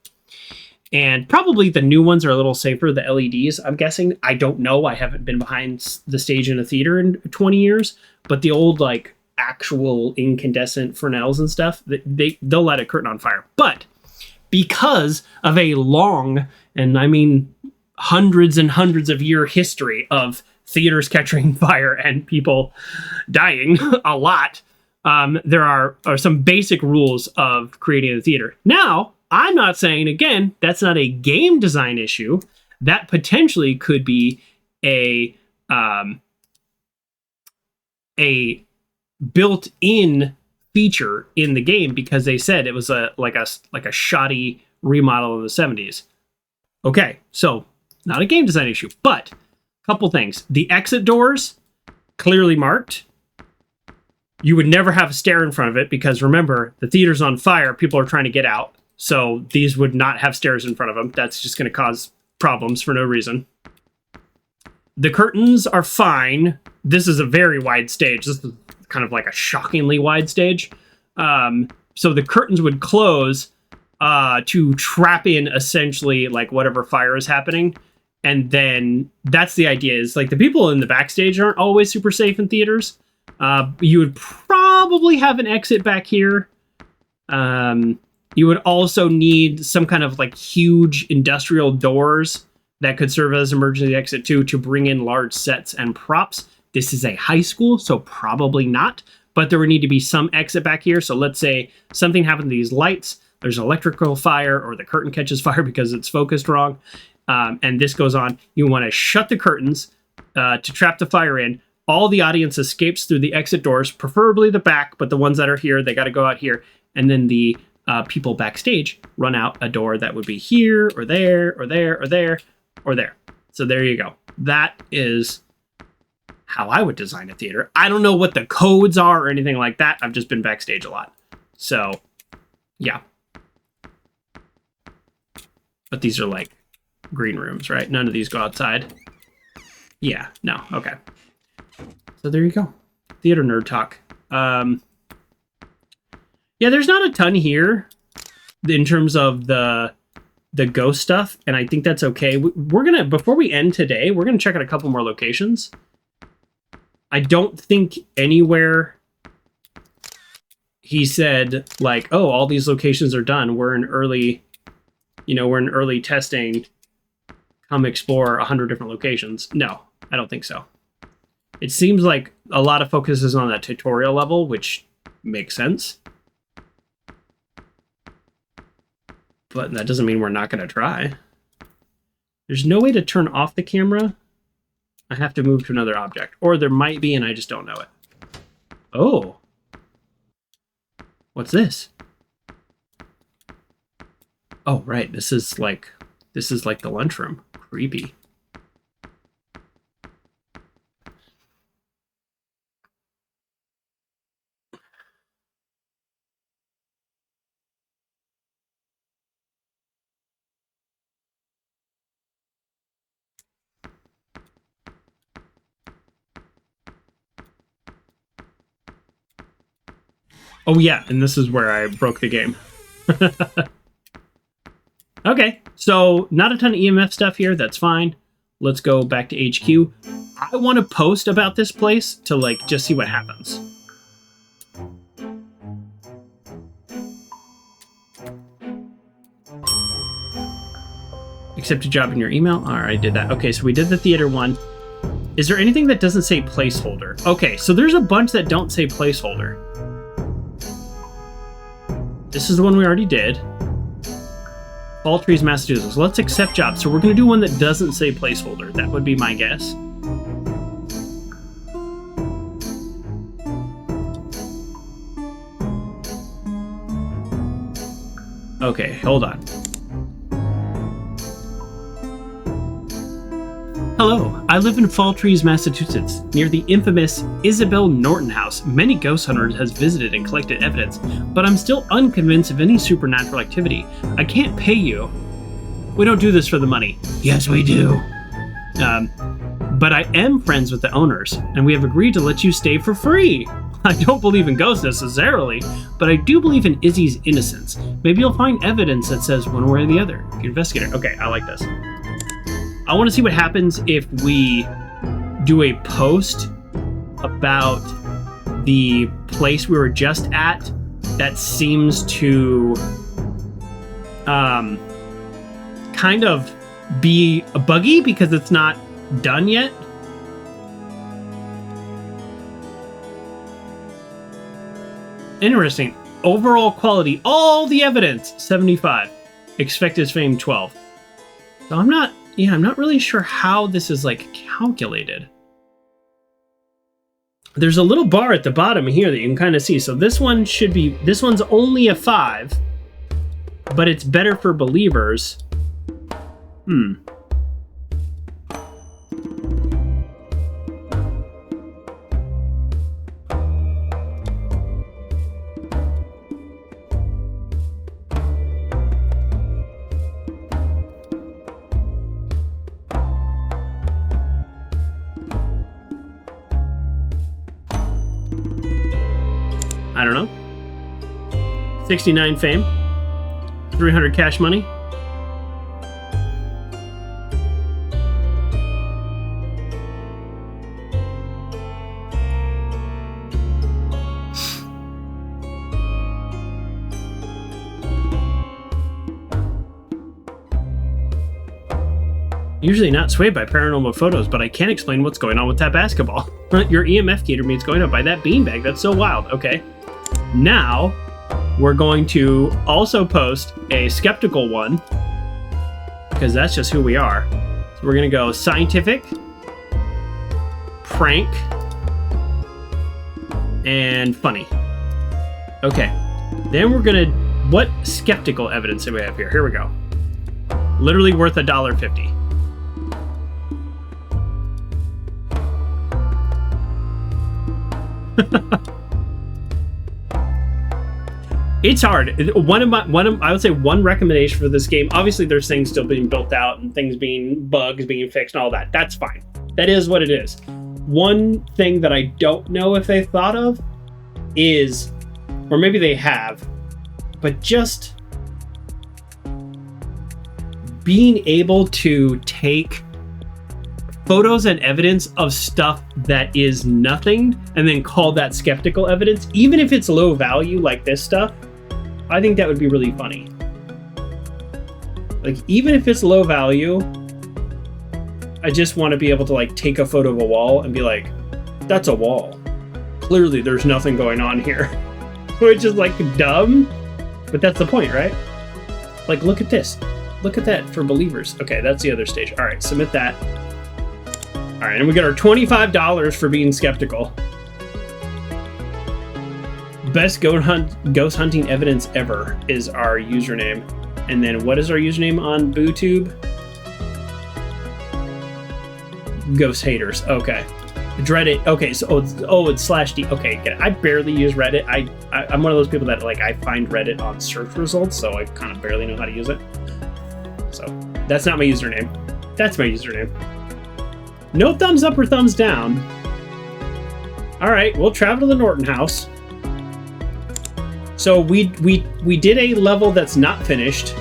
And probably the new ones are a little safer, the LEDs, I'm guessing. I don't know. I haven't been behind the stage in a theater in 20 years. But the old, like, actual incandescent Fresnels and stuff, they'll light a curtain on fire. But because of a long, and I mean hundreds and hundreds of year history of theaters catching fire and people dying a lot, there are some basic rules of creating a theater. Now, I'm not saying, again, that's not a game design issue. That potentially could be a built-in feature in the game because they said it was like a shoddy remodel of the 70s. Okay, so not a game design issue, but a couple things. The exit doors, clearly marked. You would never have a stair in front of it because, remember, the theater's on fire. People are trying to get out. So these would not have stairs in front of them. That's just going to cause problems for no reason. The curtains are fine. This is a very wide stage. This is kind of like a shockingly wide stage. So the curtains would close to trap in essentially like whatever fire is happening. And then that's the idea is like the people in the backstage aren't always super safe in theaters. You would probably have an exit back here. You would also need some kind of like huge industrial doors that could serve as emergency exit too to bring in large sets and props. This is a high school, so probably not, but there would need to be some exit back here. So let's say something happened to these lights, there's an electrical fire or the curtain catches fire because it's focused wrong. And this goes on. You want to shut the curtains to trap the fire in. All the audience escapes through the exit doors, preferably the back, but the ones that are here, they got to go out here. And then the people backstage run out a door that would be here or there or there or there or there. So there you go. That is how I would design a theater. I don't know what the codes are or anything like that. I've just been backstage a lot. So, yeah. But these are like green rooms, right? None of these go outside. Yeah, no, okay. So there you go. Theater nerd talk. Yeah, there's not a ton here in terms of the ghost stuff, and I think that's okay. We're gonna, before we end today, we're gonna check out a couple more locations. I don't think anywhere he said like, oh, all these locations are done. We're in early testing. Come explore 100 different locations. No, I don't think so. It seems like a lot of focus is on that tutorial level, which makes sense. But that doesn't mean we're not going to try. There's no way to turn off the camera. I have to move to another object. Or there might be, and I just don't know it. Oh. What's this? Oh, right. This is like the lunchroom. Creepy. Oh yeah, and this is where I broke the game. Okay, so not a ton of EMF stuff here. That's fine. Let's go back to HQ. I want to post about this place to like just see what happens. Accept a job in your email. All right, I did that. Okay, so we did the theater one. Is there anything that doesn't say placeholder? Okay, so there's a bunch that don't say placeholder. This is the one we already did. Fall Trees, Massachusetts. Let's accept jobs. So we're going to do one that doesn't say placeholder. That would be my guess. Okay, hold on. Hello, I live in Fall Trees, Massachusetts, near the infamous Isabel Norton house. Many ghost hunters has visited and collected evidence, but I'm still unconvinced of any supernatural activity. I can't pay you. We don't do this for the money. Yes, we do. But I am friends with the owners, and we have agreed to let you stay for free. I don't believe in ghosts necessarily, but I do believe in Izzy's innocence. Maybe you'll find evidence that says one way or the other. Investigator. Okay, I like this. I want to see what happens if we do a post about the place we were just at that seems to kind of be a buggy because it's not done yet. Interesting. Overall quality, all the evidence, 75. Expected fame, 12. So I'm not really sure how this is like calculated. There's a little bar at the bottom here that you can kind of see. So this one's only a 5, but it's better for believers. I don't know. 69 fame. 300 cash money. Usually not swayed by paranormal photos, but I can't explain what's going on with that basketball. Your EMF gator means going up by that beanbag. That's so wild. Okay. Now, we're going to also post a skeptical one, because that's just who we are. So we're going to go scientific, prank, and funny. Okay. Then we're going to... What skeptical evidence do we have here? Here we go. Literally worth $1.50. It's hard. I would say one recommendation for this game. Obviously, there's things still being built out and bugs being fixed and all that. That's fine. That is what it is. One thing that I don't know if they've thought of is, or maybe they have, but just being able to take photos and evidence of stuff that is nothing and then call that skeptical evidence, even if it's low value like this stuff, I think that would be really funny. Like, even if it's low value, I just want to be able to like take a photo of a wall and be like, that's a wall. Clearly there's nothing going on here. Which is like dumb, but that's the point, right? Like, look at this. Look at that for believers. Okay, that's the other stage. All right, submit that. All right, and we got our $25 for being skeptical. Best ghost hunting evidence ever is our username. And then what is our username on BooTube? Ghost haters. Okay. Reddit. Okay, so it's /D. Okay, get it. I barely use Reddit. I'm one of those people that like I find Reddit on search results, so I kind of barely know how to use it. So that's not my username. That's my username. No thumbs up or thumbs down. All right, we'll travel to the Norton house. So we did a level that's not finished.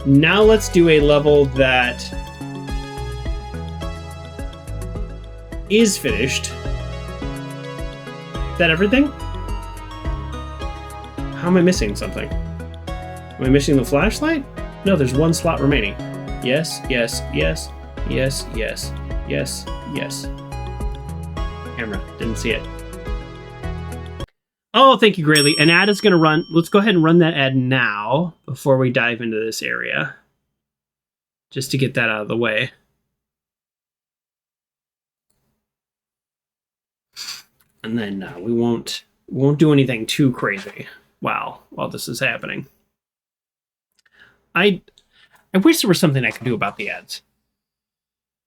Now let's do a level that is finished. Is that everything? How am I missing something? Am I missing the flashlight? No, there's one slot remaining. Yes, yes, yes, yes, yes, yes, yes. Camera, didn't see it. Oh, thank you, Grayley. An ad is going to run. Let's go ahead and run that ad now before we dive into this area. Just to get that out of the way. And then we won't do anything too crazy while this is happening. I wish there was something I could do about the ads.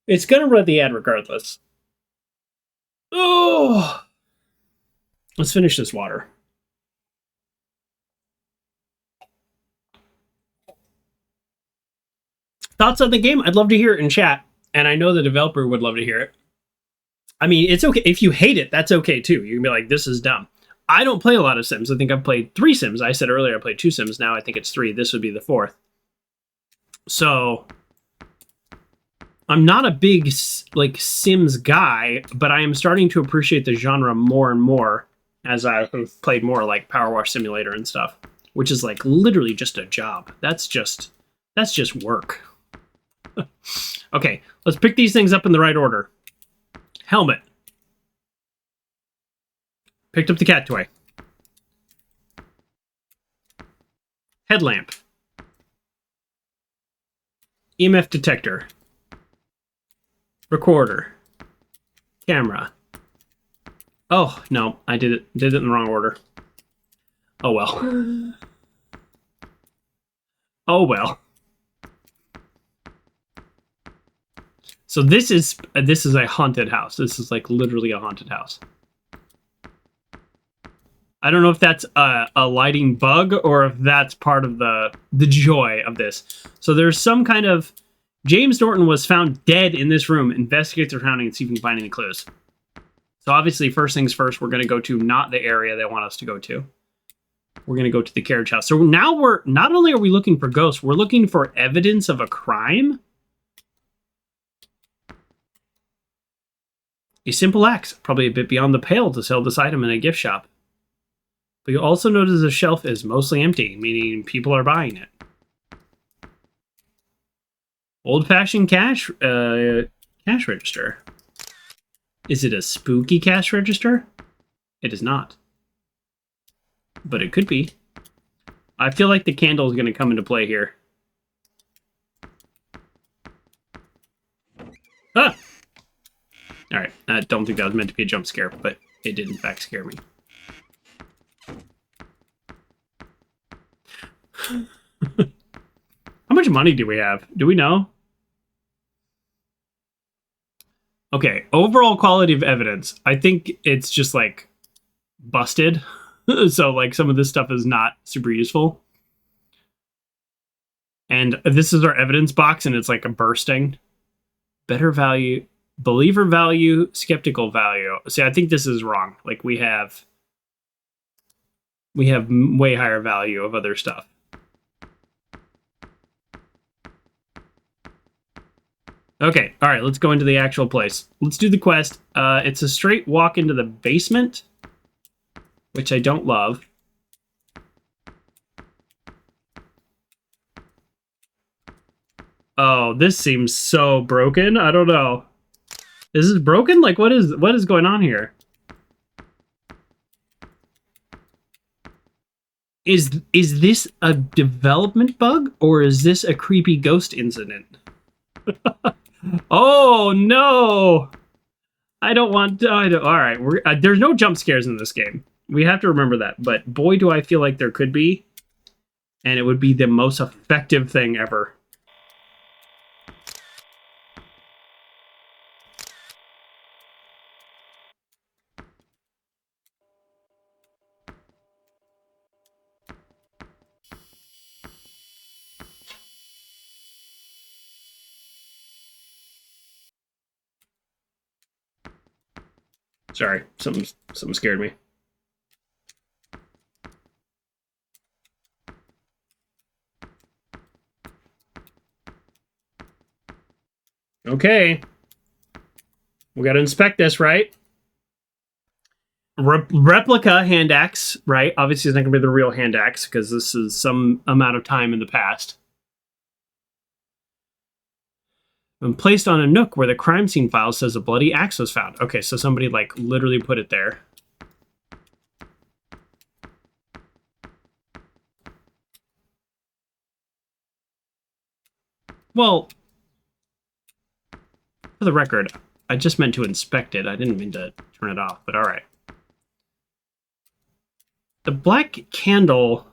It's going to run the ad regardless. Oh! Let's finish this water. Thoughts on the game? I'd love to hear it in chat. And I know the developer would love to hear it. I mean, it's okay. If you hate it, that's okay too. You can be like, this is dumb. I don't play a lot of Sims. I think I've played 3 Sims. I said earlier I played 2 Sims. Now I think it's 3. This would be the 4th. So I'm not a big like Sims guy, but I am starting to appreciate the genre more and more as I've played more like Power Wash Simulator and stuff, which is like literally just a job. That's just work. Okay, let's pick these things up in the right order. Helmet. Picked up the cat toy. Headlamp. EMF detector. Recorder. Camera. Oh, no, I did it in the wrong order. Oh well. Oh well. So this is a haunted house. This is like literally a haunted house. I don't know if that's a lighting bug or if that's part of the joy of this. So there's some kind of... James Norton was found dead in this room. Investigate the surroundings and see if we can find any clues. So obviously, first things first, we're going to go to not the area they want us to go to. We're going to go to the carriage house. So now not only are we looking for ghosts, we're looking for evidence of a crime. A simple act, probably a bit beyond the pale to sell this item in a gift shop. But you also notice the shelf is mostly empty, meaning people are buying it. Old-fashioned cash register. Is it a spooky cash register? It is not. But it could be. I feel like the candle is going to come into play here. Ah! Alright, I don't think that was meant to be a jump scare, but it did in fact scare me. How much money do we have? Do we know? Okay, overall quality of evidence. I think it's just like busted. So like some of this stuff is not super useful. And this is our evidence box and it's like a bursting. Better value, believer value, skeptical value. See, I think this is wrong. Like we have way higher value of other stuff. Okay, all right, let's go into the actual place. Let's do the quest. It's a straight walk into the basement, which I don't love. Oh, this seems so broken. I don't know. Is this broken? Like, what is going on here? Is this a development bug or is this a creepy ghost incident? Oh no! I don't want. All right, there's no jump scares in this game. We have to remember that. But boy, do I feel like there could be, and it would be the most effective thing ever. Sorry, something scared me. Okay. We got to inspect this, right? Replica hand axe, right? Obviously, it's not going to be the real hand axe because this is some amount of time in the past. When placed on a nook where the crime scene file says a bloody axe was found. Okay, so somebody, like, literally put it there. Well, for the record, I just meant to inspect it. I didn't mean to turn it off, but all right. The black candle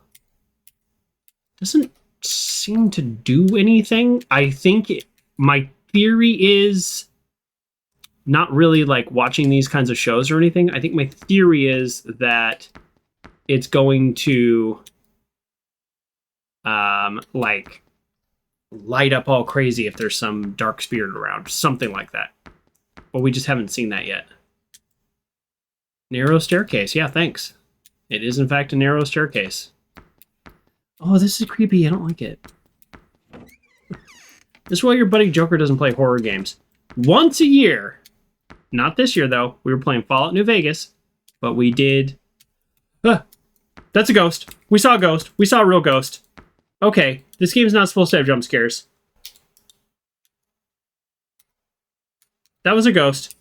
doesn't seem to do anything. I think my theory is not really like watching these kinds of shows or anything. I think my theory is that it's going to like light up all crazy if there's some dark spirit around, something like that. But we just haven't seen that yet. Narrow staircase. Yeah, thanks. It is in fact a narrow staircase. Oh, this is creepy. I don't like it. This is why your buddy Joker doesn't play horror games. Once a year. Not this year, though. We were playing Fallout New Vegas. But we did... that's a ghost. We saw a ghost. We saw a real ghost. Okay, this game's not supposed to have jump scares. That was a ghost.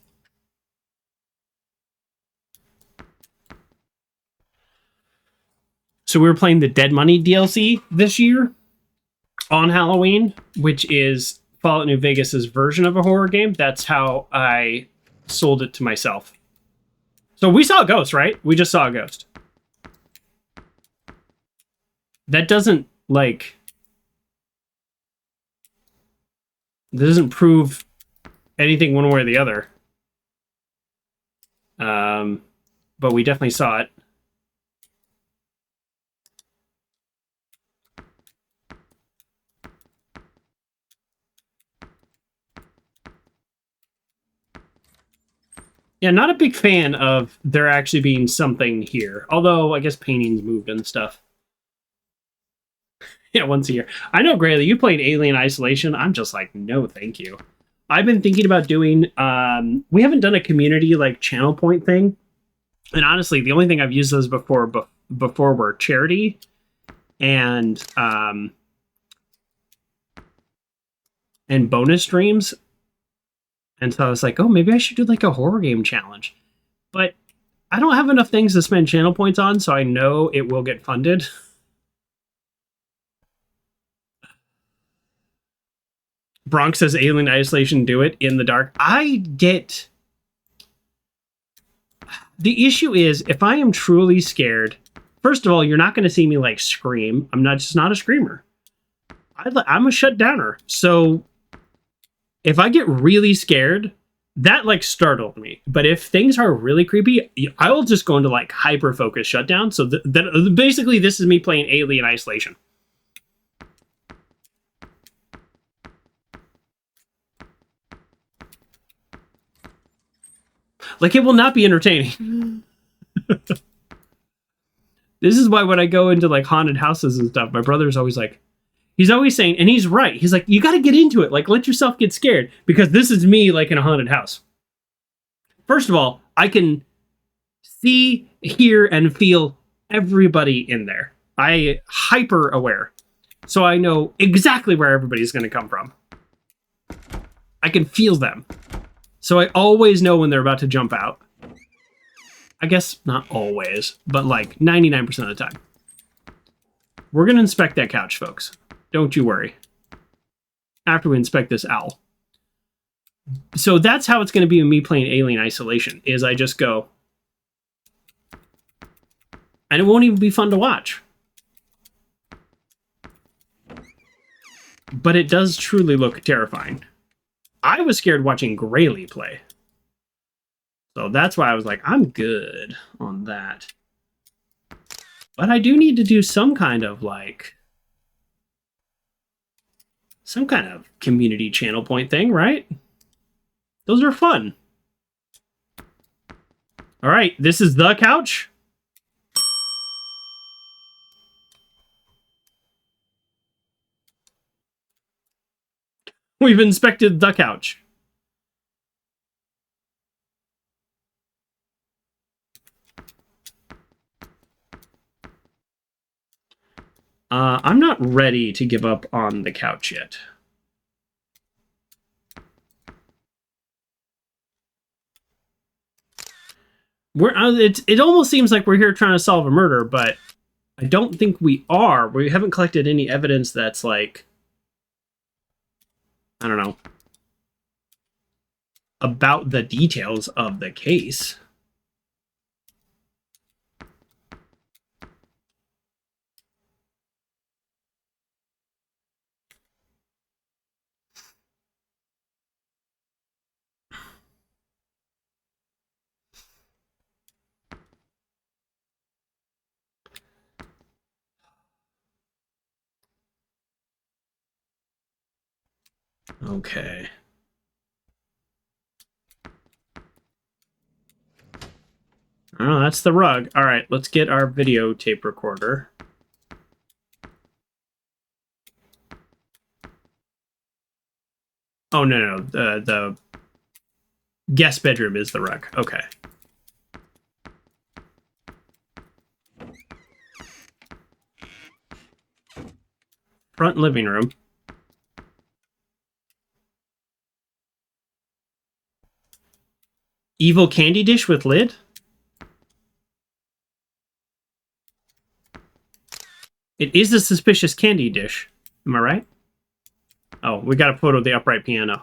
So we were playing the Dead Money DLC this year on Halloween, which is Fallout New Vegas's version of a horror game. That's how I sold it to myself. So we saw a ghost, right? We just saw a ghost. That doesn't, like... That doesn't prove anything one way or the other. But we definitely saw it. Yeah, not a big fan of there actually being something here. Although, I guess paintings moved and stuff. Yeah, once a year. I know, Grayley, you played Alien Isolation. I'm just like, no, thank you. I've been thinking about doing... we haven't done a community, like, channel point thing. And honestly, the only thing I've used those before were charity and bonus streams. And so I was like, oh, maybe I should do like a horror game challenge. But I don't have enough things to spend channel points on, so I know it will get funded. Bronx says Alien Isolation, do it in the dark. I get... The issue is, if I am truly scared, first of all, you're not going to see me like scream. I'm just not a screamer. I'm a shutdowner. So if I get really scared, that like startled me. But if things are really creepy, I will just go into like hyper focus shutdown. So basically, this is me playing Alien Isolation. Like, it will not be entertaining. This is why when I go into like haunted houses and stuff, my brother's always like, He's always saying, and he's right. He's like, you got to get into it. Like, let yourself get scared, because this is me, like in a haunted house. First of all, I can see, hear, and feel everybody in there. I hyper aware, so I know exactly where everybody's going to come from. I can feel them, so I always know when they're about to jump out. I guess not always, but like 99% of the time. We're going to inspect that couch, folks. Don't you worry. After we inspect this owl. So that's how it's going to be with me playing Alien Isolation, is I just go... And it won't even be fun to watch. But it does truly look terrifying. I was scared watching Graylee play. So that's why I was like, I'm good on that. But I do need to do some kind of community channel point thing, right? Those are fun. All right, this is the couch. We've inspected the couch. I'm not ready to give up on the couch yet. It almost seems like we're here trying to solve a murder, but I don't think we are. We haven't collected any evidence that's like, I don't know, about the details of the case. Okay. Oh, that's the rug. All right, let's get our videotape recorder. Oh, no. The guest bedroom is the rug. Okay. Front living room. Evil candy dish with lid? It is a suspicious candy dish. Am I right? Oh, we got a photo of the upright piano.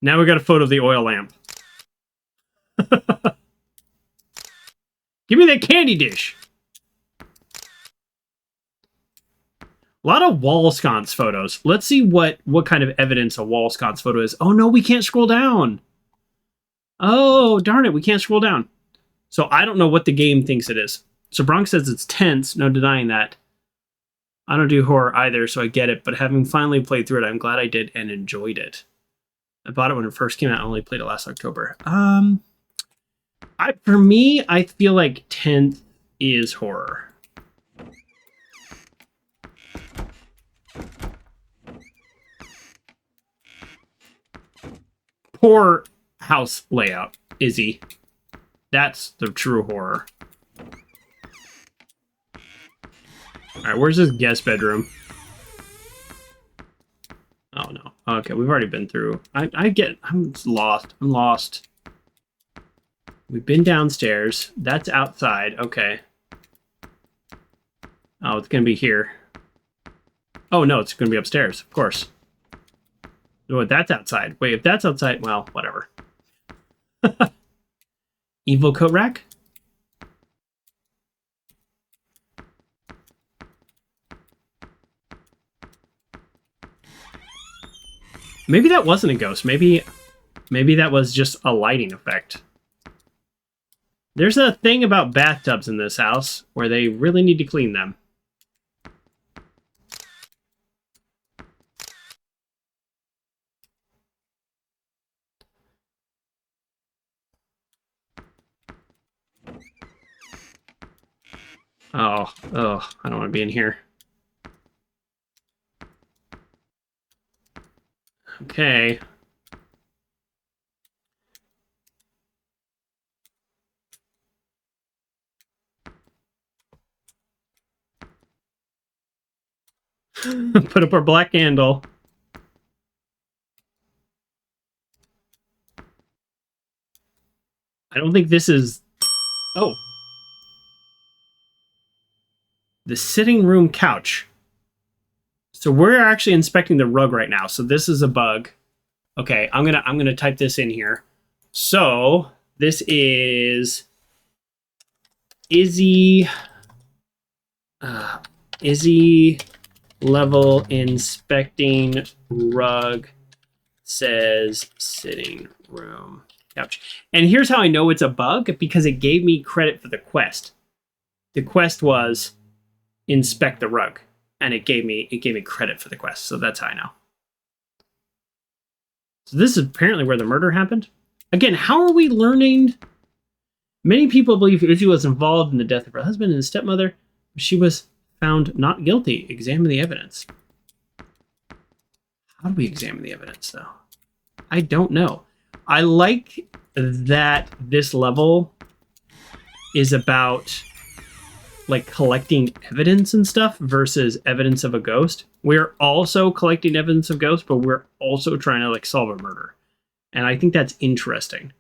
Now we got a photo of the oil lamp. Give me that candy dish. A lot of wall sconce photos. Let's see what kind of evidence a wall sconce photo is. Oh no, we can't scroll down. Oh, darn it, we can't scroll down. So I don't know what the game thinks it is. So Bronx says it's tense, no denying that. I don't do horror either, so I get it, but having finally played through it, I'm glad I did and enjoyed it. I bought it when it first came out. I only played it last October. For me, I feel like 10th is horror. Poor house layout, Izzy. That's the true horror. Alright, where's this guest bedroom? Oh no. Okay, we've already been through. I'm lost. I'm lost. We've been downstairs. That's outside. Okay. Oh, it's gonna be here. Oh no, it's gonna be upstairs, of course. Oh, that's outside. Wait, if that's outside, well, whatever. Evil coat rack? Maybe that wasn't a ghost. Maybe that was just a lighting effect. There's a thing about bathtubs in this house where they really need to clean them. Oh, I don't want to be in here. Okay. Put up our black candle. I don't think this is... Oh. The sitting room couch. So we're actually inspecting the rug right now. So this is a bug. Okay, I'm gonna type this in here. So this is Izzy level inspecting rug says sitting room couch. And here's how I know it's a bug, because it gave me credit for the quest. The quest was inspect the rug, and it gave me credit for the quest. So that's how I know. So this is apparently where the murder happened. Again, how are we learning? Many people believe Izzy was involved in the death of her husband and his stepmother. She was found not guilty. Examine the evidence. How do we examine the evidence, though? I don't know. I like that this level is about like collecting evidence and stuff versus evidence of a ghost. We're also collecting evidence of ghosts, but we're also trying to like solve a murder. And I think that's interesting.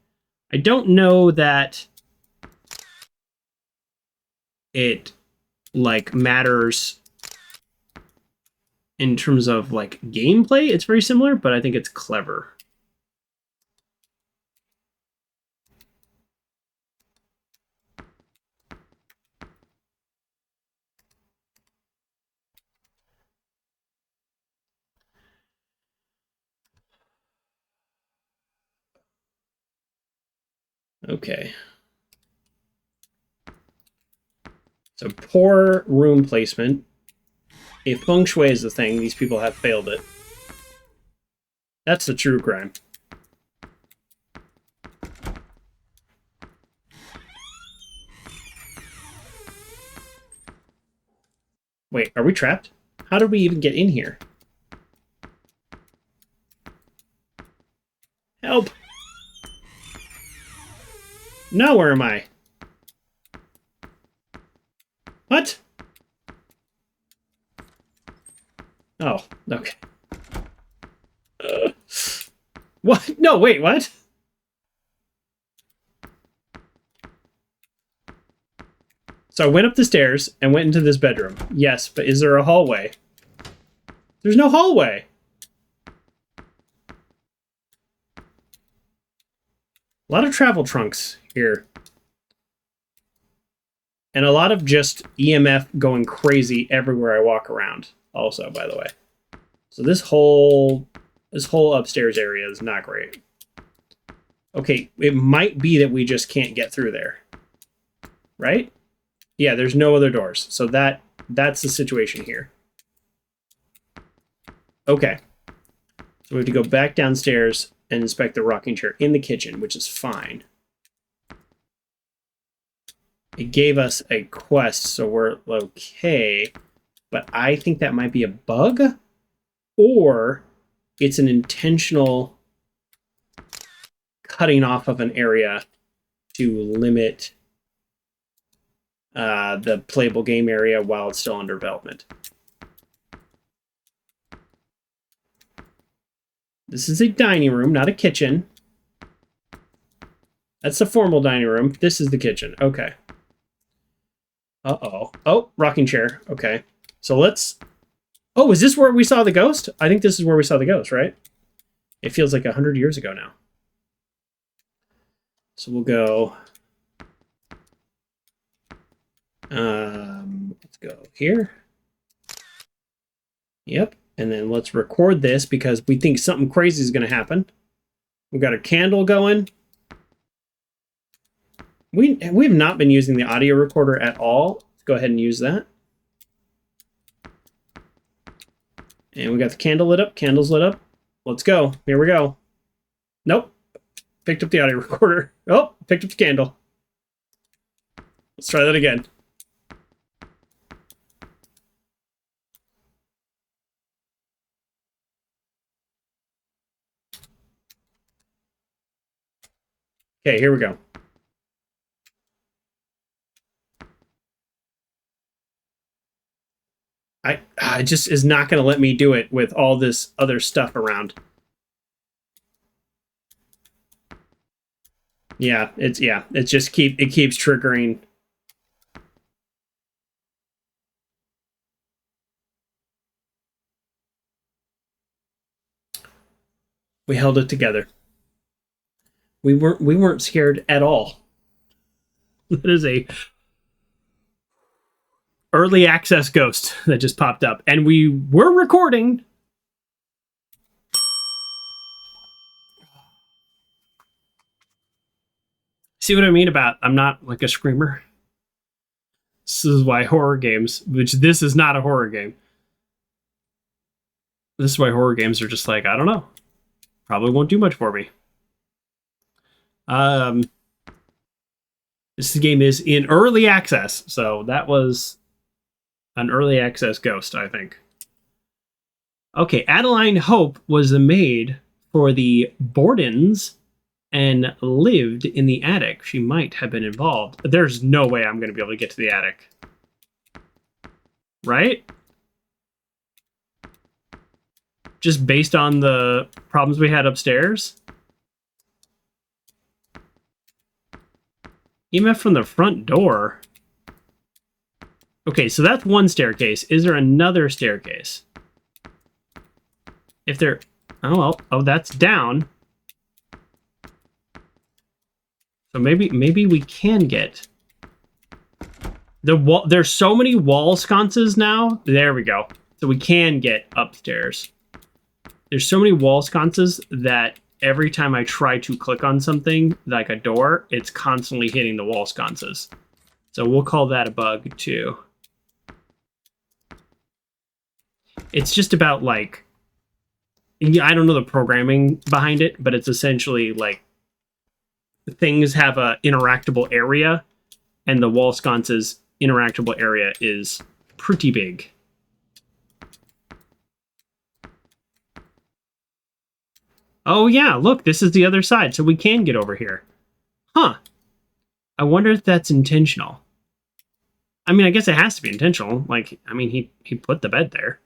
I don't know that it like matters in terms of like gameplay. It's very similar, but I think it's clever. Okay. So poor room placement. If feng shui is the thing, these people have failed it. That's the true crime. Wait, are we trapped? How did we even get in here? Help! Now where am I? What? Oh, okay. What? No, wait, what? So I went up the stairs and went into this bedroom. Yes, but is there a hallway? There's no hallway. A lot of travel trunks here. And a lot of just EMF going crazy everywhere I walk around. Also, by the way. So this whole upstairs area is not great. Okay, it might be that we just can't get through there. Right? Yeah, there's no other doors. So that's the situation here. Okay. So we have to go back downstairs and inspect the rocking chair in the kitchen, which is fine. It gave us a quest, so we're okay. But I think that might be a bug, or it's an intentional cutting off of an area to limit the playable game area while it's still under development. This is a dining room, not a kitchen. That's the formal dining room. This is the kitchen. Okay. Uh-oh. Oh, rocking chair. Okay. So let's... Oh, is this where we saw the ghost? I think this is where we saw the ghost, right? It feels like 100 years ago now. So we'll go... let's go here. Yep. And then let's record this because we think something crazy is going to happen. We've got a candle going. We've not been using the audio recorder at all. Let's go ahead and use that. And we got the candle lit up. Candles lit up. Let's go. Here we go. Nope. Picked up the audio recorder. Oh, picked up the candle. Let's try that again. Okay, here we go. I just is not going to let me do it with all this other stuff around. Yeah, it just keeps triggering. We held it together. We weren't scared at all. That is a early access ghost that just popped up, and we were recording. See what I mean about I'm not like a screamer? This is why horror games, which this is not a horror game. This is why horror games are just like, I don't know. Probably won't do much for me. Um, this game is in early access, so that was an early access ghost, I think. Okay, Adeline Hope was made for the Bordens and lived in the attic. She might have been involved. There's no way I'm going to be able to get to the attic. Right? Just based on the problems we had upstairs? EMF from the front door. Okay, so that's one staircase. Is there another staircase? If there... Oh, well. Oh, that's down. So maybe we can get... the wall. There's so many wall sconces now. There we go. So we can get upstairs. There's so many wall sconces that every time I try to click on something, like a door, it's constantly hitting the wall sconces. So we'll call that a bug, too. It's just about, like... I don't know the programming behind it, but it's essentially, like... things have a interactable area, and the wall sconces interactable area is pretty big. Oh yeah, look, this is the other side, so we can get over here. Huh. I wonder if that's intentional. I mean, I guess it has to be intentional. Like, I mean, he put the bed there,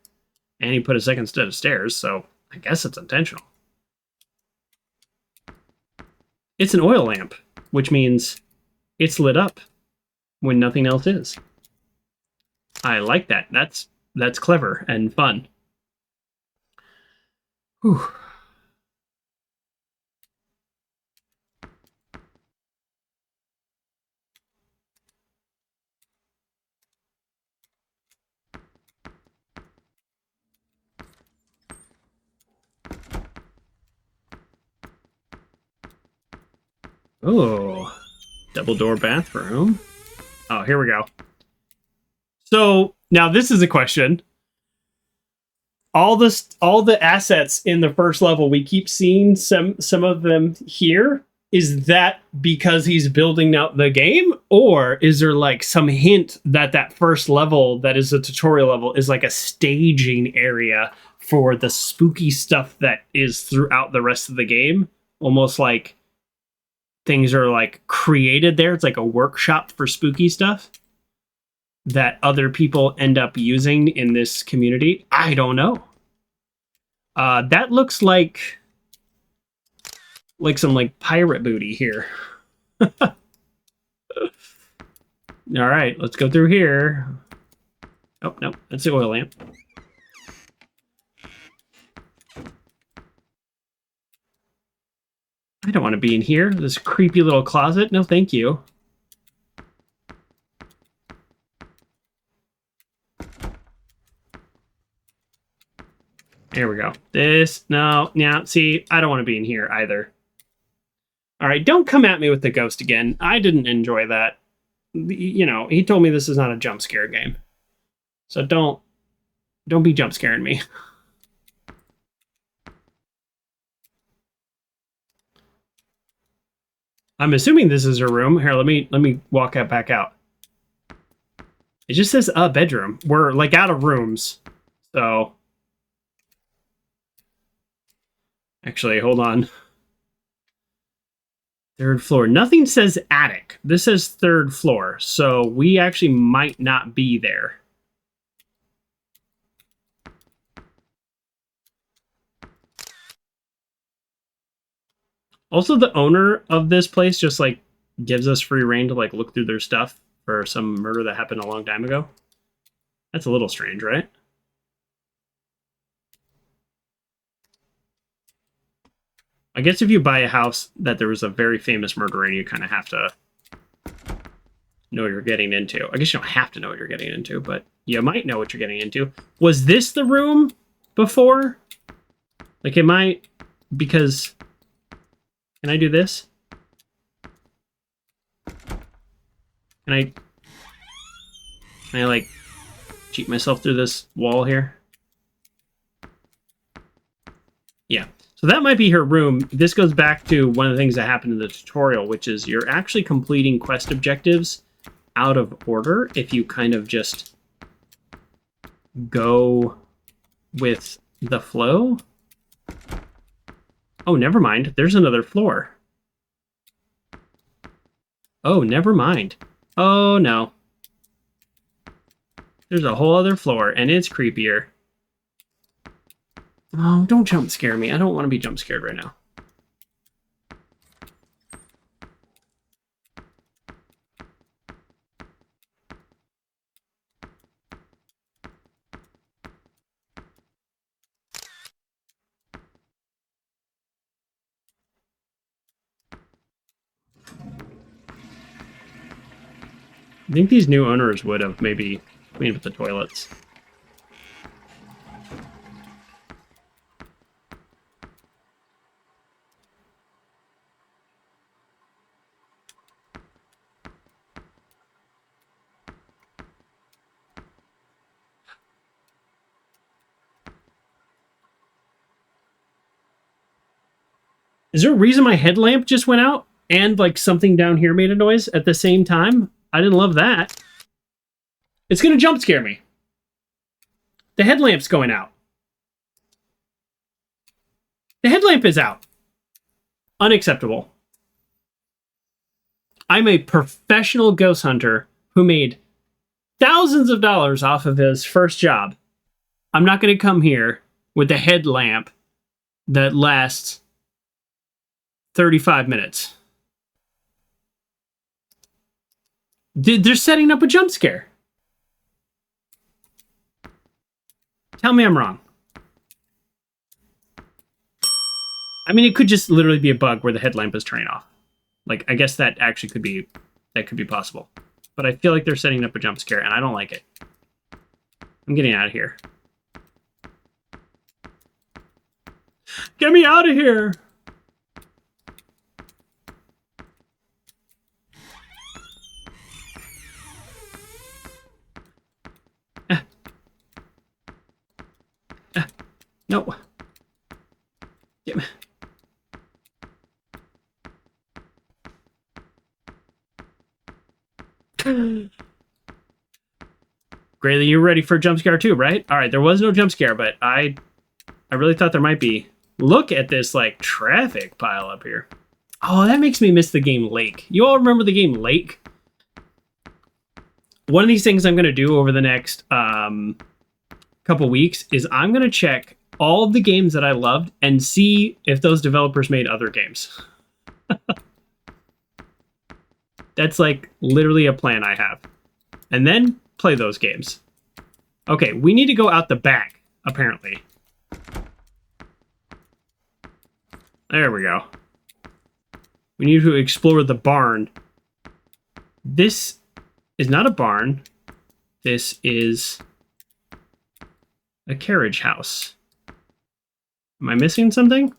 and he put a second set of stairs, so I guess it's intentional. It's an oil lamp, which means it's lit up when nothing else is. I like that. That's clever and fun. Whew. Oh, double door bathroom. Oh, here we go. So now this is a question. All the assets in the first level, we keep seeing some of them here. Is that because he's building out the game, or is there like some hint that that first level that is a tutorial level is like a staging area for the spooky stuff that is throughout the rest of the game? Almost like things are like created there. It's like a workshop for spooky stuff that other people end up using in this community. I don't know. That looks like some like pirate booty here. All right, let's go through here. Oh, no, that's the oil lamp. I don't want to be in here. This creepy little closet. No, thank you. There we go. This, no, yeah, see, I don't want to be in here either. All right, don't come at me with the ghost again. I didn't enjoy that. You know, he told me this is not a jump scare game. So don't be jump scaring me. I'm assuming this is her room. Here, let me walk back out. It just says a bedroom. We're like out of rooms. So actually, hold on. Third floor. Nothing says attic. This says third floor, so we actually might not be there. Also, the owner of this place just, like, gives us free reign to, like, look through their stuff for some murder that happened a long time ago. That's a little strange, right? I guess if you buy a house that there was a very famous murderer in, you kind of have to know what you're getting into. I guess you don't have to know what you're getting into, but you might know what you're getting into. Was this the room before? Like, it might... Because... Can I do this? Can I, like, cheat myself through this wall here? Yeah. So that might be her room. This goes back to one of the things that happened in the tutorial, which is you're actually completing quest objectives out of order if you kind of just go with the flow. Oh, never mind. There's another floor. Oh, never mind. Oh, no. There's a whole other floor, and it's creepier. Oh, don't jump scare me. I don't want to be jump scared right now. I think these new owners would have maybe cleaned up the toilets. Is there a reason my headlamp just went out and, like, something down here made a noise at the same time? I didn't love that. It's gonna jump scare me. The headlamp's going out. The headlamp is out. Unacceptable. I'm a professional ghost hunter who made thousands of dollars off of his first job. I'm not going to come here with a headlamp that lasts 35 minutes. They're setting up a jump scare. Tell me I'm wrong. I mean, it could just literally be a bug where the headlamp is turning off. Like, I guess that actually could be possible. But I feel like they're setting up a jump scare, and I don't like it. I'm getting out of here. Get me out of here! No. Get me. Grayley, you ready for a jump scare too, right? All right, there was no jump scare, but I really thought there might be. Look at this, like, traffic pile up here. Oh, that makes me miss the game Lake. You all remember the game Lake? One of these things I'm going to do over the next couple weeks is I'm going to check all of the games that I loved and see if those developers made other games. That's, like, literally a plan I have. And then play those games. Okay, we need to go out the back, apparently. There we go. We need to explore the barn. This is not a barn. This is a carriage house. Am I missing something?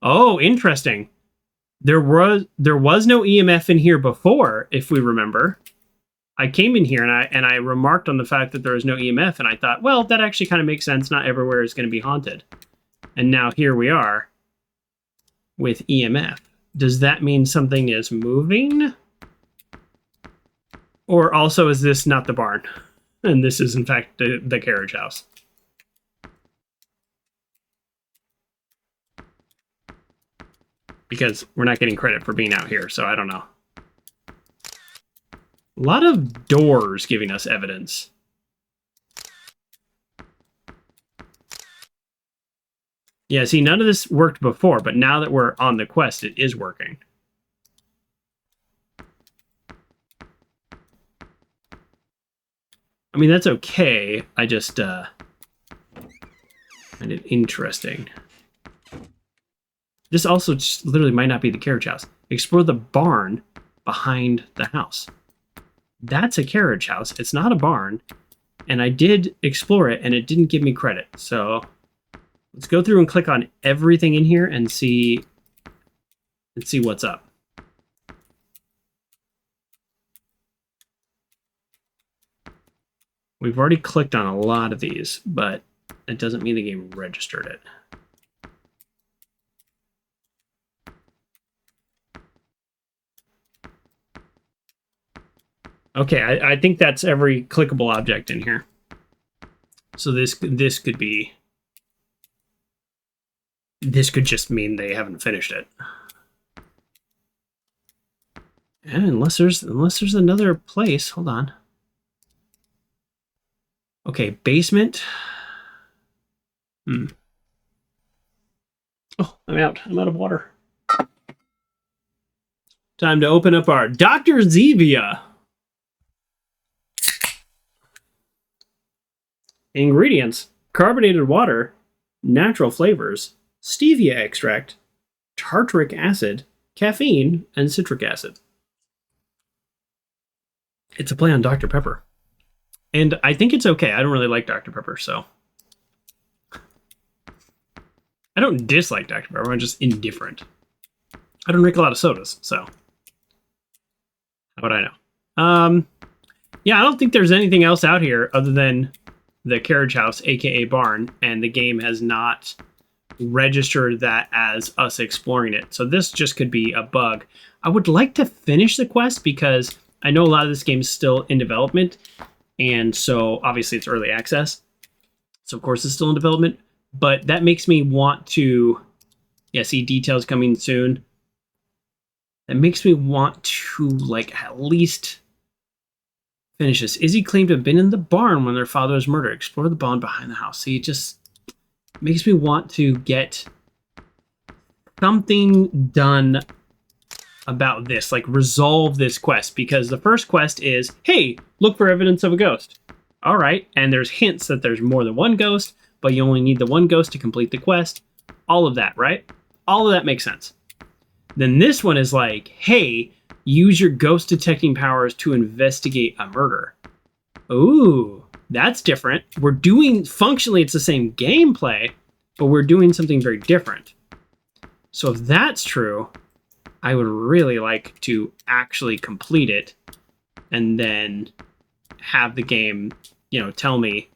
Oh, interesting. There was no EMF in here before, if we remember. I came in here and I remarked on the fact that there was no EMF, and I thought, well, that actually kind of makes sense. Not everywhere is going to be haunted. And now here we are with EMF. Does that mean something is moving? Or also, is this not the barn? And this is, in fact, the carriage house. because we're not getting credit for being out here, so I don't know. A lot of doors giving us evidence. Yeah, see, none of this worked before, but now that we're on the quest, it is working. I mean, that's okay. I just find it interesting. This also just literally might not be the carriage house. Explore the barn behind the house. That's a carriage house. It's not a barn. And I did explore it, and it didn't give me credit. So let's go through and click on everything in here and see what's up. We've already clicked on a lot of these, but it doesn't mean the game registered it. Okay, I think that's every clickable object in here. So this could be... This could just mean they haven't finished it. And unless there's another place, hold on. Okay, basement. Oh, I'm out of water. Time to open up our Dr. Zevia. Ingredients: carbonated water, natural flavors, stevia extract, tartaric acid, caffeine, and citric acid. It's a play on Dr. Pepper. And I think it's okay. I don't really like Dr. Pepper, so... I don't dislike Dr. Pepper, I'm just indifferent. I don't drink a lot of sodas, so... How would I know? Yeah, I don't think there's anything else out here other than the carriage house, aka barn, and the game has not registered that as us exploring it. So this just could be a bug. I would like to finish the quest because I know a lot of this game is still in development, and so obviously it's early access. So of course it's still in development, but that makes me want to, yeah, see details coming soon. That makes me want to like at least finish this. Izzy claimed to have been in the barn when their father was murdered. Explore the barn behind the house. See, it just makes me want to get something done about this, like resolve this quest, because the first quest is, hey, look for evidence of a ghost. All right, and there's hints that there's more than one ghost, but you only need the one ghost to complete the quest. All of that, right? All of that makes sense. Then this one is like, hey, use your ghost detecting powers to investigate a murder. Ooh, that's different. We're doing, functionally, it's the same gameplay, but we're doing something very different. So if that's true, I would really like to actually complete it and then have the game, tell me,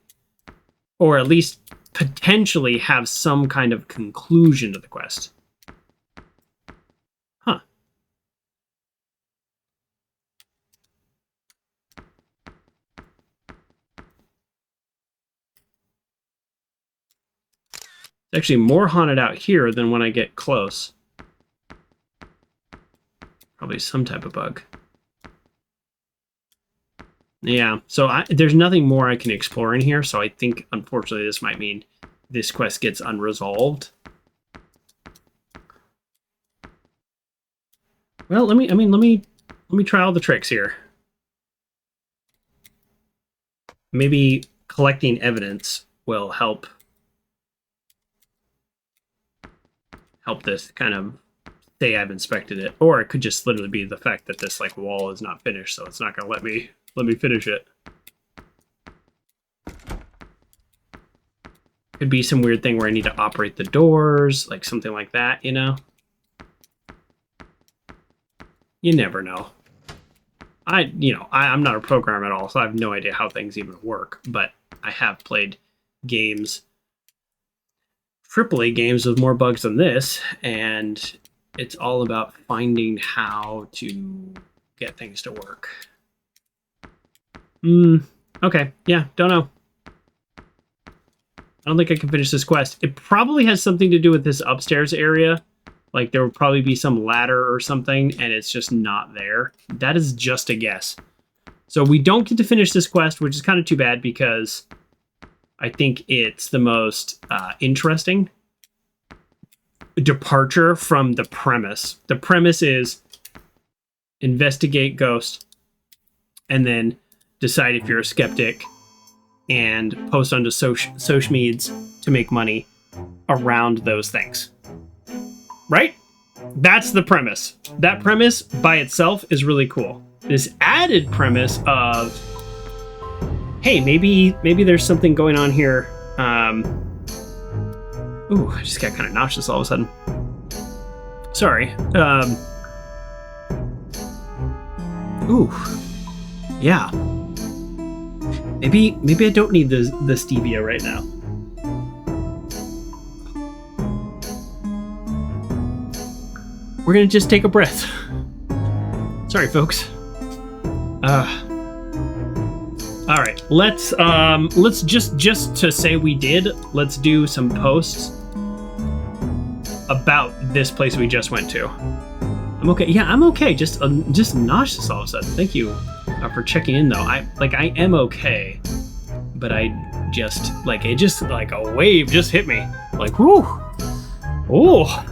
or at least potentially have some kind of conclusion to the quest. Huh. It's actually more haunted out here than when I get close. Probably some type of bug. Yeah, so there's nothing more I can explore in here, so I think, unfortunately, this might mean this quest gets unresolved. Well, let me try all the tricks here. Maybe collecting evidence will help this kind of say I've inspected it, or it could just literally be the fact that this like wall is not finished, so it's not gonna let me finish it. Could be some weird thing where I need to operate the doors, like something like that, You never know. I'm not a programmer at all, so I have no idea how things even work, but I have played games, AAA games with more bugs than this, and it's all about finding how to get things to work. Okay, yeah, don't know. I don't think I can finish this quest. It probably has something to do with this upstairs area. Like there will probably be some ladder or something, and it's just not there. That is just a guess. So we don't get to finish this quest, which is kind of too bad because I think it's the most interesting departure from the premise. The premise is investigate ghost and then decide if you're a skeptic and post onto social medias to make money around those things. Right? That's the premise. That premise by itself is really cool. This added premise of, hey, maybe there's something going on here. Ooh, I just got kind of nauseous all of a sudden. Sorry. Ooh. Yeah. Maybe I don't need the stevia right now. We're gonna just take a breath. Sorry, folks. All right, let's just to say we did. Let's do some posts about this place we just went to. I'm okay. Yeah, I'm okay. Just nauseous all of a sudden. Thank you for checking in, though. I am okay, but I just like a wave just hit me. Like, whoo, oh.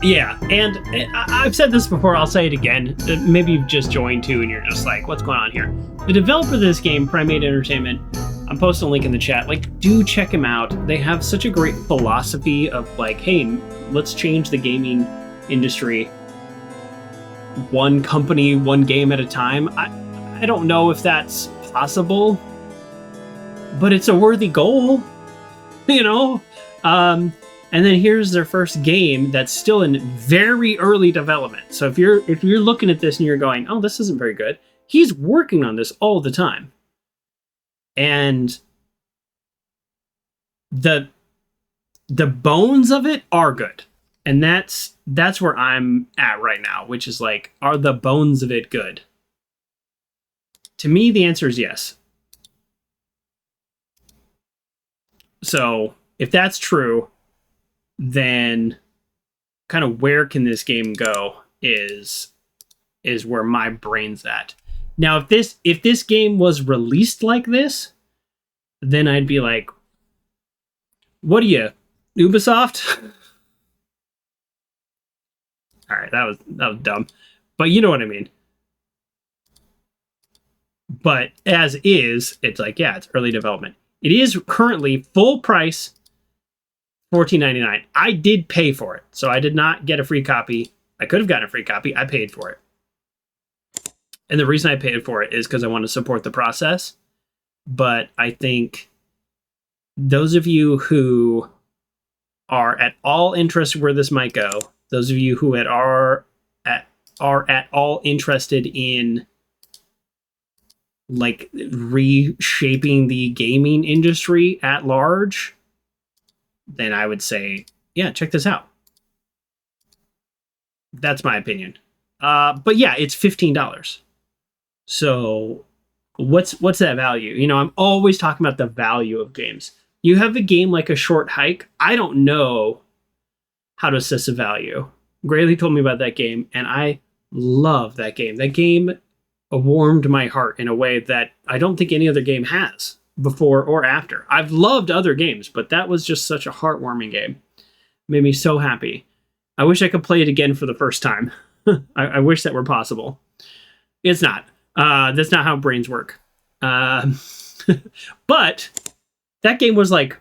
Yeah, and I've said this before, I'll say it again. Maybe you've just joined too and you're just like, what's going on here? The developer of this game, Primate Entertainment, I'm posting a link in the chat. Like, do check them out. They have such a great philosophy of like, hey, let's change the gaming industry one company, one game at a time. I don't know if that's possible, but it's a worthy goal, you know? And then here's their first game that's still in very early development. So if you're looking at this and you're going, oh, this isn't very good, he's working on this all the time. And the bones of it are good. And that's where I'm at right now, which is like, are the bones of it good? To me, the answer is yes. So if that's true, then kind of where can this game go is where my brain's at. Now, if this game was released like this, then I'd be like, what are you, Ubisoft? All right, that was dumb, but you know what I mean. But as is, it's like, yeah, it's early development. It is currently full price, $14.99. I did pay for it, so I did not get a free copy. I could have gotten a free copy. I paid for it. And the reason I paid for it is because I want to support the process. But I think those of you who are at all interested where this might go, those of you who are at all interested in like reshaping the gaming industry at large, then I would say, yeah, check this out. That's my opinion. But yeah, it's $15. So what's that value? You know, I'm always talking about the value of games. You have a game like A Short Hike. I don't know how to assess a value. Grayley told me about that game, and I love that game. That game warmed my heart in a way that I don't think any other game has before or after. I've loved other games, but that was just such a heartwarming game. Made me so happy. I wish I could play it again for the first time. I wish that were possible. It's not. That's not how brains work. But that game was like,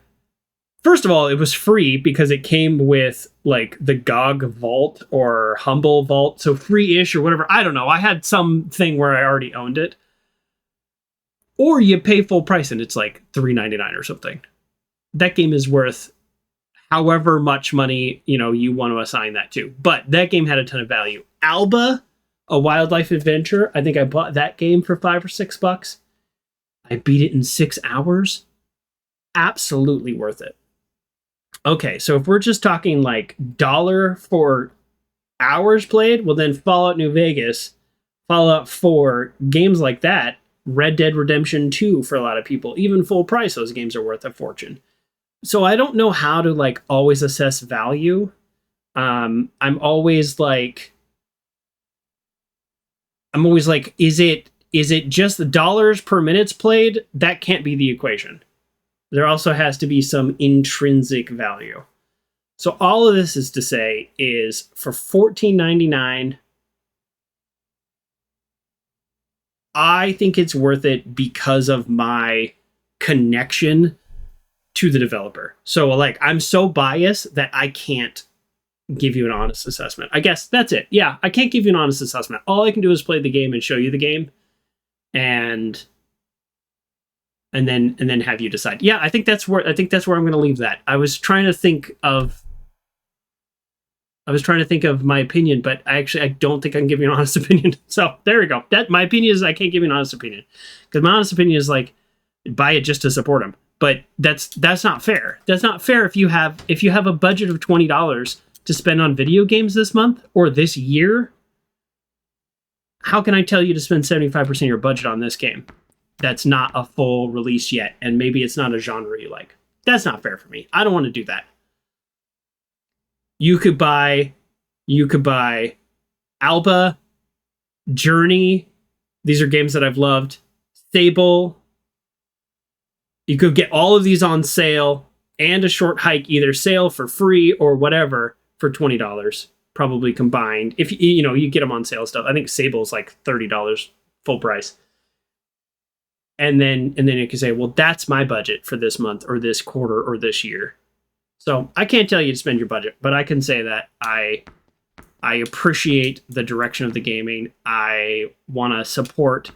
first of all, it was free because it came with like the GOG Vault or Humble Vault, so free-ish or whatever. I don't know. I had something where I already owned it. Or you pay full price and it's like $3.99 or something. That game is worth however much money, you know, you want to assign that to. But that game had a ton of value. Alba, a wildlife adventure. I think I bought that game for $5 or $6. I beat it in 6 hours. Absolutely worth it. Okay, so if we're just talking like dollar for hours played, well then Fallout New Vegas, Fallout 4, games like that, Red Dead Redemption 2 for a lot of people, even full price, those games are worth a fortune. So I don't know how to like always assess value. I'm always like, is it just the dollars per minutes played? That can't be the equation. There also has to be some intrinsic value. So all of this is to say is for $14.99, I think it's worth it because of my connection to the developer. So like I'm so biased that I can't give you an honest assessment. I guess that's it. Yeah, I can't give you an honest assessment. All I can do is play the game and show you the game and then have you decide. Yeah, I think that's where I'm going to leave that. I was trying to think of my opinion, but I don't think I can give you an honest opinion. So there we go. That my opinion is I can't give you an honest opinion because my honest opinion is like buy it just to support them. But that's not fair. That's not fair if you have a budget of $20 to spend on video games this month or this year. How can I tell you to spend 75% of your budget on this game that's not a full release yet, and maybe it's not a genre you like? That's not fair for me. I don't want to do that. You could buy Alba, Journey. These are games that I've loved. Sable. You could get all of these on sale and a short hike, either sale for free or whatever, for $20, probably combined. If you get them on sale stuff. I think Sable's like $30 full price. And then you can say, well, that's my budget for this month or this quarter or this year. So I can't tell you to spend your budget, but I can say that I appreciate the direction of the gaming. I want to support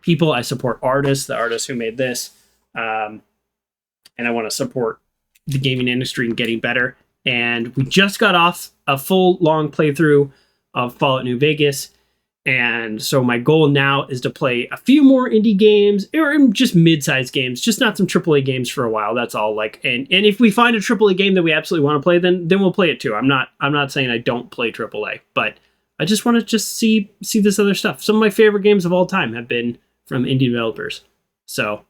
people. I support artists, the artists who made this. And I want to support the gaming industry and getting better. And we just got off a full long playthrough of Fallout New Vegas. And so my goal now is to play a few more indie games or just mid-sized games, just not some AAA games for a while. That's all. Like, and if we find a AAA game that we absolutely want to play, then we'll play it too. I'm not saying I don't play AAA, but I just want to just see this other stuff. Some of my favorite games of all time have been from indie developers. So,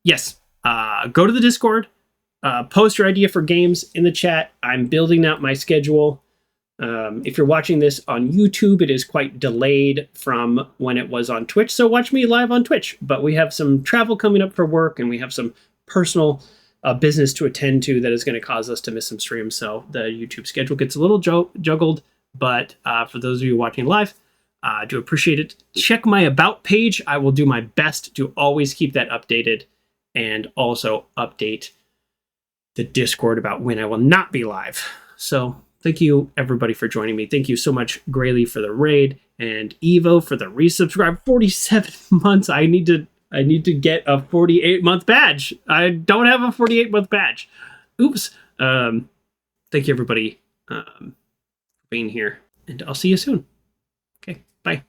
yes, go to the Discord, post your idea for games in the chat. I'm building out my schedule. If you're watching this on YouTube, it is quite delayed from when it was on Twitch. So watch me live on Twitch. But we have some travel coming up for work, and we have some personal business to attend to that is going to cause us to miss some streams. So the YouTube schedule gets a little juggled. But for those of you watching live, I do appreciate it. Check my About page. I will do my best to always keep that updated and also update the Discord about when I will not be live. So thank you, everybody, for joining me. Thank you so much, Grayley, for the raid, and Evo for the resubscribe. 47 months. I need to get a 48-month badge. I don't have a 48-month badge. Oops. Thank you, everybody, for being here, and I'll see you soon. Okay, bye.